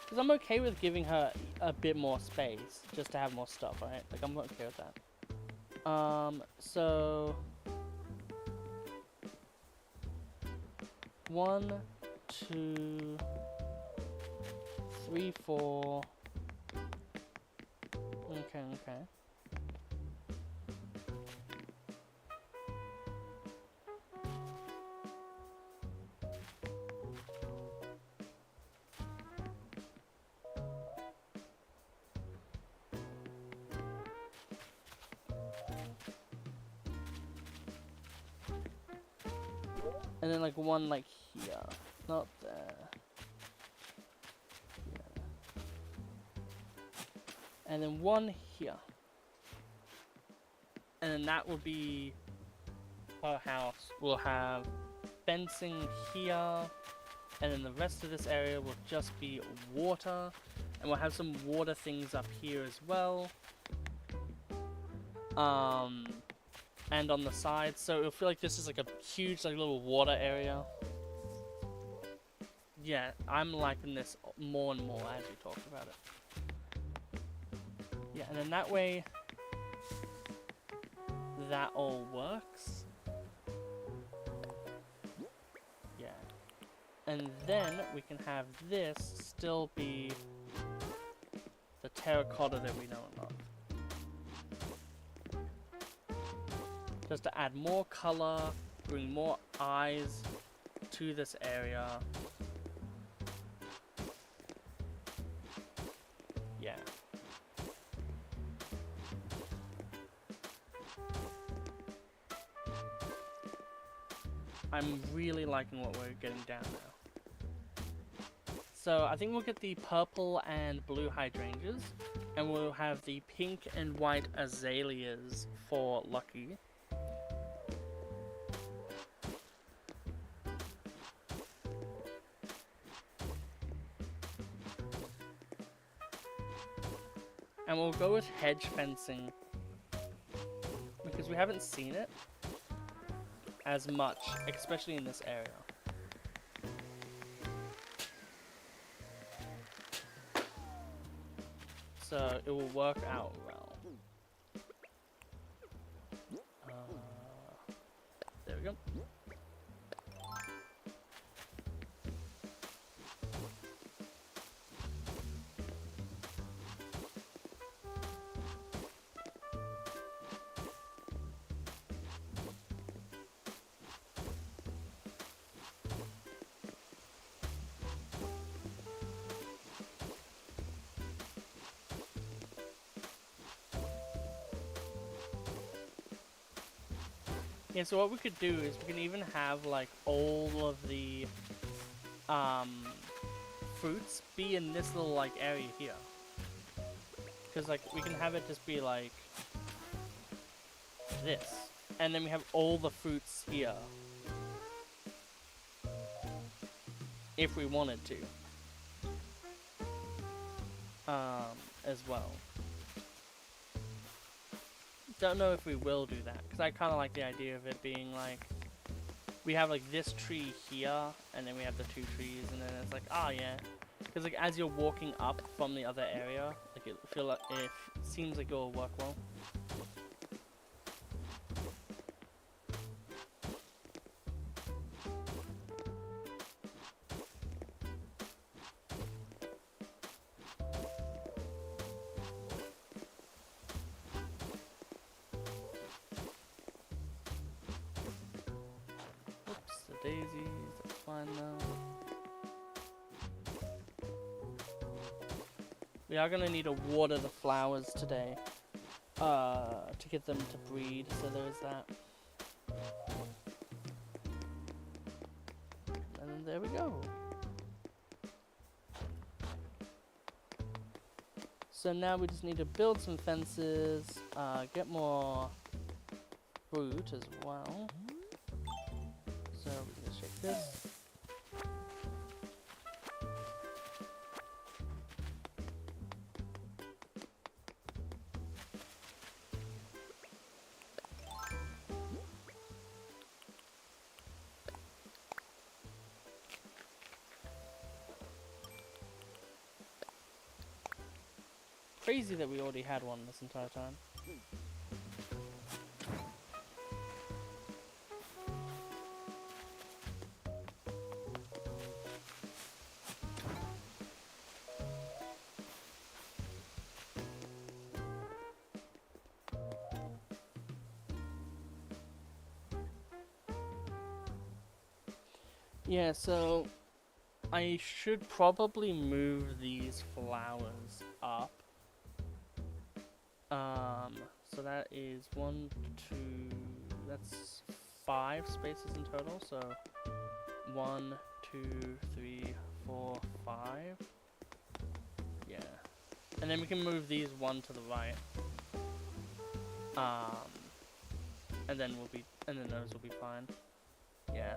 S1: Because I'm okay with giving her a bit more space, just to have more stuff, right? Like, I'm okay with that. So... 1, 2, 3, 4... Okay. And then like one like here, not there. Yeah. And then one here. And then that will be her house. We'll have fencing here, and then the rest of this area will just be water. And we'll have some water things up here as well. And on the sides, so it'll feel like this is like a huge like little water area. Yeah, I'm liking this more and more as we talk about it. Yeah, and then that way, that all works. Yeah. And then we can have this still be the terracotta that we know and love. Just to add more color, bring more eyes to this area. Yeah. I'm really liking what we're getting down now. So I think we'll get the purple and blue hydrangeas, and we'll have the pink and white azaleas for Lucky. And we'll go with hedge fencing, because we haven't seen it as much, especially in this area. So it will work out well. There we go. Yeah, so what we could do is we can even have like all of the fruits be in this little like area here. Because like we can have it just be like this. And then we have all the fruits here. If we wanted to. As well. don't know if we will do that, because I kind of like the idea of it being like, we have like this tree here, and then we have the 2 trees, and then it's like, ah, yeah. Because like as you're walking up from the other area, like it seems like it'll work well. Oops, the daisies, that's fine though. We are gonna need to water the flowers today, to get them to breed, so there's that. And then there we go. So now we just need to build some fences, get more fruit as well. So we're gonna shake this. Crazy that we already had one this entire time. Yeah, so I should probably move these flowers up. So that is 1, 2, that's 5 spaces in total, so 1, 2, 3, 4, 5. Yeah. And then we can move these 1 to the right. And then those will be fine. Yeah.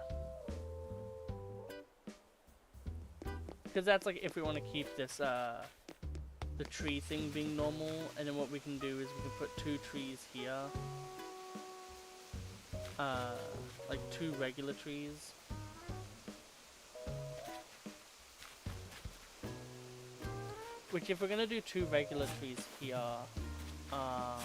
S1: Because that's like if we want to keep this the tree thing being normal, and then what we can do is we can put 2 trees here, like 2 regular trees, which if we're gonna do 2 regular trees here, yeah.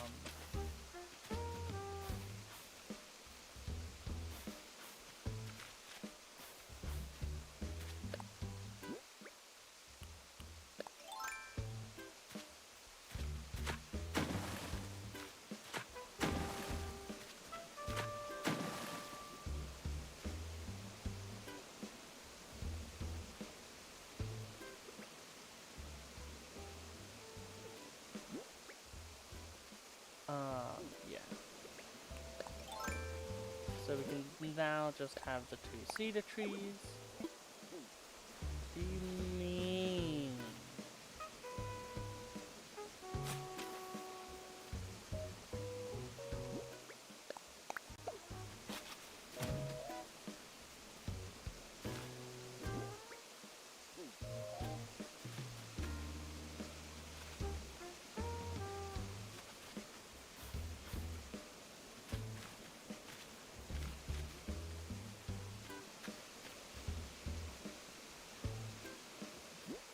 S1: So we can now just have the 2 cedar trees. What do you mean?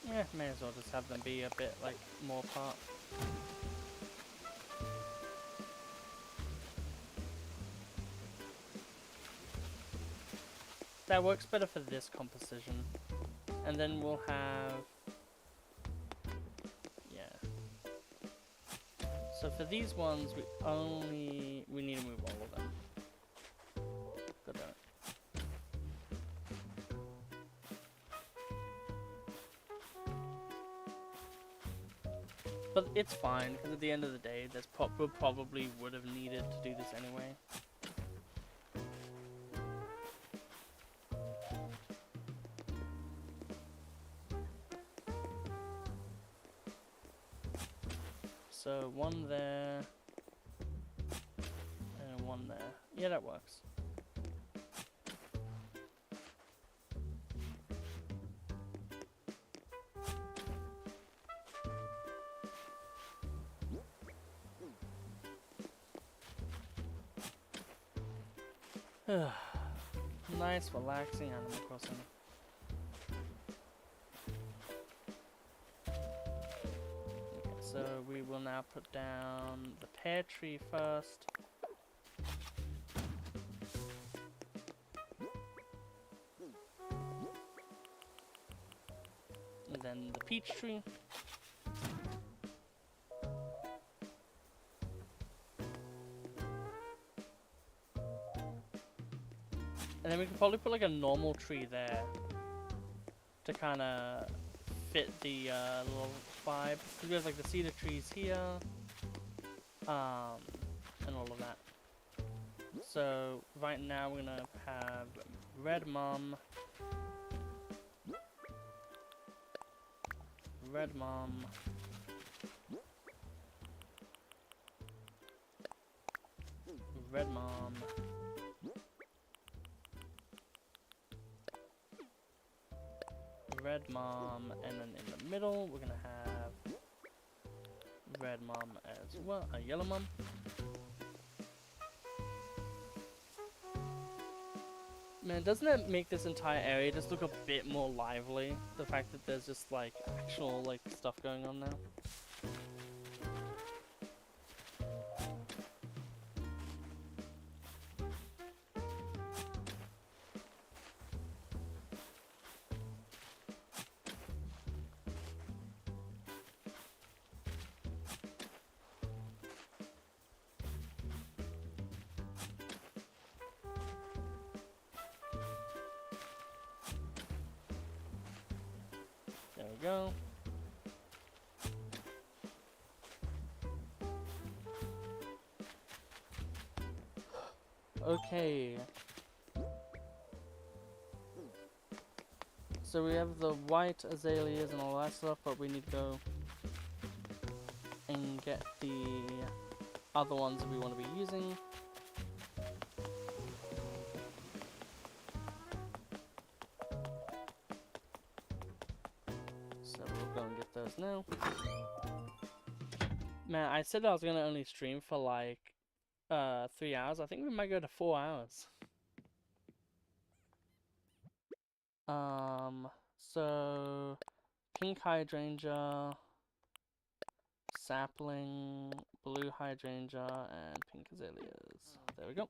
S1: Yeah, may as well just have them be a bit like more apart. That works better for this composition. And then we'll have... yeah. So for these ones, we need to move all of them. Good at it. But it's fine, because at the end of the day, we probably would have needed to do this anyway. So 1 there, and 1 there. Yeah, that works. Nice, relaxing Animal Crossing. Okay, so we will now put down the pear tree first. And then the peach tree. And then we can probably put like a normal tree there to kind of fit the little vibe. Because we have like the cedar trees here, and all of that. So right now we're gonna have Red Mom, Red Mom, Red Mom. Red Mom, and then in the middle we're gonna have Red Mom as well, a Yellow Mom. Man, doesn't it make this entire area just look a bit more lively? The fact that there's just like actual like stuff going on now. There we go. Okay. So we have the white azaleas and all that stuff, but we need to go and get the other ones that we want to be using. So we'll go and get those now. Man, I said I was gonna only stream for like 3 hours. I think we might go to 4 hours. So pink hydrangea, sapling, blue hydrangea, and pink azaleas. There we go.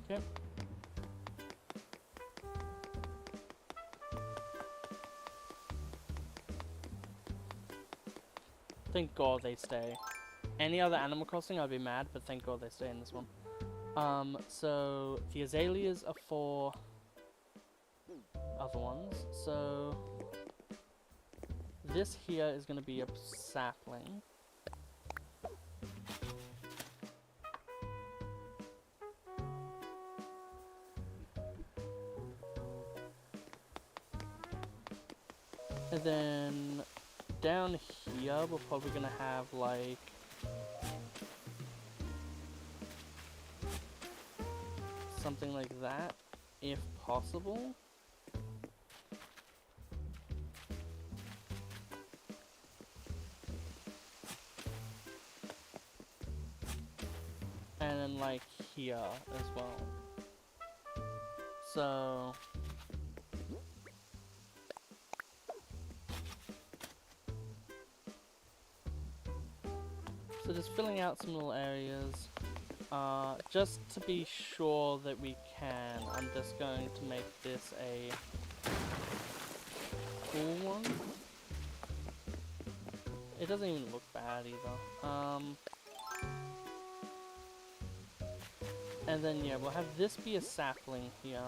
S1: Okay. Thank God they stay. Any other Animal Crossing I'd be mad, but thank God they stay in this one. So the azaleas are for other ones. So this here is going to be a sapling. And then down here we're probably going to have like something like that, if possible. And then like here as well. So just filling out some little areas. Just to be sure that we can, I'm just going to make this a cool one. It doesn't even look bad either. And then yeah, we'll have this be a sapling here.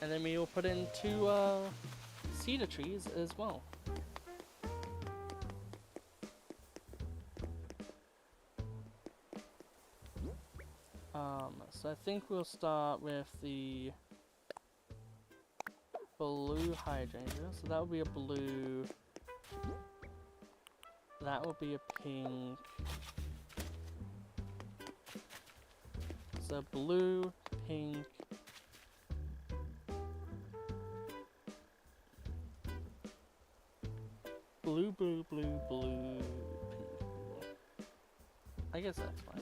S1: And then we will put in 2 cedar trees as well. So I think we'll start with the blue hydrangea. So that would be a blue that will be a pink. So blue, pink. Blue, blue, blue, blue, pink. I guess that's fine.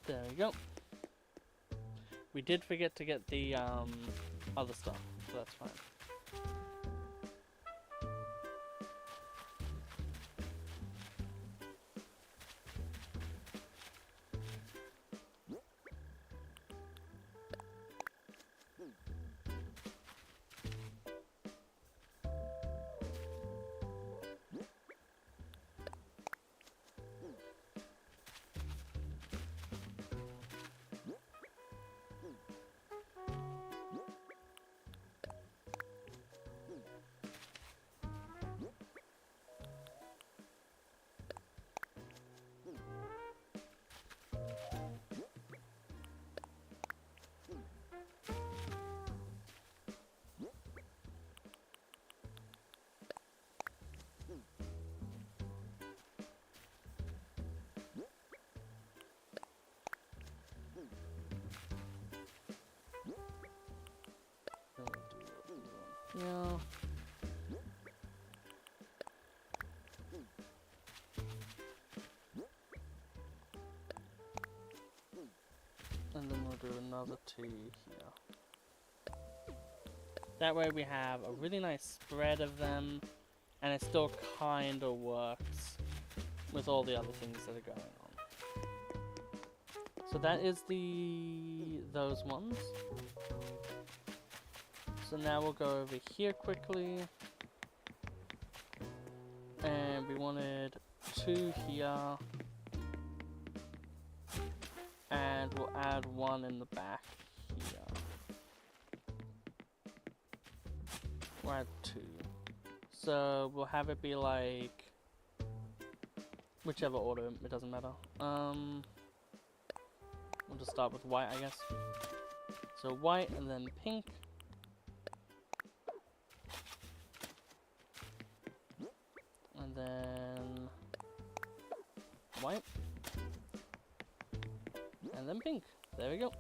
S1: There we go. We did forget to get the other stuff, so that's fine. Yeah. And then we'll do another 2 here. That way we have a really nice spread of them, and it still kinda works with all the other things that are going on. So that is those ones. So now we'll go over here quickly. And we wanted 2 here. And we'll add 1 in the back here. We'll add 2. So we'll have it be like whichever order, it doesn't matter. We'll just start with white, I guess. So white and then pink. And then white. And then pink. There we go.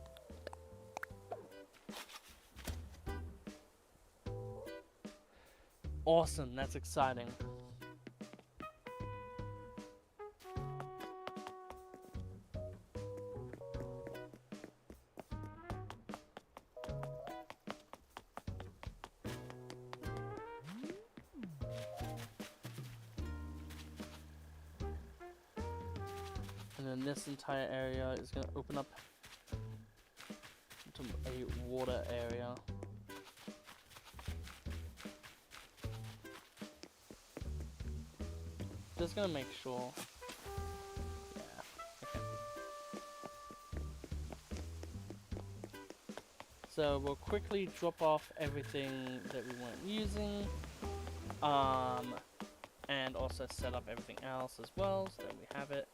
S1: Awesome, that's exciting. And then this entire area is going to open up to a water area. Just gonna make sure. Yeah, okay. So we'll quickly drop off everything that we weren't using. And also set up everything else as well, so that we have it.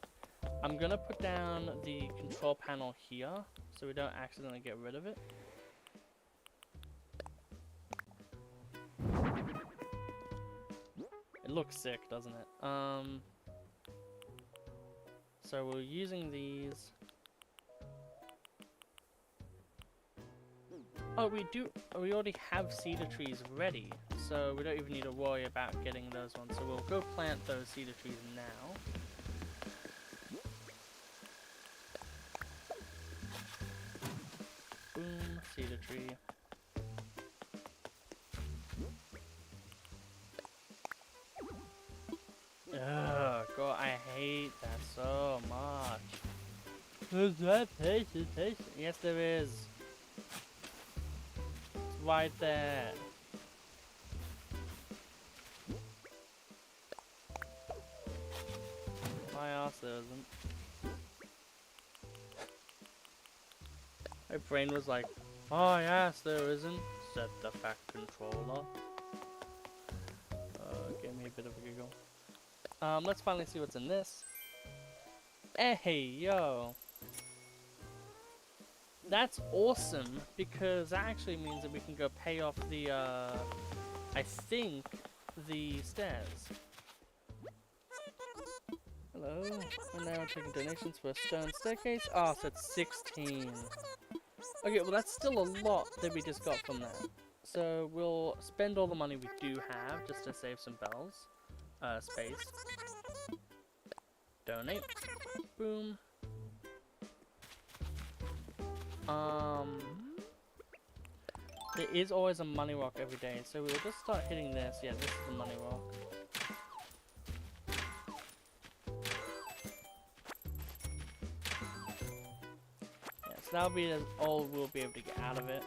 S1: I'm gonna put down the control panel here, so we don't accidentally get rid of it. It looks sick, doesn't it? So we're using these. Oh, we already have cedar trees ready, so we don't even need to worry about getting those ones. So we'll go plant those cedar trees now. Boom, cedar tree. Ugh, God, I hate that so much. There's that patient. Yes, there is. It's right there. My ass there isn't. My brain was like, oh yes, there isn't. Set the fact controller. Gave me a bit of a giggle. Let's finally see what's in this. Hey, yo. That's awesome, because that actually means that we can go pay off the, I think, the stairs. Hello, we're now taking donations for a stone staircase. Oh, so it's 16. Okay, well that's still a lot that we just got from that. So we'll spend all the money we do have just to save some bells. Space. Donate. Boom. There is always a money rock every day, so we'll just start hitting this. Yeah, this is the money rock. Yeah, so that'll be all we'll be able to get out of it.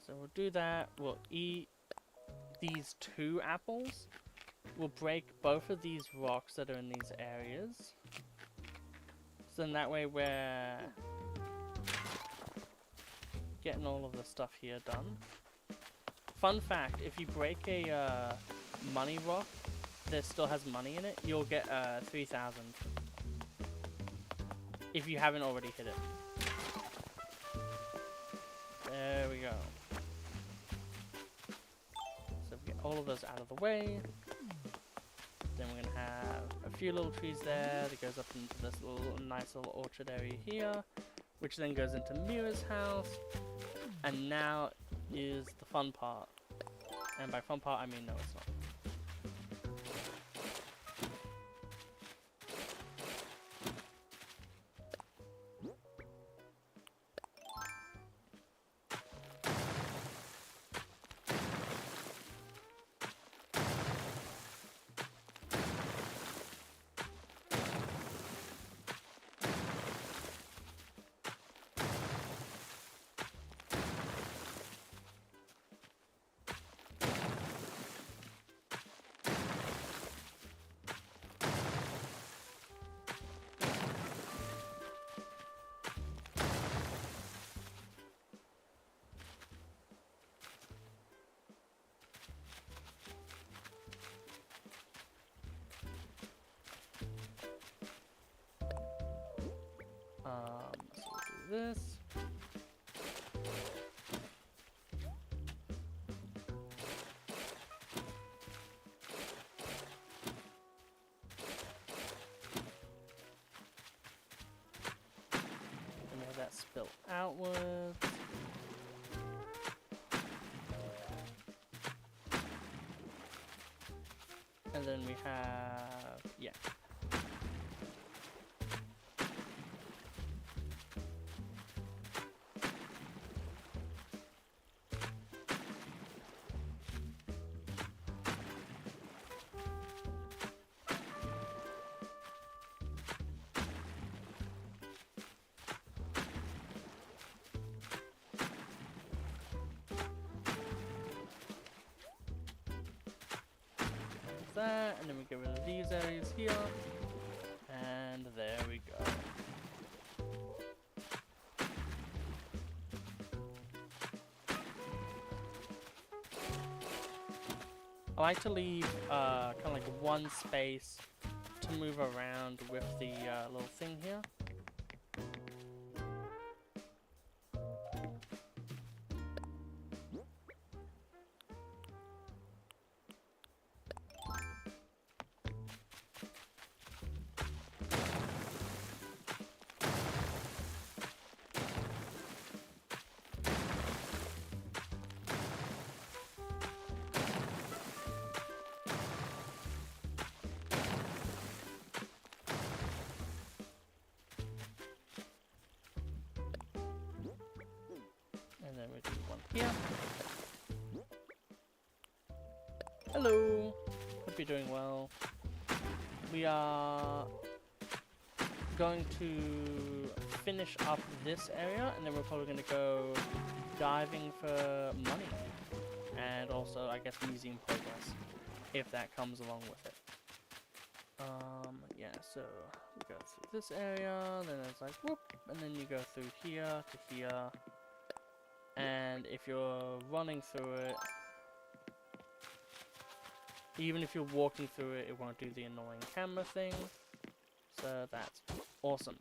S1: So we'll do that. We'll eat these 2 apples. We'll break both of these rocks that are in these areas. So then that way we're getting all of the stuff here done. Fun fact, if you break a money rock that still has money in it, you'll get 3,000. If you haven't already hit it. There we go. So we get all of those out of the way. Then we're gonna have a few little trees there that goes up into this nice little orchard area here, which then goes into Mira's house. And now is the fun part. And by fun part, I mean no, it's not. So we'll do this. And we have that spill outwards. And then we have, yeah. That, and then we get rid of these areas here, and there we go. I like to leave kind of like one space to move around with the little thing here. And then we do one here. Hello! Hope you're doing well. We are going to finish up this area, and then we're probably going to go diving for money. And also, I guess, museum progress, if that comes along with it. Yeah, so you go through this area, then it's like whoop, and then you go through here to here. And if you're running through it, even if you're walking through it, it won't do the annoying camera thing. So that's awesome.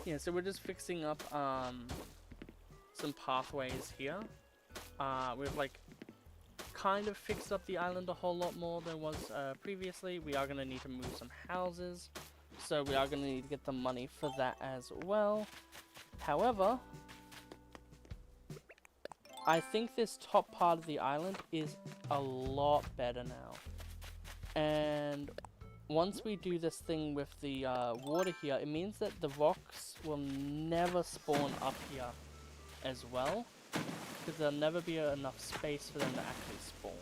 S1: Yeah, so we're just fixing up some pathways here. We've like kind of fixed up the island a whole lot more than was previously. We are going to need to move some houses, so we are going to need to get the money for that as well. However, I think this top part of the island is a lot better now. And once we do this thing with the water here, it means that the rocks will never spawn up here as well, because there'll never be enough space for them to actually spawn.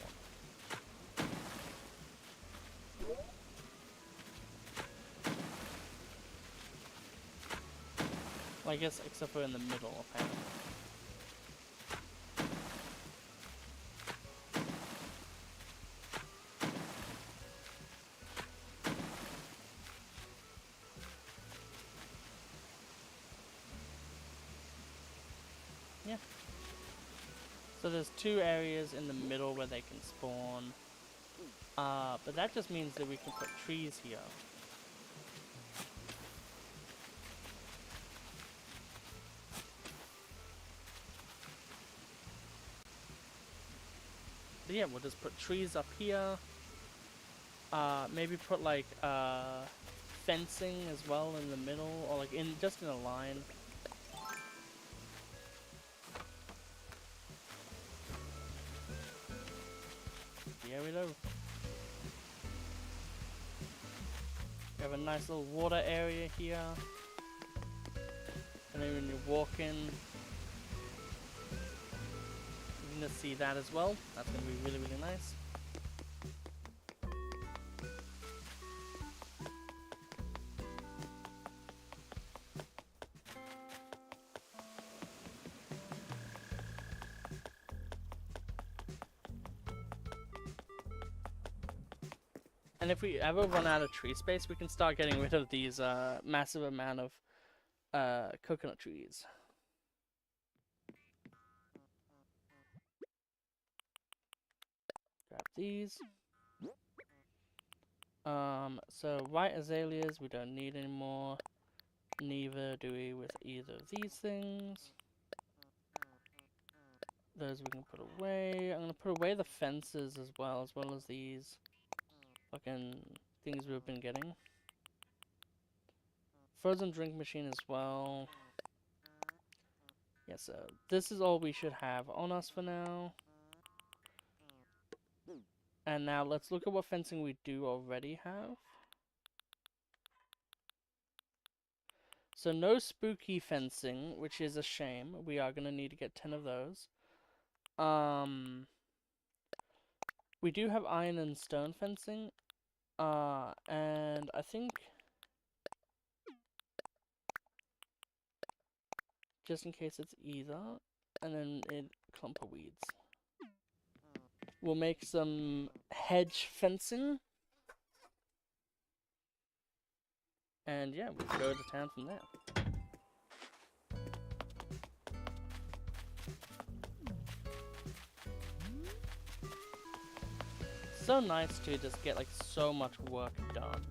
S1: Well, I guess except for in the middle, apparently. Yeah. So there's two areas in the middle where they can spawn. But that just means that we can put trees here. So yeah, we'll just put trees up here. Maybe put like fencing as well in the middle, or like just in a line. There we go. We have a nice little water area here. And then when you're walking, you can just see that as well. That's going to be really, really nice. And if we ever run out of tree space, we can start getting rid of these massive amount of coconut trees. Grab these. So white azaleas we don't need anymore. Neither do we with either of these things. Those we can put away. I'm gonna put away the fences as well as these fucking things we've been getting. Frozen drink machine as well. Yeah, so this is all we should have on us for now. And now let's look at what fencing we do already have. So no spooky fencing, which is a shame. We are going to need to get 10 of those. We do have iron and stone fencing. And I think just in case it's either, and then clump of weeds. We'll make some hedge fencing. And yeah, we'll go to town from there. So nice to just get like so much work done.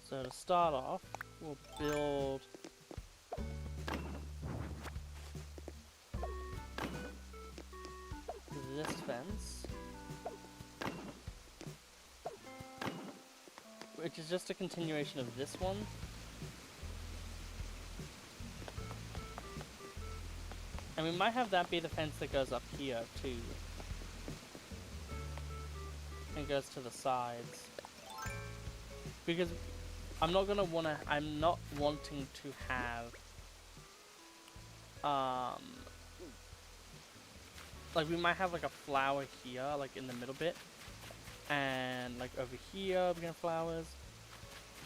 S1: So to start off, we'll build this fence, which is just a continuation of this one. And we might have that be the fence that goes up here too. And goes to the sides. Because I'm not wanting to have like we might have like a flower here, like in the middle bit, and like over here we're gonna have flowers,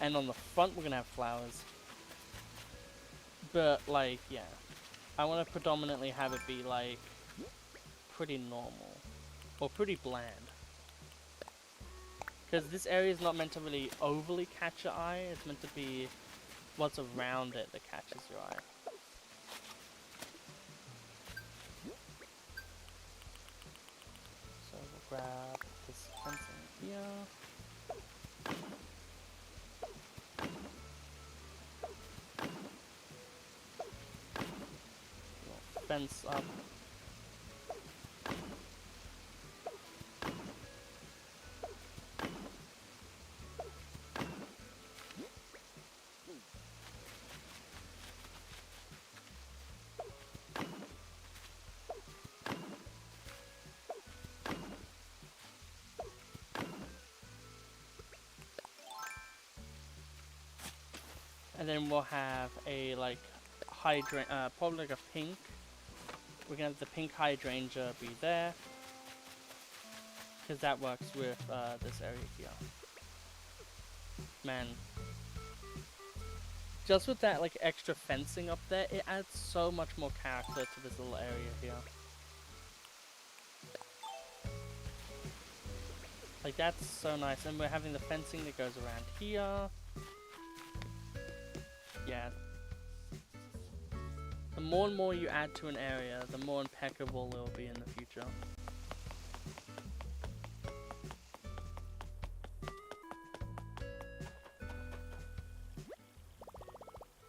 S1: and on the front we're gonna have flowers. But like, yeah, I want to predominantly have it be like pretty normal or pretty bland. Because this area is not meant to really overly catch your eye, it's meant to be what's around it that catches your eye. So we'll grab this fencing here. We'll fence up. And then we'll have a like probably like a pink. We're gonna have the pink hydrangea be there, because that works with this area here. Man, just with that like extra fencing up there, it adds so much more character to this little area here. Like that's so nice, and we're having the fencing that goes around here. Yeah. The more and more you add to an area, the more impeccable it will be in the future.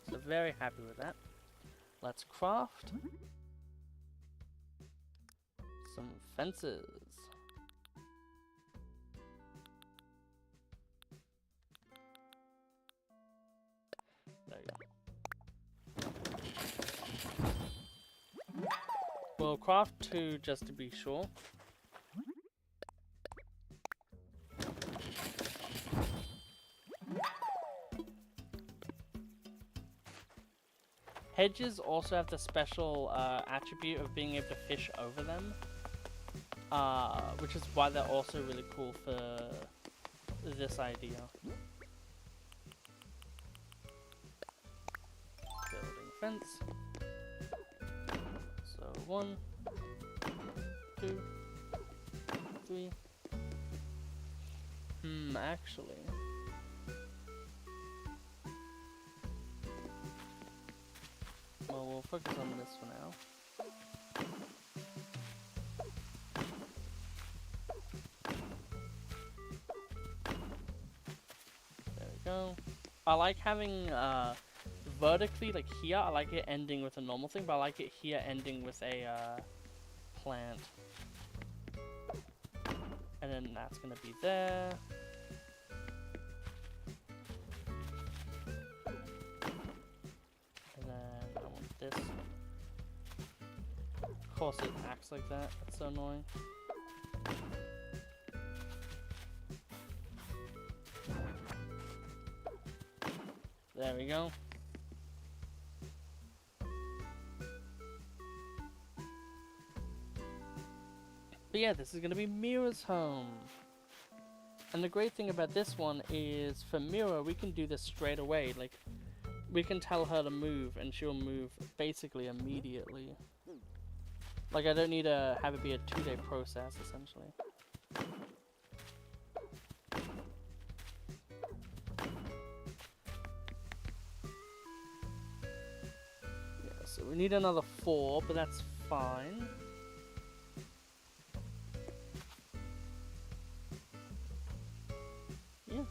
S1: So very happy with that. Let's craft some fences. There you go. We'll craft 2 just to be sure. Hedges also have the special attribute of being able to fish over them, which is why they're also really cool for this idea. Building fence. So 1, 2, 3. Actually. Well, we'll focus on this for now. There we go. I like having vertically, like here, I like it ending with a normal thing, but I like it here ending with a plant. And then that's gonna be there. And then I want this. Of course it acts like that, that's so annoying. There we go. But yeah, this is going to be Mira's home. And the great thing about this one is, for Mira, we can do this straight away. Like, we can tell her to move, and she'll move basically immediately. Like, I don't need to have it be a 2-day process, essentially. Yeah, so we need another 4, but that's fine. Yeah.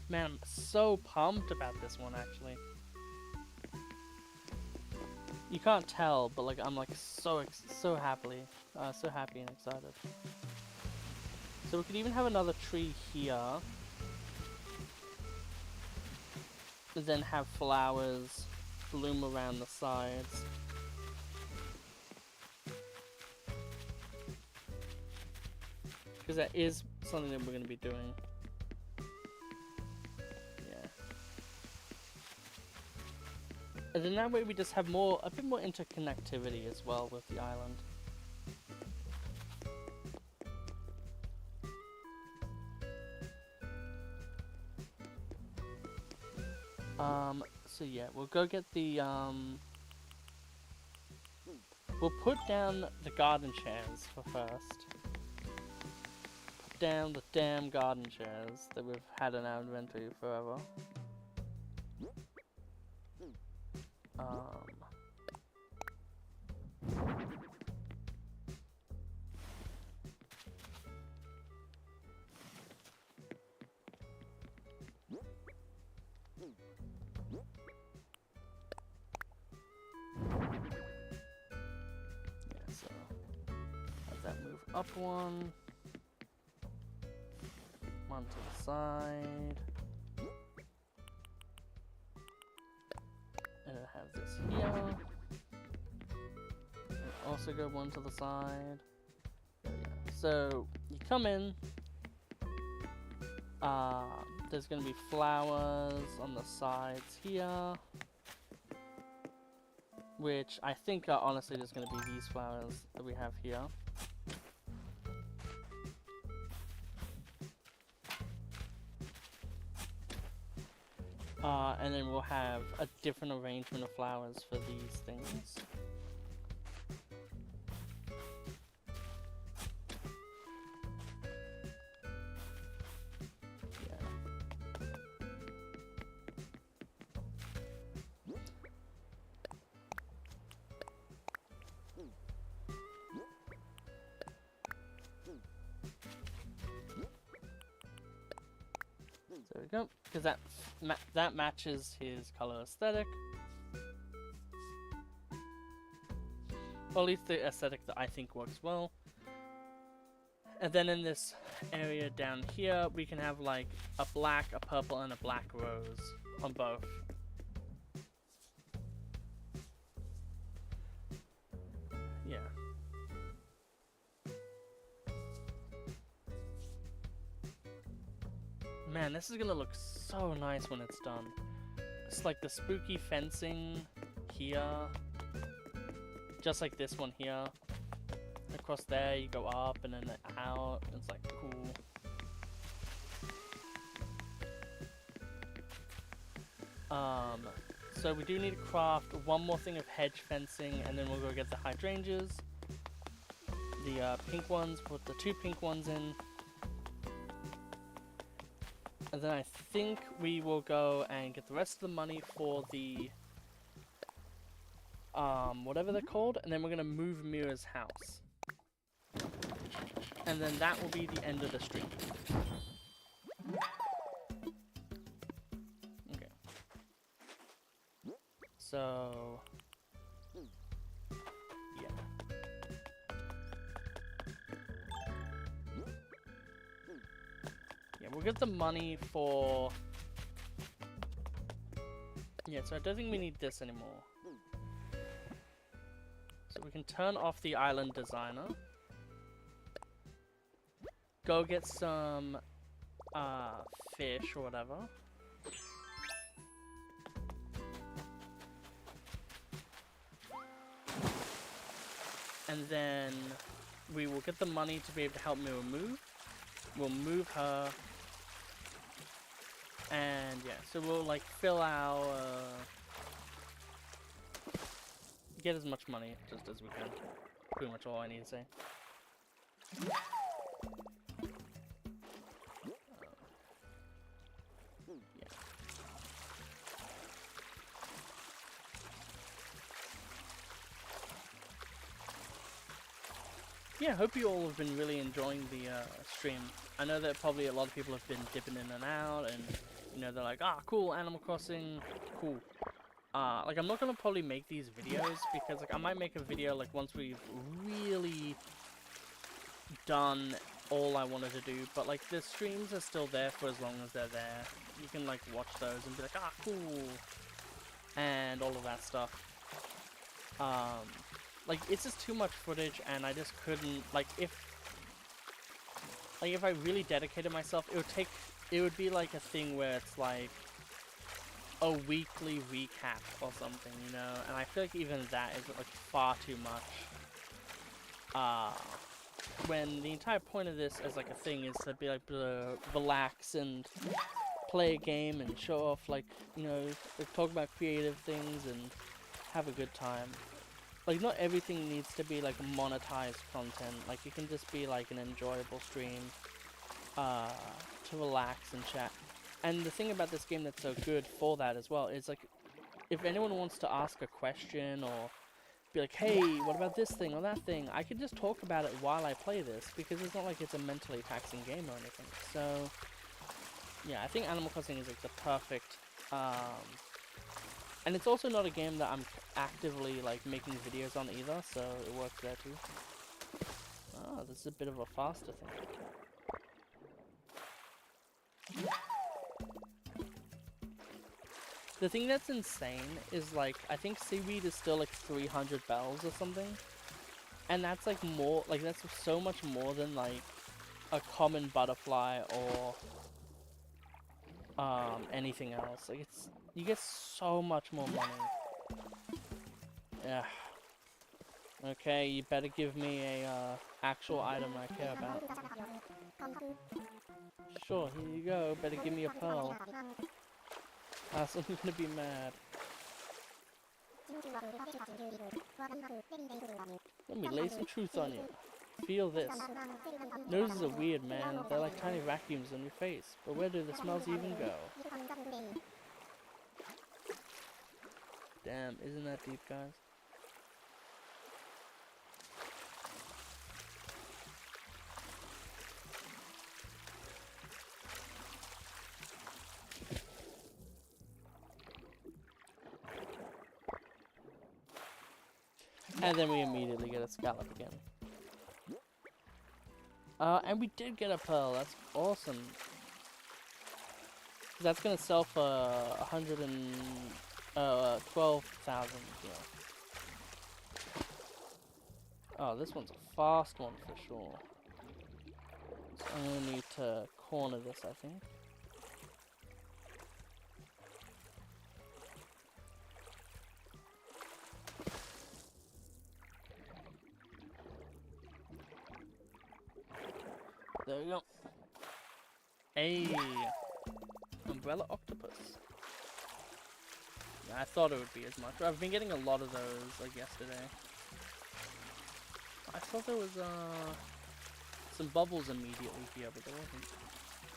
S1: Man, I'm so pumped about this one, actually. You can't tell, but like I'm like so happy and excited. So we could even have another tree here, then have flowers bloom around the sides. because that is something that we're going to be doing. Yeah. And then that way we just have a bit more interconnectivity as well with the island. So yeah, we'll go get the, we'll put down the garden chairs for first. Put down the damn garden chairs that we've had in our inventory forever. Yeah, so have that move up one to the side, and it has this here. Also go one to the side. Yeah. So you come in. There's gonna be flowers on the sides here, which I think are honestly just gonna be these flowers that we have here. And then we'll have a different arrangement of flowers for these things. There we go, because that matches his color aesthetic. Or at least the aesthetic that I think works well. And then in this area down here, we can have like a black, a purple, and a black rose on both. Yeah. Man, this is gonna look so nice when it's done. It's like the spooky fencing here. Just like this one here. Across there, you go up and then out. It's like cool. So we do need to craft one more thing of hedge fencing, and then we'll go get the hydrangeas. The pink ones, put the 2 pink ones in. And then I think we will go and get the rest of the money for the, whatever they're called, and then we're gonna move Mira's house. And then that will be the end of the stream. Okay. So, yeah. Yeah, we'll get the money for... Yeah, so I don't think we need this anymore. So we can turn off the island designer. Go get some fish or whatever. And then we will get the money to be able to help Mira move. We'll move her. And yeah, so we'll like fill our... get as much money just as we can. Pretty much all I need to say. Yeah, I hope you all have been really enjoying the stream. I know that probably a lot of people have been dipping in and out, and you know, they're like, ah, cool, Animal Crossing, cool. Like, I'm not gonna probably make these videos because, like, I might make a video, like, once we've really done all I wanted to do, but, like, the streams are still there for as long as they're there. You can, like, watch those and be like, ah, cool, and all of that stuff. Like, it's just too much footage, and I just couldn't, like, if like if I really dedicated myself, it would be like a thing where it's like a weekly recap or something, you know? And I feel like even that is like far too much. When the entire point of this as like a thing is to be like relax and play a game and show off, like, you know, like, talk about creative things and have a good time. Like, not everything needs to be like monetized content. Like, it can just be like an enjoyable stream to relax and chat. And the thing about this game that's so good for that as well is, like, if anyone wants to ask a question or be like, hey, what about this thing or that thing, I can just talk about it while I play this, because it's not like it's a mentally taxing game or anything. So yeah, I think Animal Crossing is like the perfect, and it's also not a game that I'm actively like making videos on either, so it works there too. Oh, this is a bit of a faster thing. The thing that's insane is, like, I think seaweed is still like 300 bells or something, and that's like more, like, that's so much more than like a common butterfly or anything else. Like, it's, you get so much more money. Yeah. Okay, you better give me a actual item I care about. Sure, here you go. Better give me a pearl. Else I'm gonna be mad. Let me lay some truth on you. Feel this. Noses are weird, man. They're like tiny vacuums on your face. But where do the smells even go? Damn, isn't that deep, guys? And then we immediately get a scallop again. And we did get a pearl. That's awesome. That's gonna sell for 112,000. Yeah. Oh, this one's a fast one for sure. So I'm gonna need to corner this, I think. There we go. Hey, umbrella octopus. Yeah, I thought it would be as much. I've been getting a lot of those, like, yesterday. I thought there was some bubbles immediately here, but there wasn't.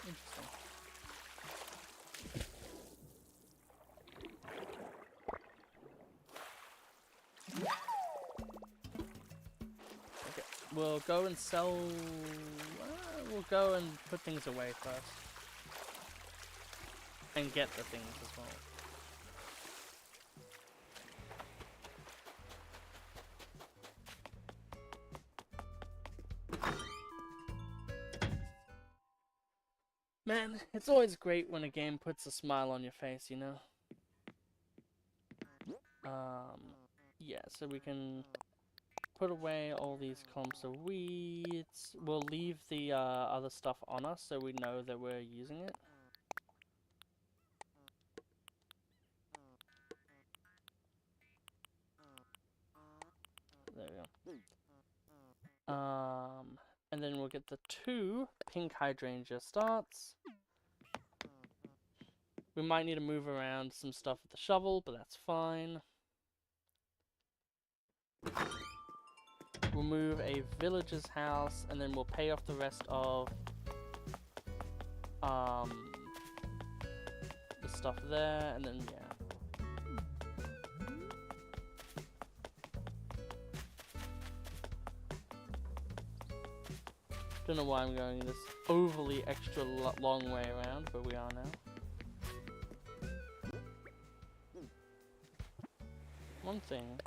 S1: Interesting. Okay, we'll go and sell. We'll go and put things away first, and get the things as well. Man, it's always great when a game puts a smile on your face, you know? Yeah, so we can put away all these clumps of weeds. We'll leave the other stuff on us so we know that we're using it. There we go. And then we'll get the 2 pink hydrangea starts. We might need to move around some stuff with the shovel, but that's fine. We'll move a villager's house, and then we'll pay off the rest of the stuff there, and then yeah. Don't know why I'm going this overly extra long way around, but we are now. One thing.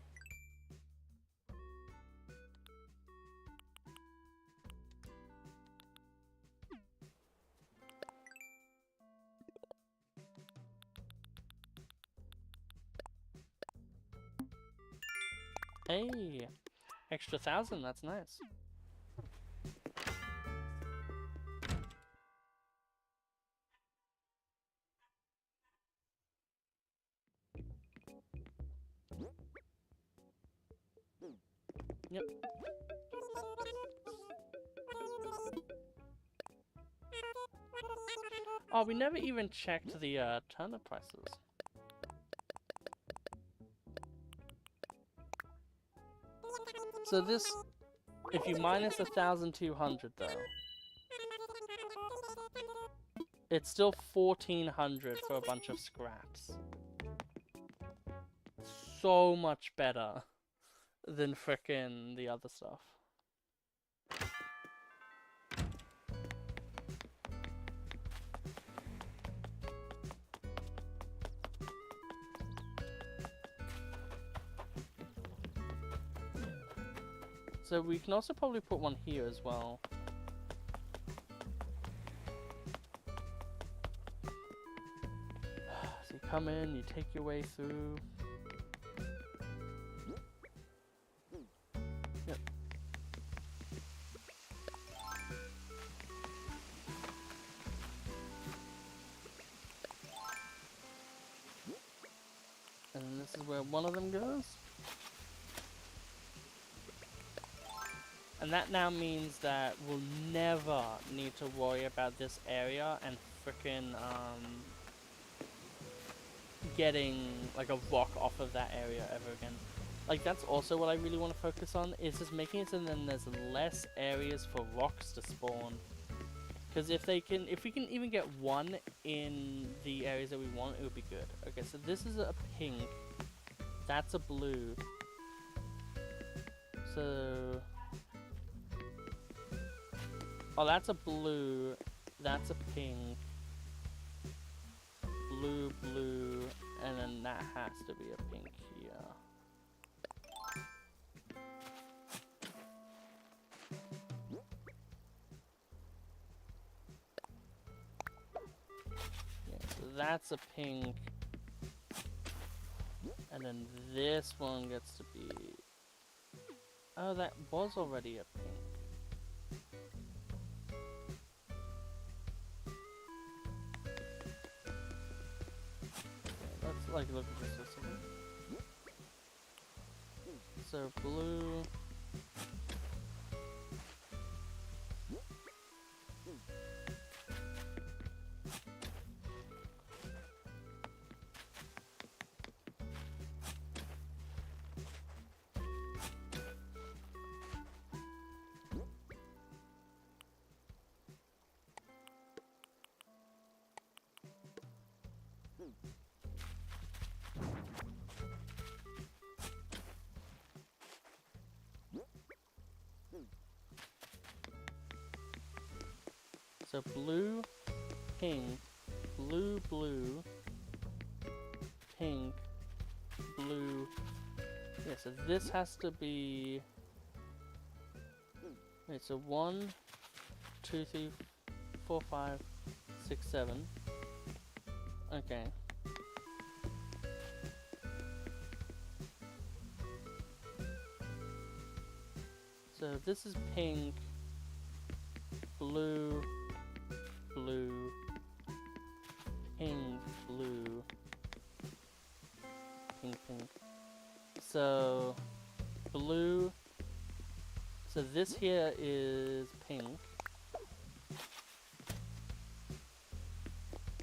S1: Hey! Extra 1,000, that's nice. Oh, we never even checked the turnip prices. So this, if you minus 1,200 though, it's still 1,400 for a bunch of scraps. So much better than frickin' the other stuff. So we can also probably put one here as well. So you come in, you take your way through. Yep. And this is where one of them goes. And that now means that we'll never need to worry about this area and frickin' getting like a rock off of that area ever again. Like that's also what I really want to focus on, is just making it so then there's less areas for rocks to spawn. Because if we can even get one in the areas that we want, it would be good. Okay, so this is a pink. That's a blue. So... oh, that's a blue. That's a pink. Blue, blue, and then that has to be a pink here. Yeah, so that's a pink. And then this one gets to be... oh, that was already a pink. Let's like look at this for a second. So blue. So blue, pink, blue, blue, pink, blue. Yeah, so this has to be... wait, so 1, 2, 3, 4, 5, 6, 7. Okay. So this is pink, blue, blue, pink, blue, pink, pink. So blue. So this here is pink,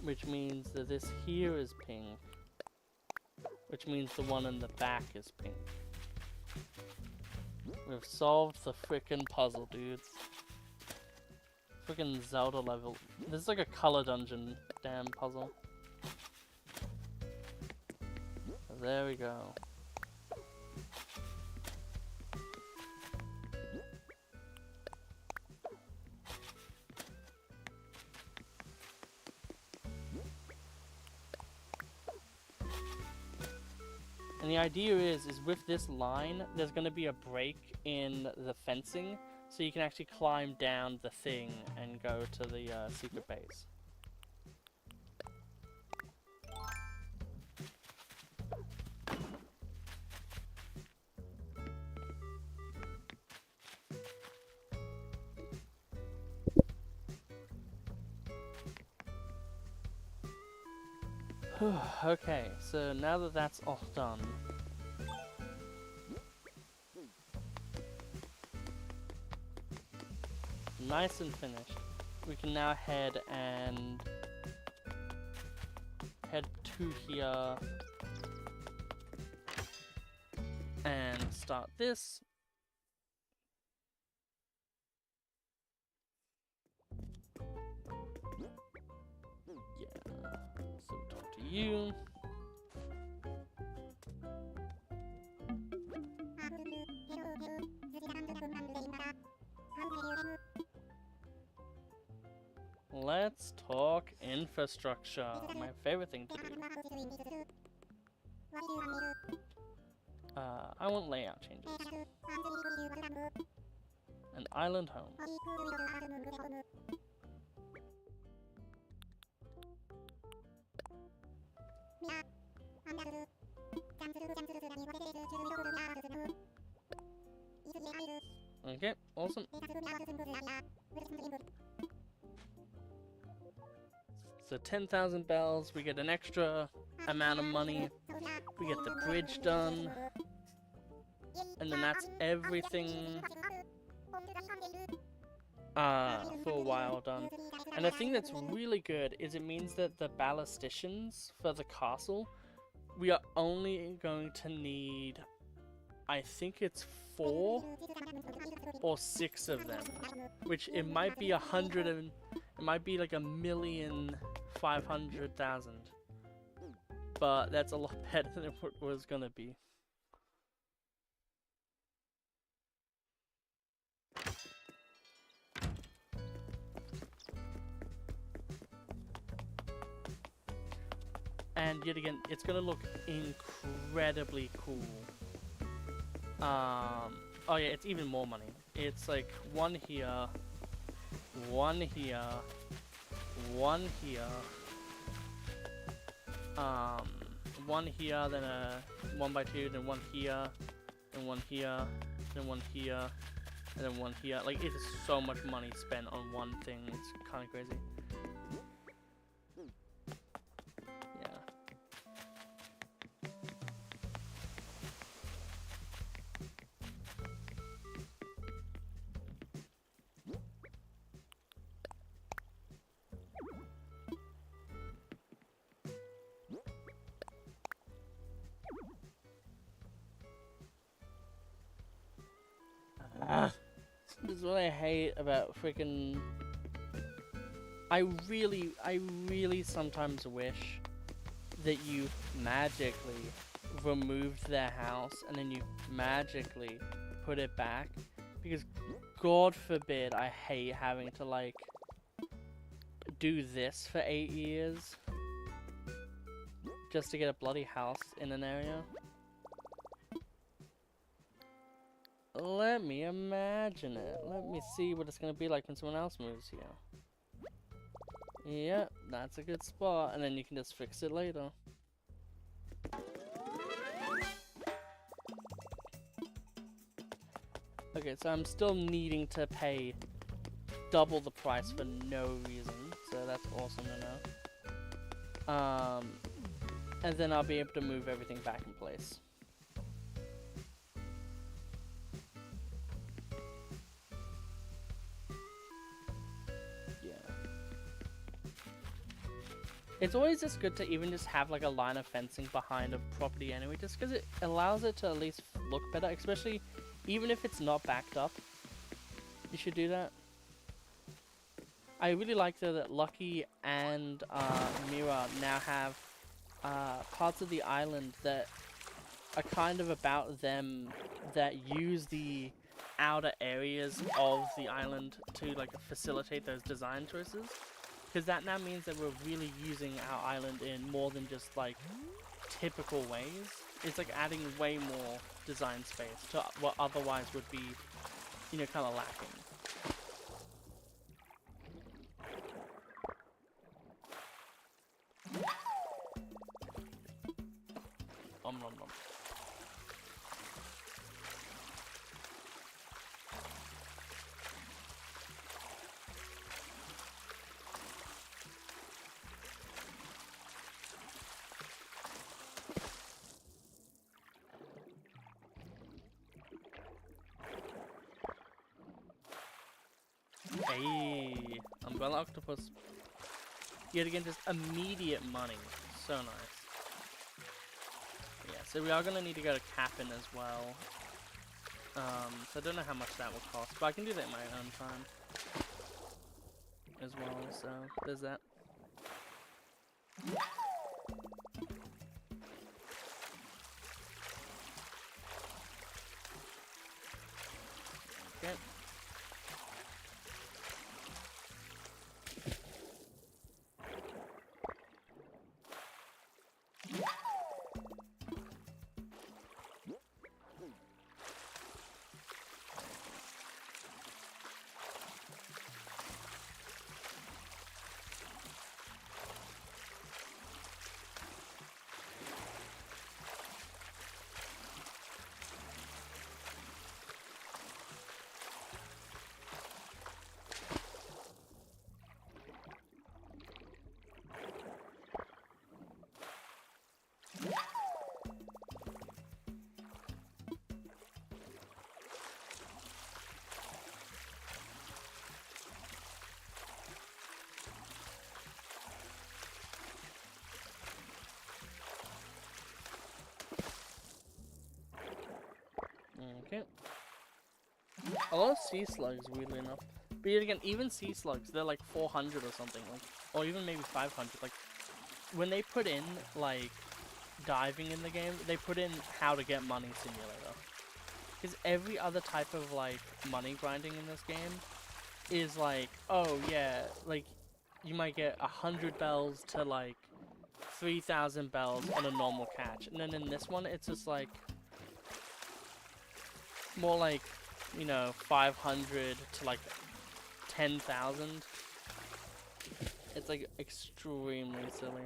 S1: which means that this here is pink, which means the one in the back is pink. We've solved the frickin' puzzle, dudes. Frickin' Zelda level. This is like a color dungeon damn puzzle. There we go. And the idea is with this line, there's going to be a break in the fencing, so you can actually climb down the thing and go to the secret base. Okay, so now that that's all done, nice and finished, we can now head to here and start this. Yeah, so talk to you. Let's talk infrastructure, my favorite thing to do. I want layout changes. An island home. Okay, awesome. So 10,000 bells, we get an extra amount of money, we get the bridge done, and then that's everything for a while done. And the thing that's really good is it means that the ballisticians for the castle, we are only going to need, I think it's 4 or 6 of them, which it might be 100 and it might be like 1,500,000, but that's a lot better than it was gonna be. And yet again, it's gonna look incredibly cool. Oh yeah, it's even more money. It's like 1 here, 1 here, 1 here, 1 here, then a 1x2, then 1 here, then 1 here, then 1 here, and then 1 here. Like, it is so much money spent on one thing. It's kind of crazy. This is what I hate about freaking. I really sometimes wish that you magically removed their house and then you magically put it back, because God forbid I hate having to like do this for 8 years just to get a bloody house in an area. Let me imagine it. Let me see what it's gonna be like when someone else moves here. Yep, that's a good spot, and then you can just fix it later. Okay, so I'm still needing to pay double the price for no reason, so that's awesome to know. And then I'll be able to move everything back in place. It's always just good to even just have like a line of fencing behind a property anyway, just because it allows it to at least look better, especially even if it's not backed up. You should do that. I really like though that Lucky and Mira now have parts of the island that are kind of about them, that use the outer areas of the island to like facilitate those design choices. Because that now means that we're really using our island in more than just like typical ways. It's like adding way more design space to what otherwise would be, you know, kind of lacking. Nom nom nom. Hey, Umbrella Octopus. Yet again, just immediate money. So nice. Yeah, so we are gonna need to go to Cap'n as well. So I don't know how much that will cost, but I can do that in my own time as well. So there's that. Okay. Okay. A lot of sea slugs, weirdly enough. But yet again, even sea slugs, they're like 400 or something, like, or even maybe 500. Like, when they put in like diving in the game, they put in how to get money simulator. Because every other type of like money grinding in this game is like, oh yeah, like you might get 100 bells to like 3,000 bells on a normal catch, and then in this one, it's just like more like, you know, 500 to like 10,000. It's like extremely silly.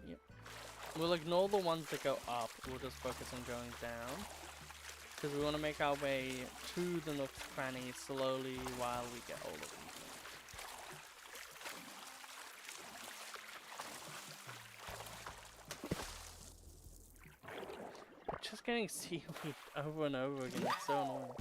S1: Yep. We'll ignore the ones that go up. We'll just focus on going down. Because we want to make our way to the Nook Cranny slowly while we get all of these. Just getting seaweed over and over again, it's so annoying.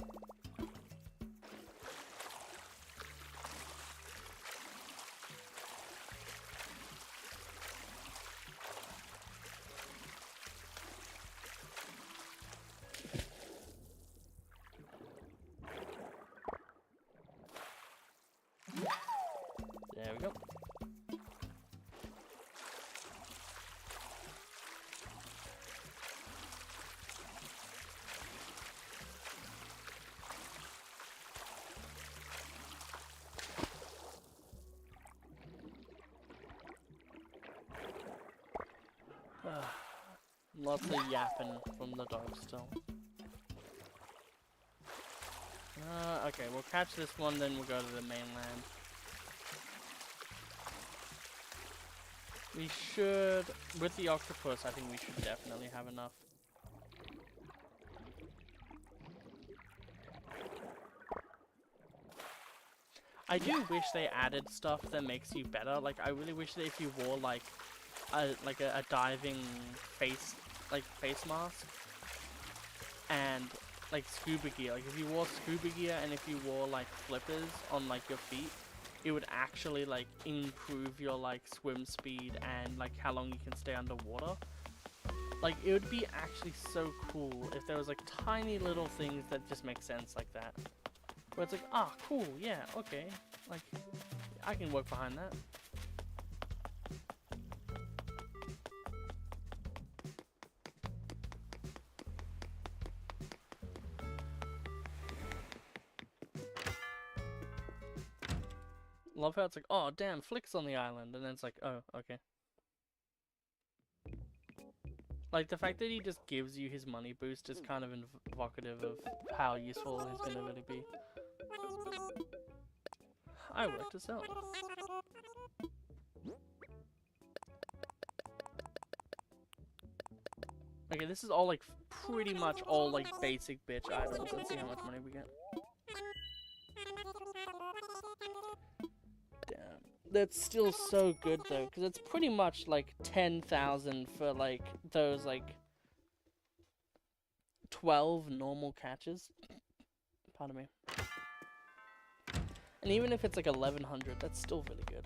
S1: There we go. Lots of yapping from the dog still. Okay, we'll catch this one, then we'll go to the mainland. We should, with the octopus, I think we should definitely have enough. I do wish they added stuff that makes you better. Like, I really wish that if you wore like a diving face mask and like scuba gear. Like if you wore scuba gear and if you wore like flippers on like your feet, it would actually like improve your like swim speed and like how long you can stay underwater. Like it would be actually so cool if there was like tiny little things that just make sense like that. Where it's like, ah, cool, yeah, okay. Like, I can work behind that. Love how it's like, oh damn, Flick's on the island, and then it's like, oh, okay. Like, the fact that he just gives you his money boost is kind of evocative of how useful he's gonna really be. I would like to sell. Okay, this is all like, pretty much all like basic bitch items. Let's see how much money we get. That's still so good though, because it's pretty much like 10,000 for like those like 12 normal catches. Pardon me. And even if it's like 1100, that's still really good.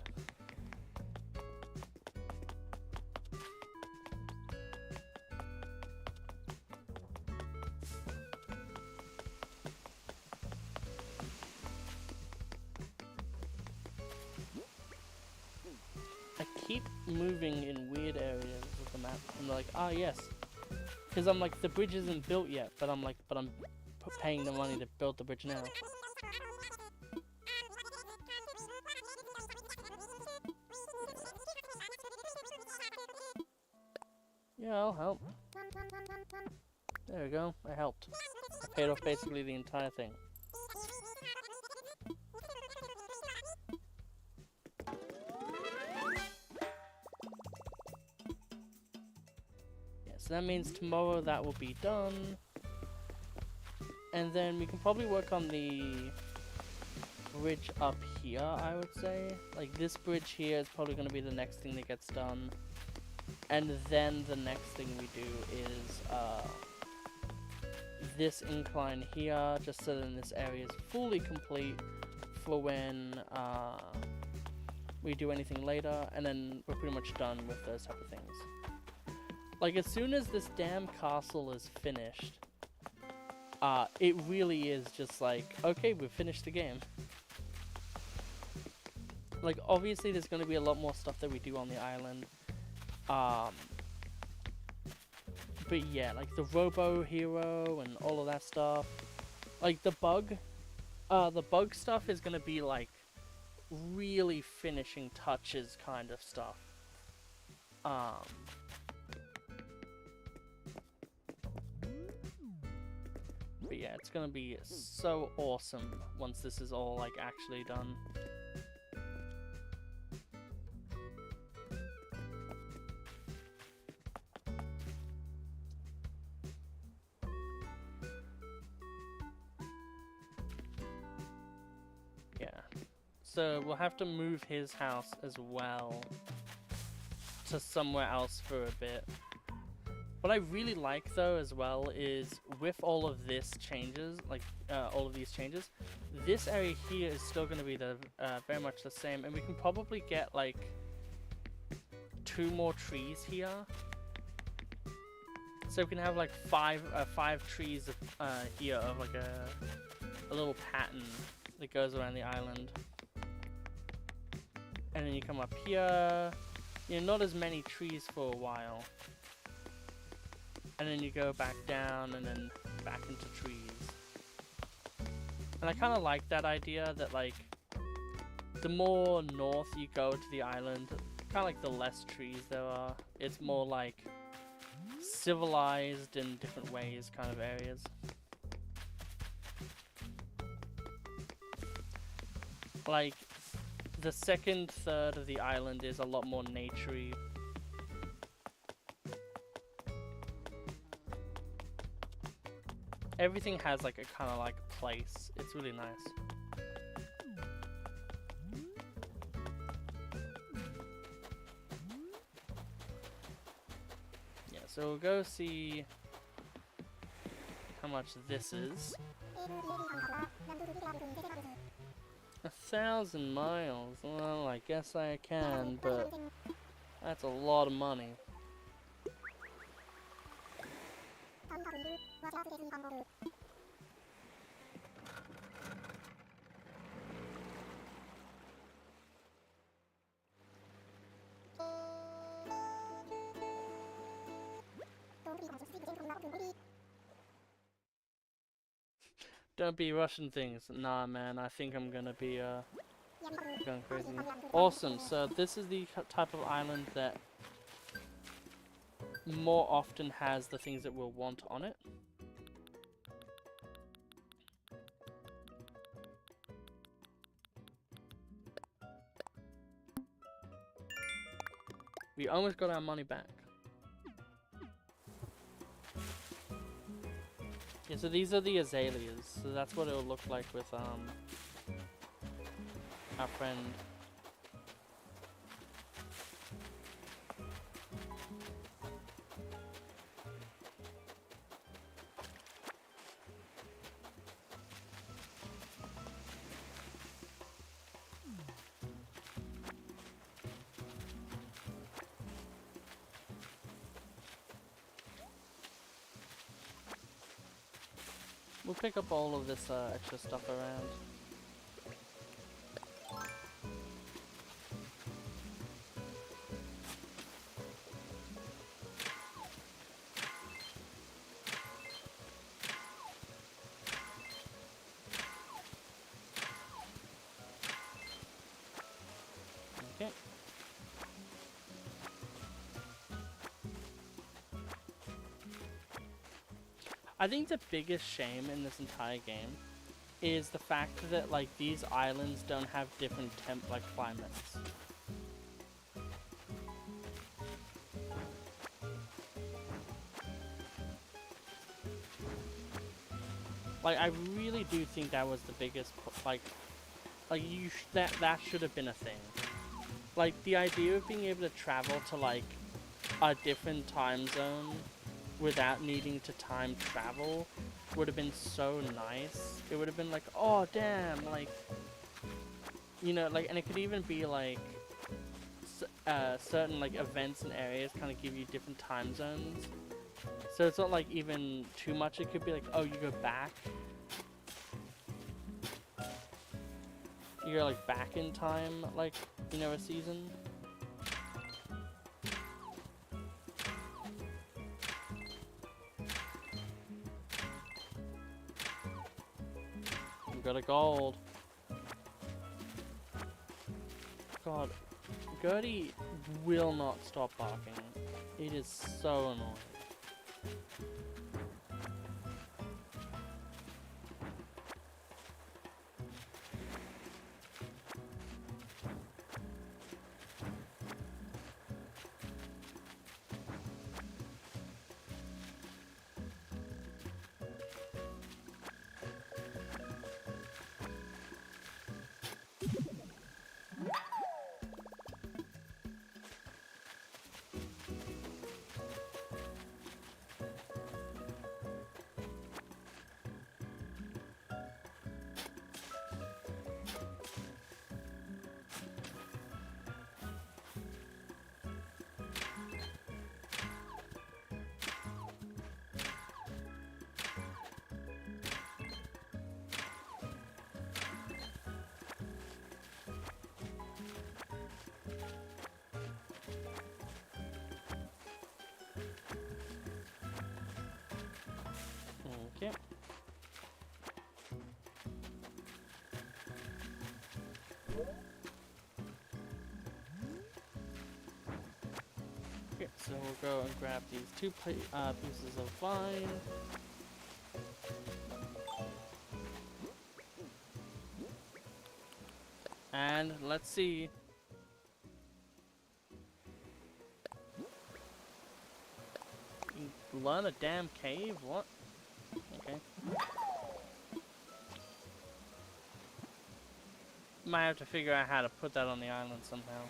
S1: I keep moving in weird areas of the map, and they're like, ah, yes. Because I'm like, the bridge isn't built yet, but I'm like, I'm paying the money to build the bridge now. Yeah, I'll help. There we go, I helped. I paid off basically the entire thing. Yeah, so that means tomorrow that will be done. And then we can probably work on the bridge up here, I would say. Like, this bridge here is probably going to be the next thing that gets done. And then the next thing we do is this incline here, just so that this area is fully complete for when we do anything later, and then we're pretty much done with those type of things. Like, as soon as this damn castle is finished, it really is just like, okay, we've finished the game. Like, obviously there's going to be a lot more stuff that we do on the island. But yeah, like the Robo Hero and all of that stuff. Like the bug stuff is gonna be like really finishing touches kind of stuff. But yeah, it's gonna be so awesome once this is all like actually done. So we'll have to move his house as well to somewhere else for a bit. What I really like though as well is with all of this changes, like all of these changes, this area here is still going to be the very much the same, and we can probably get like 2 more trees here. So we can have like five trees here of like a little pattern that goes around the island. And then you come up here, you know, not as many trees for a while. And then you go back down and then back into trees. And I kind of like that idea that like, the more north you go to the island, kind of like the less trees there are. It's more like civilized in different ways kind of areas. Like, the second third of the island is a lot more naturey. Everything has like a kind of like place. It's really nice. Yeah, so we'll go see how much this is. 1,000 miles. Well, I guess I can, but that's a lot of money. Don't be rushing things. Nah, man, I think I'm gonna be going crazy. Awesome, so this is the type of island that more often has the things that we'll want on it. We almost got our money back. Yeah, so these are the azaleas. So that's what it'll look like with our friend. We'll pick up all of this extra stuff around. Okay. I think the biggest shame in this entire game is the fact that like these islands don't have different climates. Like I really do think that was the biggest that should have been a thing. Like the idea of being able to travel to like a different time zone without needing to time travel would have been so nice. It would have been like, oh damn, like, you know, like, and it could even be like certain like events and areas kind of give you different time zones. So it's not like even too much. It could be like, oh, you go back. You go like back in time, like, you know, a season. Got a gold. God, Gertie will not stop barking. It is so annoying. Okay. Okay, so we'll go and grab these two pieces of vine. And let's see. You learn a damn cave? What? Okay. Might have to figure out how to put that on the island somehow.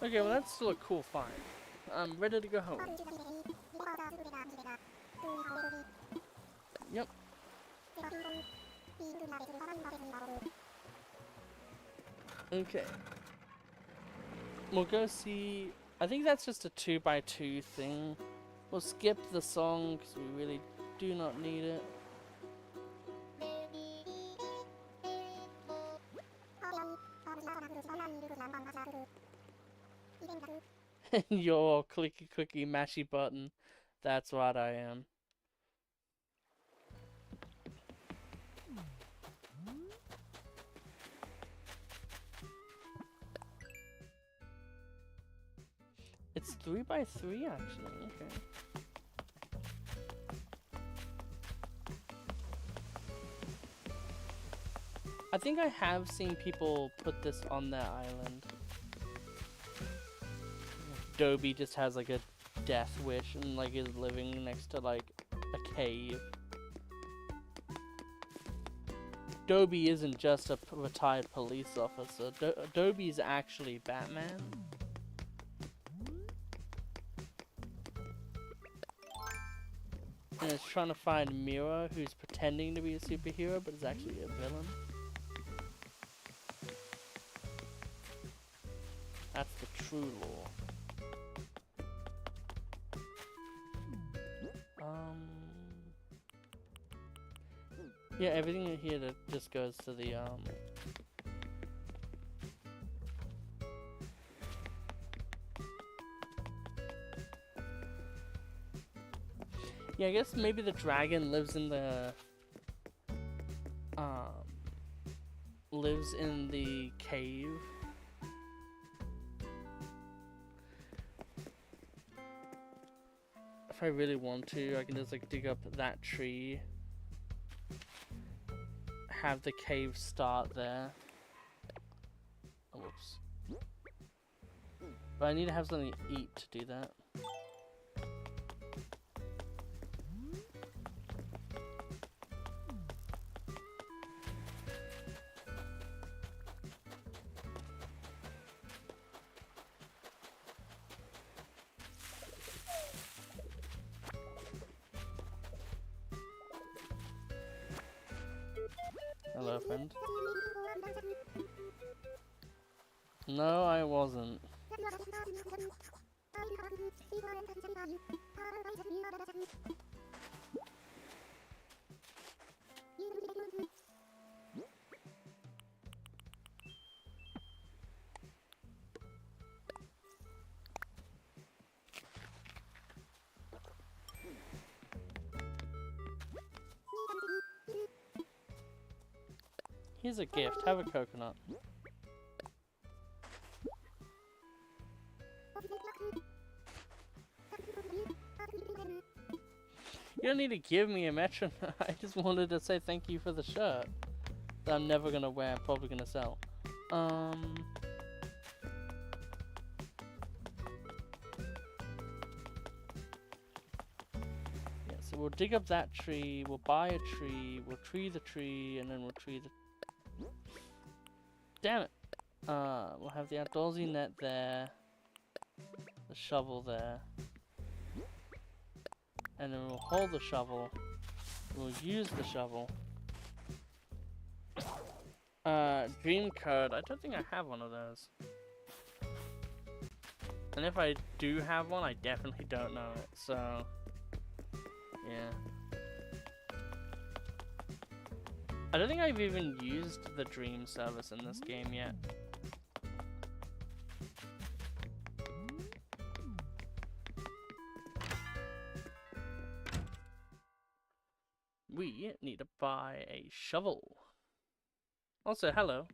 S1: Okay, well that's still a cool find. I'm ready to go home. Yep. Okay. We'll go see... I think that's just a 2x2 thing. We'll skip the song because we really do not need it. Your clicky clicky mashy button. That's what I am. It's 3x3 actually, okay. I think I have seen people put this on their island. Dobie just has like a death wish and like is living next to like a cave. Dobby isn't just a retired police officer. Dobby's actually Batman. And it's trying to find Mira, who's pretending to be a superhero, but is actually a villain. That's the true law. Yeah, everything here that just goes to the yeah, I guess maybe the dragon lives in the cave. If I really want to, I can just like dig up that tree, have the cave start there. Oh, whoops. But I need to have something to eat to do that. Hello, friend. No, I wasn't. Here's a gift. Have a coconut. You don't need to give me a metronome. I just wanted to say thank you for the shirt that I'm never gonna wear. I'm probably gonna sell. Yeah, so we'll dig up that tree. We'll buy a tree. We'll tree the tree, and then we'll tree the. Damn it! We'll have the outdoorsy net there. The shovel there. And then we'll hold the shovel. We'll use the shovel. Dream code. I don't think I have one of those. And if I do have one, I definitely don't know it, so... yeah. I don't think I've even used the Dream service in this game yet. We need to buy a shovel. Also, hello.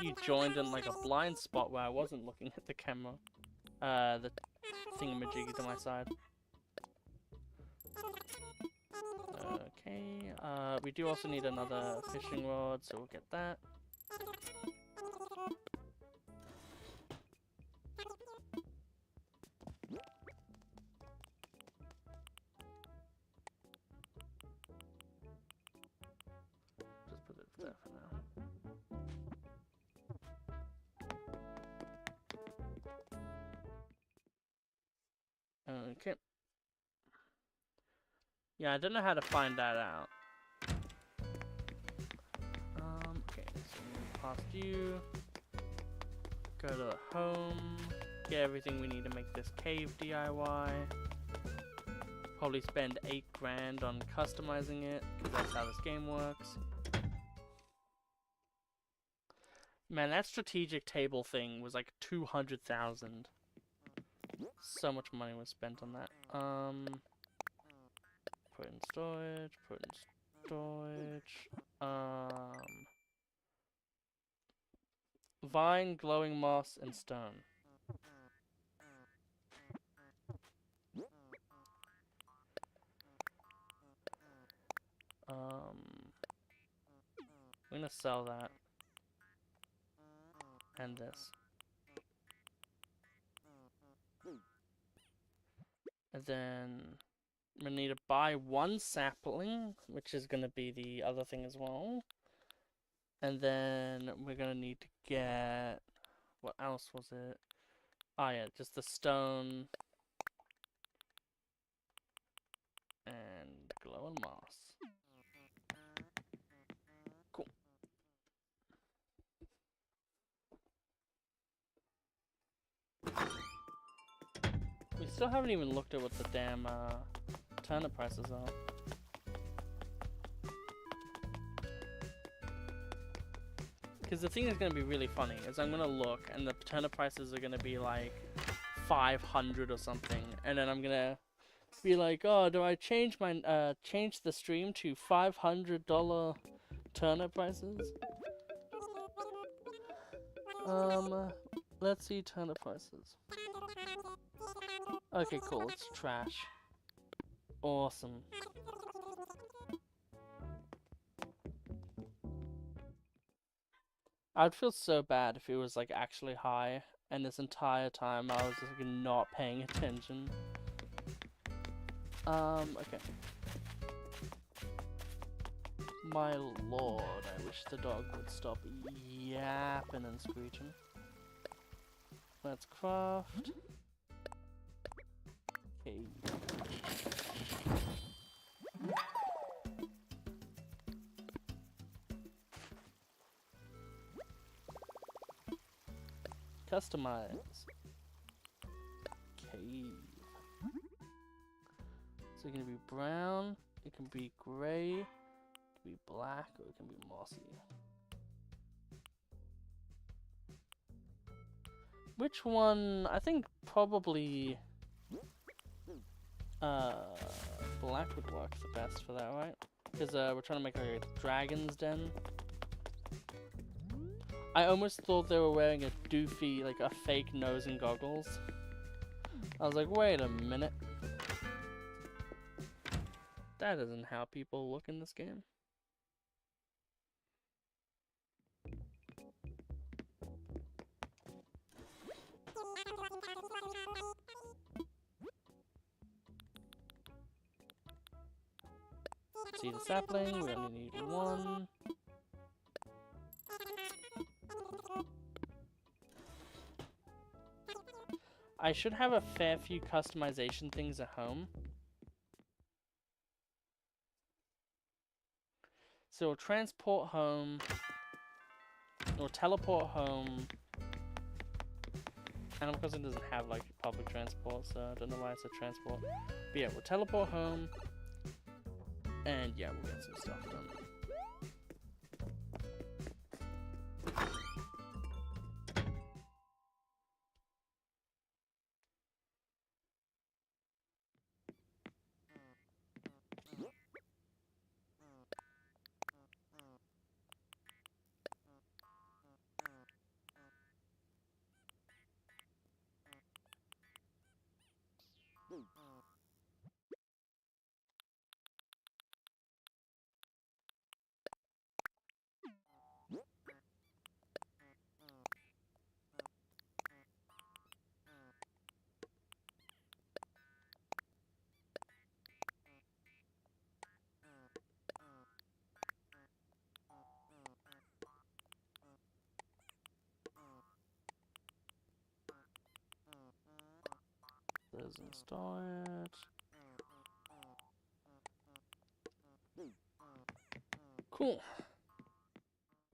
S1: You joined in like a blind spot where I wasn't looking at the camera. The thingamajiggy to my side. Okay, we do also need another fishing rod, so we'll get that. Just put it there for now. Okay. Yeah, I don't know how to find that out. Okay, so move past you. Go to home. Get everything we need to make this cave DIY. Probably spend 8 grand on customizing it, because that's how this game works. Man, that strategic table thing was like 200,000. So much money was spent on that. Put in storage, put in storage. Vine, glowing moss, and stone. I'm gonna sell that. And this. And then I'm gonna need to buy 1 sapling, which is gonna be the other thing as well. And then we're gonna need to get... What else was it? Oh yeah, just the stone. And glowing moss. Cool. We still haven't even looked at what the damn turnip prices are. Because the thing that's going to be really funny is I'm going to look and the turnip prices are going to be like 500 or something. And then I'm going to be like, oh, do I change my change the stream to $500 turnip prices? Let's see turnip prices. Okay, cool, it's trash. Awesome. I'd feel so bad if it was like actually high and this entire time I was just like not paying attention. Okay. My lord, I wish the dog would stop yapping and screeching. Let's craft. Okay. Customize. Cave. So it can be brown, it can be grey, it can be black, or it can be mossy. Which one? I think probably black would work the best for that, right? Because we're trying to make a dragon's den. I almost thought they were wearing a doofy, like a fake nose and goggles. I was like, wait a minute. That isn't how people look in this game. See the sapling, we only need 1. I should have a fair few customization things at home. So we'll transport home, or teleport home. Animal Crossing doesn't have like public transport, so I don't know why it's a transport. But yeah, we'll teleport home, and yeah, we'll get some stuff done. Let's install it. Cool.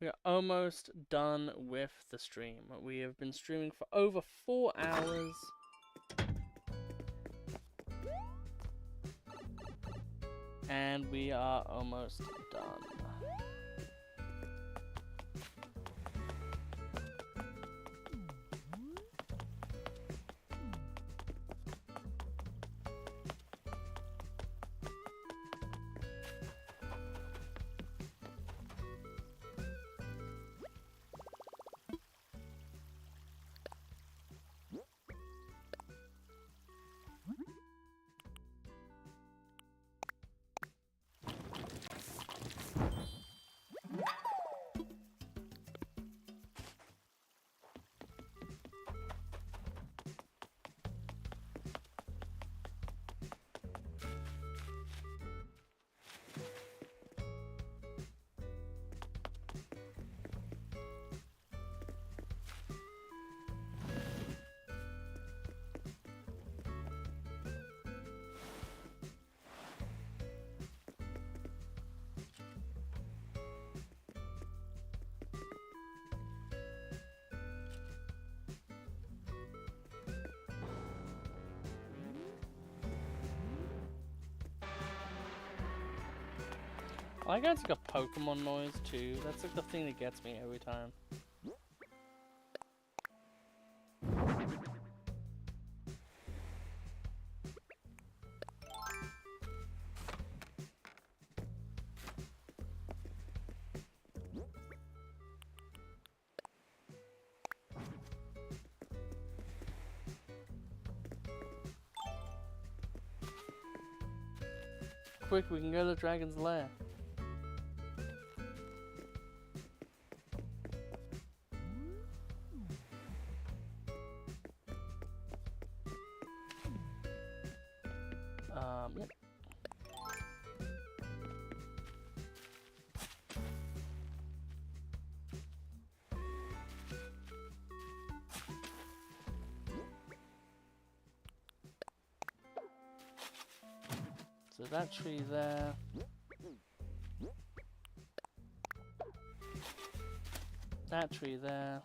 S1: We are almost done with the stream. We have been streaming for over 4 hours. And we are almost done. I like how it's like a Pokemon noise too. That's like the thing that gets me every time. Quick, we can go to the dragon's lair. Yep. So that tree there. That tree there.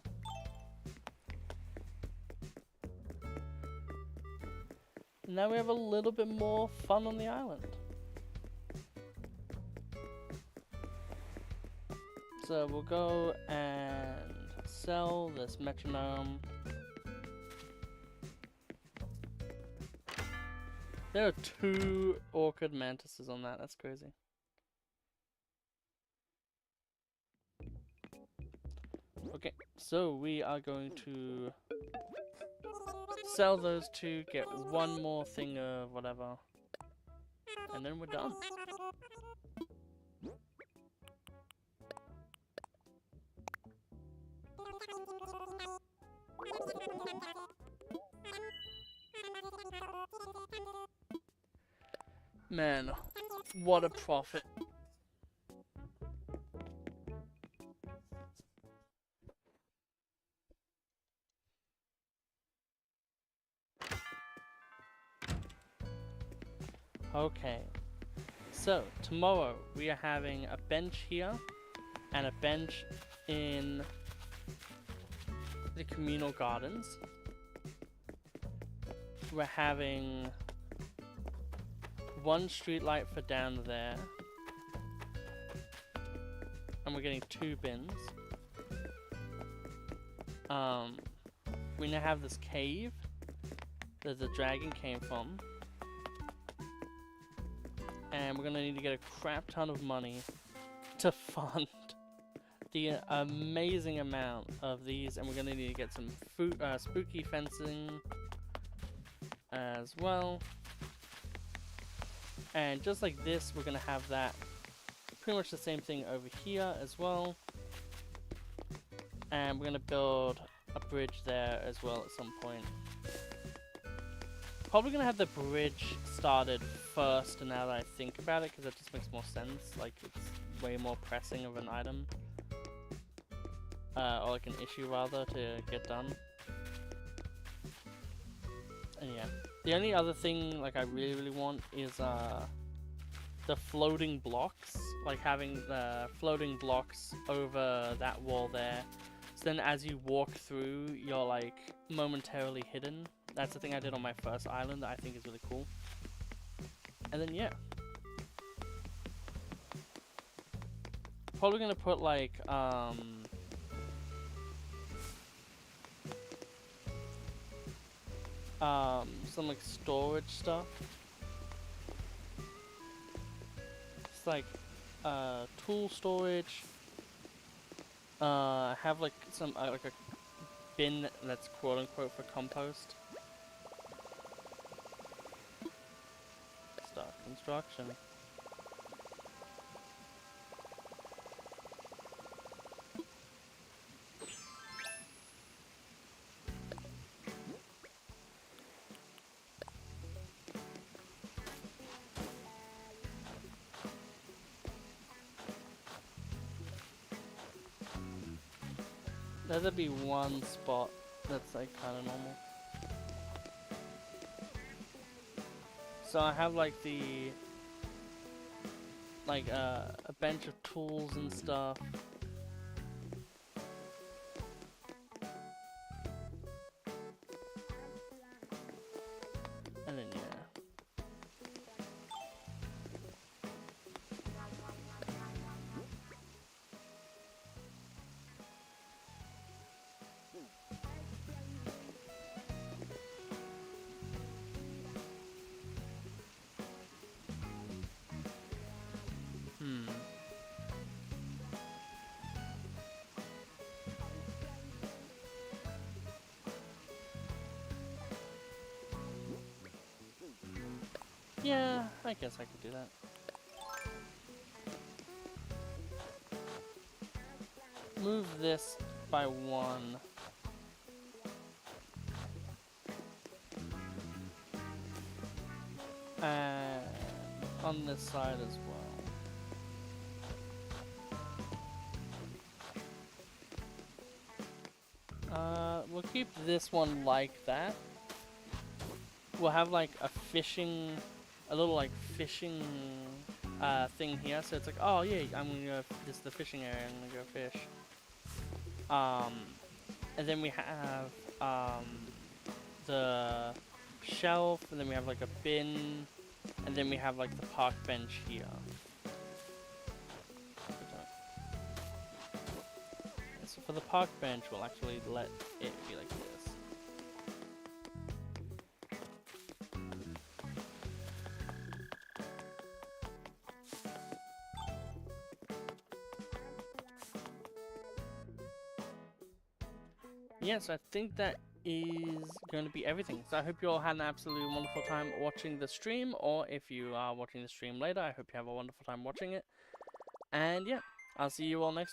S1: Now we have a little bit more fun on the island. So we'll go and sell this metronome. There are 2 orchid mantises on that, that's crazy. Okay, so we are going to sell those 2, get 1 more thing of whatever, and then we're done. Man, what a profit. Okay, so tomorrow we are having a bench here and a bench in the communal gardens. We're having 1 streetlight for down there, and we're getting 2 bins. We now have this cave that the dragon came from. And we're gonna need to get a crap ton of money to fund the amazing amount of these, and we're gonna need to get some spooky fencing as well. And just like this, we're gonna have that pretty much the same thing over here as well. And we're gonna build a bridge there as well at some point. Probably gonna have the bridge started first, and now that I think about it, because that just makes more sense. Like, it's way more pressing of an item. Or like an issue rather, to get done. And yeah. The only other thing like I really want is the floating blocks. Like having the floating blocks over that wall there. So then as you walk through, you're like momentarily hidden. That's the thing I did on my first island that I think is really cool. And then yeah. Probably gonna put like some like storage stuff. It's like tool storage. Have like some like a bin that's quote unquote for compost. Start construction. There'd be one spot that's like kind of normal. So I have like the like a bench of tools and stuff. And then yeah. Yeah, I guess I could do that. Move this by 1. And on this side as well. We'll keep this one like that. We'll have like a little like fishing thing here. So it's like, oh yeah, I'm gonna go. This is the fishing area. I'm gonna go fish. And then we have the shelf, and then we have like a bin, and then we have like the park bench here. So for the park bench, we'll actually let it be like this. Yeah, so I think that is going to be everything. So I hope you all had an absolutely wonderful time watching the stream, or if you are watching the stream later, I hope you have a wonderful time watching it. And yeah, I'll see you all next time.